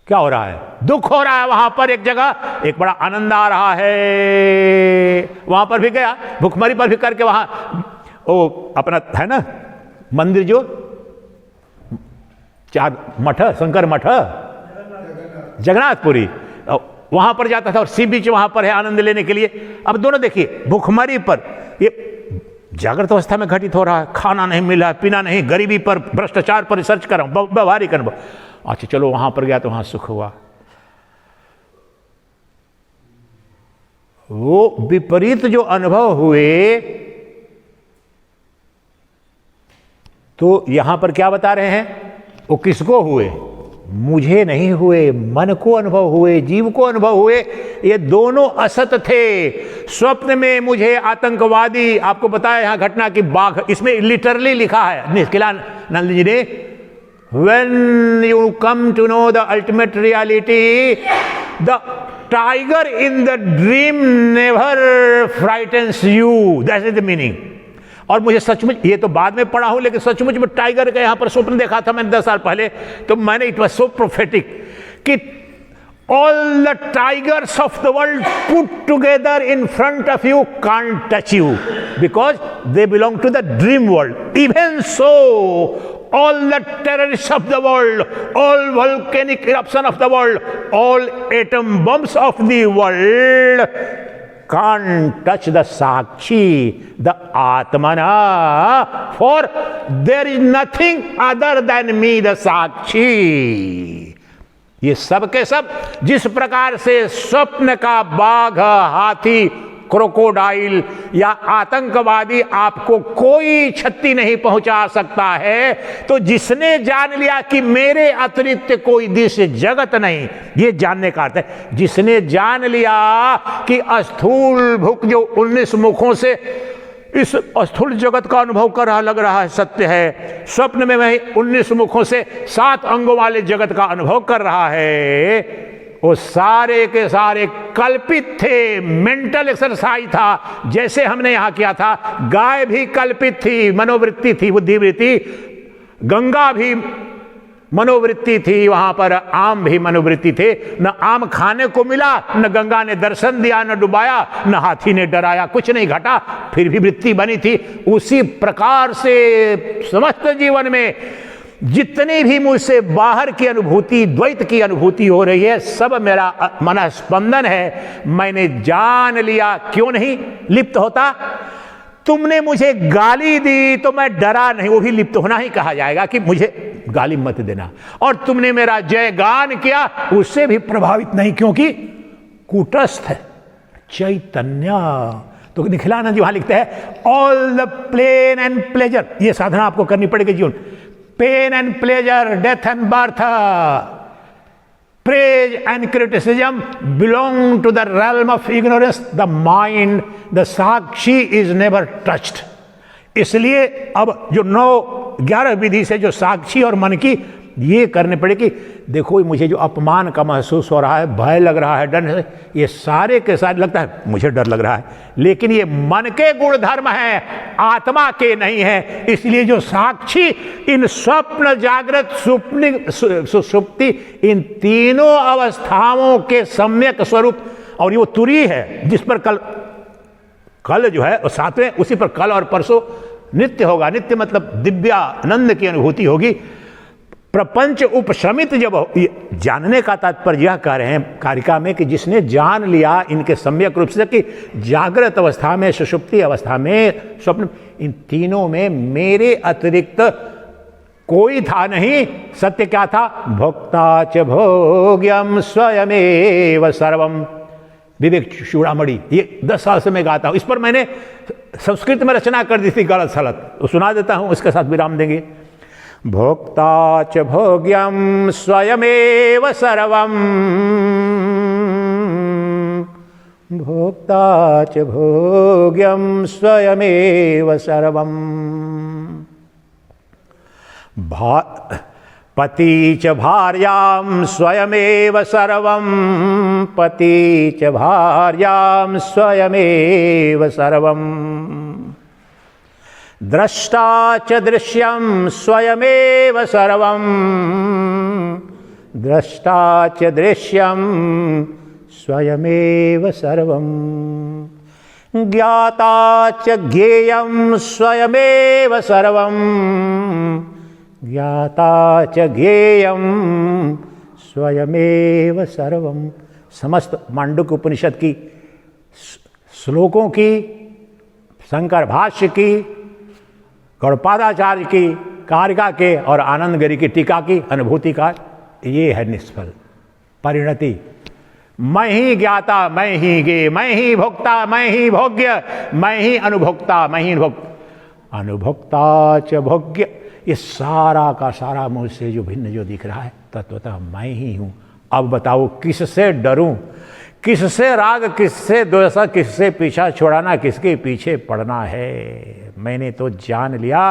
क्या हो रहा है? दुख हो रहा है। वहां पर एक जगह एक बड़ा आनंद आ रहा है, वहां पर भी गया, भुखमरी पर भी करके वहां वो अपना है ना मंदिर, जो 4 मठ, शंकर मठ, जगन्नाथपुरी, वहां पर जाता था। और सी बीच वहां पर है आनंद लेने के लिए। अब दोनों देखिए, भुखमरी पर ये जागृत अवस्था में घटित हो रहा है, खाना नहीं मिला, पीना नहीं, गरीबी पर, भ्रष्टाचार पर रिसर्च कर रहा हूं, व्यवहारिक अनुभव। अच्छा चलो वहां पर गया तो वहां सुख हुआ। वो विपरीत जो अनुभव हुए, तो यहां पर क्या बता रहे हैं? वो किसको हुए? मुझे नहीं हुए, मन को अनुभव हुए, जीव को अनुभव हुए। ये दोनों असत थे। स्वप्न में मुझे आतंकवादी, आपको बताया यहां घटना की बाघ, इसमें लिटरली लिखा है निष्किलानंद जी ने, when you come to know the ultimate reality, the tiger in the dream never frightens you. That is the meaning. और मुझे सचमुच, ये तो बाद में पढ़ा हूं, लेकिन सचमुच में टाइगर का यहां पर स्वप्न देखा था मैंने 10 साल पहले, तो मैंने, इट वाज सो प्रोफेटिक कि all the tigers of the world put together in front of you can't touch you because they belong to the dream world. Even so, all the terrorists of the world, all volcanic eruption of the world, all atom bombs of the world can't touch the Sakshi, the Atmana, for there is nothing other than me, the Sakshi. ये सब के सब जिस प्रकार से स्वप्न का बाघ, हाथी, क्रोकोडाइल या आतंकवादी आपको कोई क्षति नहीं पहुंचा सकता है, तो जिसने जान लिया कि मेरे अतिरिक्त कोई दृश्य जगत नहीं, ये जानने का अर्थ है, जिसने जान लिया कि स्थूल भुक जो 19 मुखों से इस स्थूल जगत का अनुभव कर रहा, लग रहा है सत्य है। स्वप्न में वही 19 मुखों से 7 अंगों वाले जगत का अनुभव कर रहा है। वो सारे के सारे कल्पित थे, मेंटल एक्सरसाइज था, जैसे हमने यहां किया था। गाय भी कल्पित थी, मनोवृत्ति थी, बुद्धिवृत्ति। गंगा भी मनोवृत्ति थी, वहां पर आम भी मनोवृत्ति थे। न आम खाने को मिला, न गंगा ने दर्शन दिया, न डुबाया, न हाथी ने डराया, कुछ नहीं घटा, फिर भी वृत्ति बनी थी। उसी प्रकार से समस्त जीवन में जितनी भी मुझसे बाहर की अनुभूति, द्वैत की अनुभूति हो रही है, सब मेरा मनस्पंदन है। मैंने जान लिया, क्यों नहीं लिप्त होता? तुमने मुझे गाली दी तो मैं डरा नहीं, वो भी लिप्त होना ही कहा जाएगा कि मुझे गाली मत देना। और तुमने मेरा जयगान किया, उससे भी प्रभावित नहीं, क्योंकि कूटस्थ है चैतन्य। तो निखिलानंद जी वहां लिखते हैं, all the pain and pleasure, ये साधना आपको करनी पड़ेगी जीवन। Pain and pleasure, death and birth, praise and criticism belong to the realm of ignorance. The mind, the Sakshi is never touched. इसलिए अब जो 9-11 विधि से जो साक्षी और मन की ये करने पड़ेगी। देखो मुझे जो अपमान का महसूस हो रहा है, भय लग रहा है, डर, ये सारे के साथ लगता है मुझे डर लग रहा है, लेकिन ये मन के गुण धर्म है, आत्मा के नहीं है। इसलिए जो साक्षी इन स्वप्न, जागृत, सुषुप्ति, इन तीनों अवस्थाओं के सम्यक स्वरूप, और ये वो तुरी है जिस पर कल जो है 7वें, उसी पर कल और परसों नित्य होगा। नित्य मतलब दिव्यानंद की अनुभूति होगी। प्रपंच उपशमित जब जानने का तात्पर्य यह कह रहे हैं कारिका में कि जिसने जान लिया इनके सम्यक रूप से कि जागृत अवस्था में, सुषुप्ति अवस्था में, स्वप्न, इन तीनों में मेरे अतिरिक्त कोई था नहीं। सत्य क्या था? भोक्ता च भोग्यम स्वयमेव सर्वम। विवेक चूड़ामणि, ये 10 साल से मैं गाता हूं। इस पर मैंने संस्कृत में रचना कर दी थी गलत सलत, तो सुना देता हूं, इसके साथ विराम देंगे। भोक्ता च भोग्यम स्वयमेव सर्वम, भोक्ता च भोग्यम स्वयमेव सर्वम, पति च भार्यां स्वयमेव सर्वं, पति च भार्यां स्वयमेव सर्वं, द्रष्टा च दृश्यं स्वयमेव सर्वं, द्रष्टा च दृश्यं स्वयमेव सर्वं, ज्ञाता च ज्ञेयं स्वयमेव सर्वं, ज्ञाता च ज्ञेयं स्वयमेव सर्वं। समस्त मांडुक्य उपनिषद की श्लोकों की, शंकर भाष्य की, गौड़पादाचार्य की, कारिका के और आनंद गिरी की टीका की अनुभूति का ये है निष्फल परिणति। मैं ही ज्ञाता, मैं ही ज्ञेय, मैं ही भोक्ता, मैं ही भोग्य, मैं ही अनुभोक्ता, मैं ही अनुभोक्ता च भोग्य। ये सारा का सारा मुझसे जो भिन्न जो दिख रहा है तत्वतः मैं ही हूं। अब बताओ किससे डरूं, किससे राग, किससे द्वेष, किससे पीछा छुड़ाना, किसके पीछे पड़ना है? मैंने तो जान लिया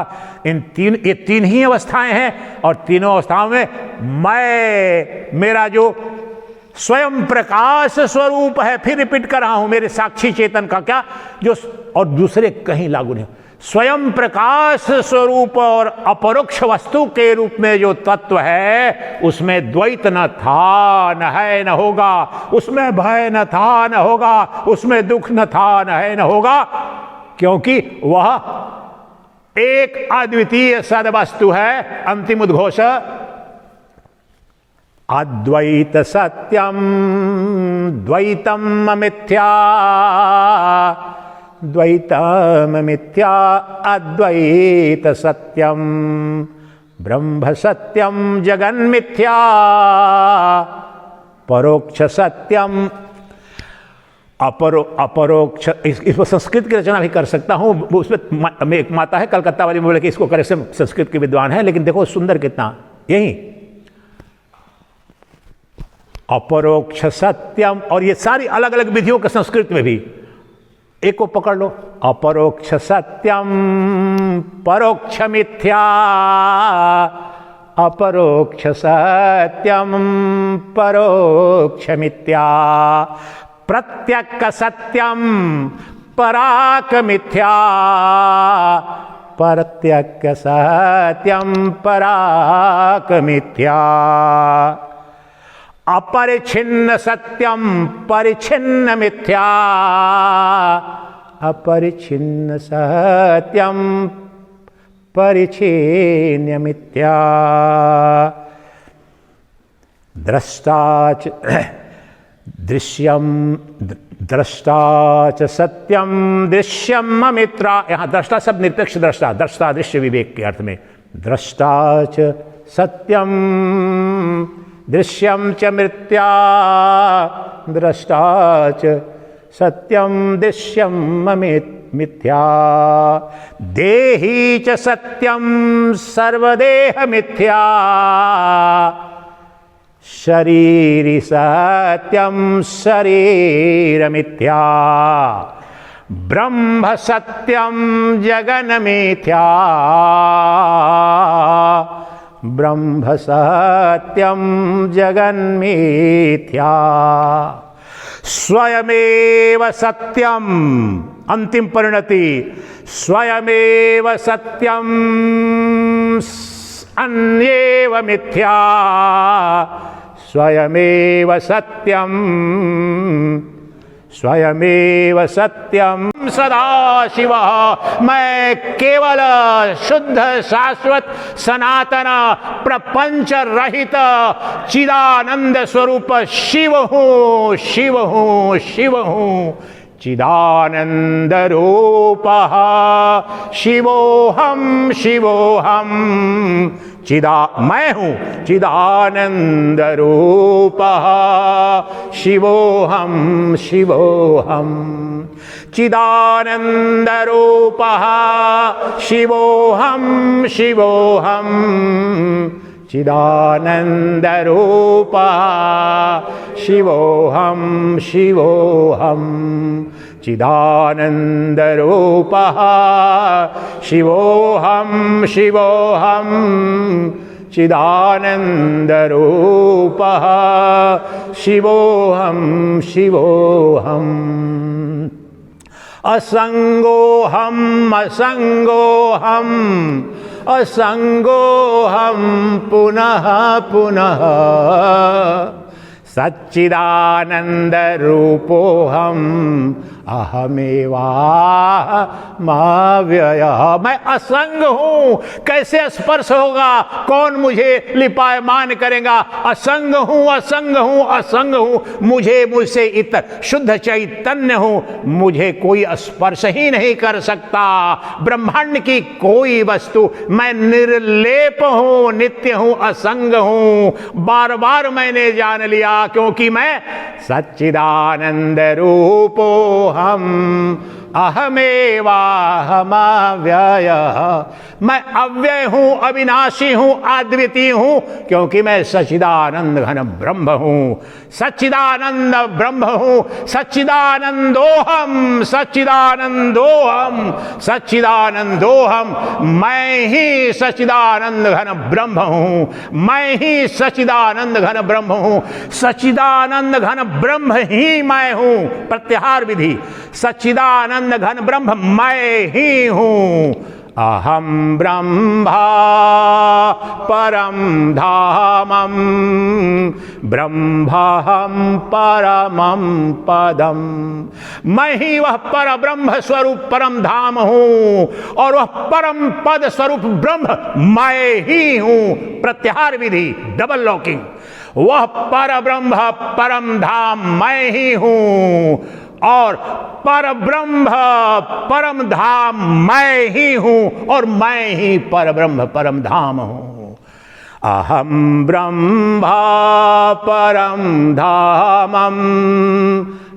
ये तीन ही अवस्थाएं हैं, और तीनों अवस्थाओं में मैं, मेरा जो स्वयं प्रकाश स्वरूप है, फिर रिपीट कर रहा हूं, मेरे साक्षी चेतन का क्या जो, और दूसरे कहीं लागू नहीं। स्वयं प्रकाश स्वरूप और अपरोक्ष वस्तु के रूप में जो तत्व है, उसमें द्वैत न था, न है, न होगा। उसमें भय न था, न होगा। उसमें दुख न था, न है, न होगा, क्योंकि वह एक अद्वितीय सद्वस्तु है। अंतिम उद्घोष, अद्वैत सत्यम द्वैतम मिथ्या, द्वैतम मिथ्या अद्वैत सत्यम, ब्रह्म सत्यम जगन मिथ्या, परोक्ष सत्यम अपरोक्ष। इस पर संस्कृत की रचना भी कर सकता हूँ। उसमें एक माता है कलकत्ता वाली, बोले कि इसको करे, संस्कृत के विद्वान है, लेकिन देखो सुंदर कितना, यही अपरोक्ष सत्यम। और ये सारी अलग अलग विधियों के संस्कृत में भी एक को पकड़ लो, अपरोक्ष सत्यम परोक्ष मिथ्या, अपरोक्ष सत्यम परोक्ष मिथ्या, प्रत्यक्ष सत्यम पराक मिथ्या, प्रत्यक्ष सत्यम पराक मिथ्या, अपरिच्छिन्न सत्यम परिच्छिन्न मिथ्या, अपरिच्छिन्न सत्यम परिच्छिन्न मिथ्या, द्रष्टाच दृश्यम द्रष्टा च सत्यम दृश्यम अमित्रा। यहां द्रष्टा सब निरपेक्ष दृष्टा, द्रष्टा दृश्य विवेक के अर्थ में, द्रष्टा च सत्यम दृश्यम च मिथ्या, द्रष्टा च सत्यम दृश्यम मिथ्या, देही च सत्यम सर्वदेह मिथ्या, शरीरी सत्यम शरीर मिथ्या, ब्रह्म सत्यम जगन मिथ्या, ब्रह्म सत्यम जगन मिथ्या, स्वयमेव सत्यम, अंतिम परिणति, स्वयमेव सत्यम अन्येव मिथ्या, स्वयमेव सत्यम, स्वयमेव सत्यम सदाशिव। मैं केवल शुद्ध शाश्वत सनातन प्रपंच रहित चिदानंद स्वरूप शिव हूँ, शिव हूँ, शिव हूँ, चिदानंद रूपः शिवोहम, शिवोहम, मैं हूँ चिदानंद रूपः शिवोहम, शिवोहम, चिदानंद रूपः शिवोहम, शिवोहम, चिदानंद रूपः शिवोहम, शिवोहम, चिदानंद रूपः शिवोहम, शिवोहम, चिदानंद रूपः शिवोहम, शिवोहम, असंगोहम, असंगोहम, असंगोहम पुनः पुनः, सच्चिदानंद रूपोहम अहमेवा माव्ययः। मैं असंग हूं, कैसे स्पर्श होगा, कौन मुझे लिपायमान करेगा, असंग हूं, असंग हूं, असंग हूं, मुझे मुझसे इतर शुद्ध चैतन्य हूं, मुझे कोई स्पर्श ही नहीं कर सकता, ब्रह्मांड की कोई वस्तु, मैं निर्लेप हूं, नित्य हूं, असंग हूं। बार बार मैंने जान लिया, क्योंकि मैं सच्चिदानंद रूपो हम अहमेवाहमव्ययः, मैं अव्यय हूं, अविनाशी हूं, अद्वितीय हूं, क्योंकि मैं सच्चिदानंद घन ब्रह्म हूं, सच्चिदानंद ब्रह्म हूं, सच्चिदानंदोहम, सच्चिदानंदोहम, सच्चिदानंदोहम, मैं ही सच्चिदानंद घन ब्रह्म हूं, मैं ही सच्चिदानंद घन ब्रह्म हूं, सच्चिदानंद घन ब्रह्म ही मैं हूं। प्रत्याहार विधि, सच्चिदानंद घन ब्रह्म मैं ही हूं। अहम ब्रह्मा परम धामम, ब्रह्महम परमम पदम, मैं ही वह पर ब्रह्म स्वरूप परम धाम हूं, और वह परम पद स्वरूप ब्रह्म मैं ही हूं। प्रत्याहार विधि, डबल लॉकिंग, वह पर ब्रह्म परम धाम मैं ही हूं, और पर ब्रह्म परम धाम मैं ही हूं, और मैं ही पर ब्रह्म परम धाम हूं। अहम ब्रह्मा परम धामम,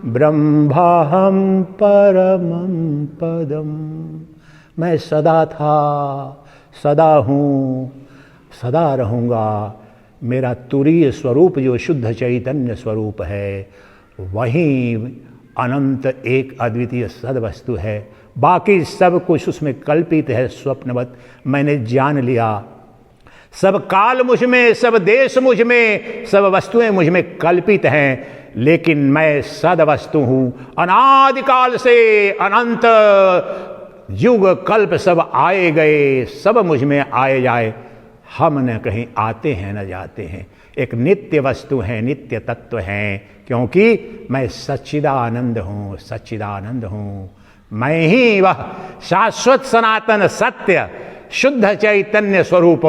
ब्रह्महम परमम पदम, मैं सदा था, सदा हूं, सदा रहूंगा। मेरा तुरीय स्वरूप जो शुद्ध चैतन्य स्वरूप है, वही अनंत एक अद्वितीय सद वस्तु है, बाकी सब कुछ उसमें कल्पित है स्वप्नवत। मैंने जान लिया सब काल मुझ में, सब देश मुझ में, सब वस्तुएं मुझ में कल्पित हैं, लेकिन मैं सद वस्तु हूं। अनादिकाल से अनंत युग कल्प सब आए गए, सब मुझ में आए जाए, हम न कहीं आते हैं न जाते हैं, एक नित्य वस्तु है, नित्य तत्व हैं, क्योंकि मैं सच्चिदानंद हूँ, सच्चिदानंद हूँ। मैं ही वह शाश्वत सनातन सत्य शुद्ध चैतन्य स्वरूप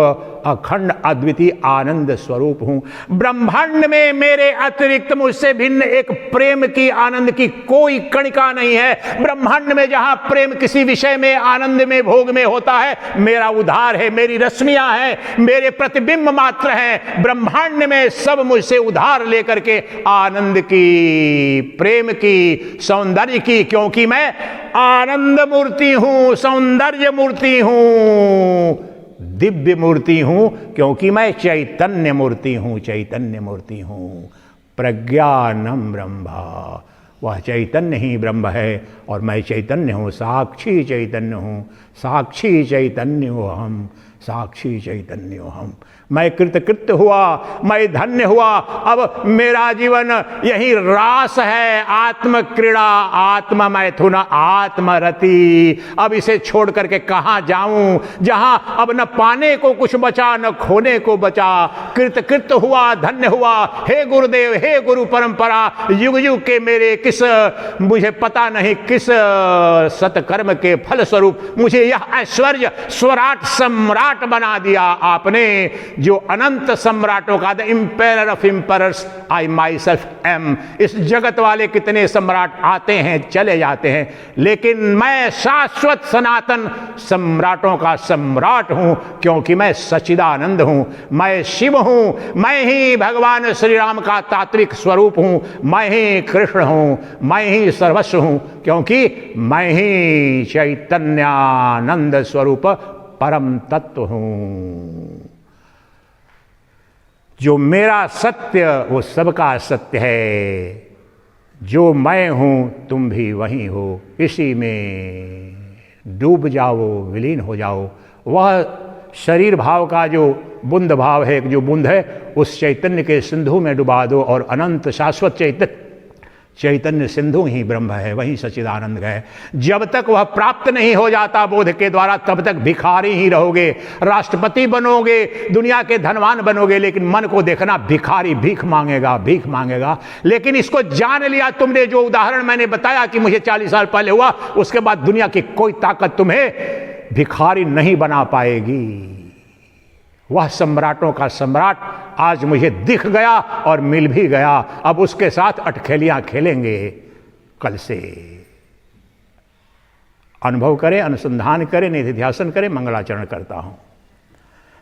अखंड अद्वितीय आनंद स्वरूप हूं। ब्रह्मांड में मेरे अतिरिक्त मुझसे भिन्न एक प्रेम की आनंद की कोई कणिका नहीं है। ब्रह्मांड में जहां प्रेम किसी विषय में, आनंद में, भोग में होता है, मेरा उधार है, मेरी रश्मियां हैं, मेरे प्रतिबिंब मात्र हैं। ब्रह्मांड में सब मुझसे उधार लेकर के आनंद की, प्रेम की, सौंदर्य की, क्योंकि मैं आनंद मूर्ति हूं, सौंदर्य मूर्ति हूं, दिव्य मूर्ति हूं, क्योंकि मैं चैतन्य मूर्ति हूं, चैतन्य मूर्ति हूं। प्रज्ञानम ब्रह्मा, वह चैतन्य ही ब्रह्म है और मैं चैतन्य हूं, साक्षी चैतन्य हूं, साक्षी चैतन्य हो हम, साक्षी चैतन्य हो हम। मैं कृतकृत्य हुआ, मैं धन्य हुआ। अब मेरा जीवन यही रास है, आत्म क्रीड़ा, आत्म मैथुन, आत्मरति। अब इसे छोड़ करके कहाँ जाऊं, जहां अब न पाने को कुछ बचा न खोने को बचा। कृतकृत्य हुआ, धन्य हुआ। हे गुरुदेव, हे गुरु परंपरा, युग युग के मेरे किस, मुझे पता नहीं किस सत्कर्म के फल स्वरूप मुझे यह ऐश्वर्य स्वराट सम्राट बना दिया आपने, जो अनंत सम्राटों का, the emperor of emperors I myself am. इस जगत वाले कितने सम्राट आते हैं चले जाते हैं, लेकिन मैं शाश्वत सनातन सम्राटों का सम्राट हूं, क्योंकि मैं सच्चिदानंद हूं, मैं शिव हूं, मैं ही भगवान श्री राम का तात्विक स्वरूप हूं, मैं ही कृष्ण हूं, मैं ही सर्वस्व हूं, क्योंकि मैं ही चैतन्यानंद स्वरूप परम तत्व हूं। जो मेरा सत्य वो सबका सत्य है, जो मैं हूं तुम भी वही हो, इसी में डूब जाओ, विलीन हो जाओ। वह शरीर भाव का जो बुंद भाव है, जो बुंद है, उस चैतन्य के सिंधु में डुबा दो और अनंत शाश्वत चैतन्य सिंधु ही ब्रह्म है, वही सच्चिदानंद है। जब तक वह प्राप्त नहीं हो जाता बोध के द्वारा, तब तक भिखारी ही रहोगे। राष्ट्रपति बनोगे, दुनिया के धनवान बनोगे, लेकिन मन को देखना भिखारी, भीख मांगेगा, भीख मांगेगा। लेकिन इसको जान लिया तुमने, जो उदाहरण मैंने बताया कि मुझे 40 साल पहले हुआ, उसके बाद दुनिया की कोई ताकत तुम्हें भिखारी नहीं बना पाएगी। वह सम्राटों का सम्राट आज मुझे दिख गया और मिल भी गया। अब उसके साथ अटखेलियां खेलेंगे कल से। अनुभव करें, अनुसंधान करें, निधिध्यासन करें। मंगलाचरण करता हूं।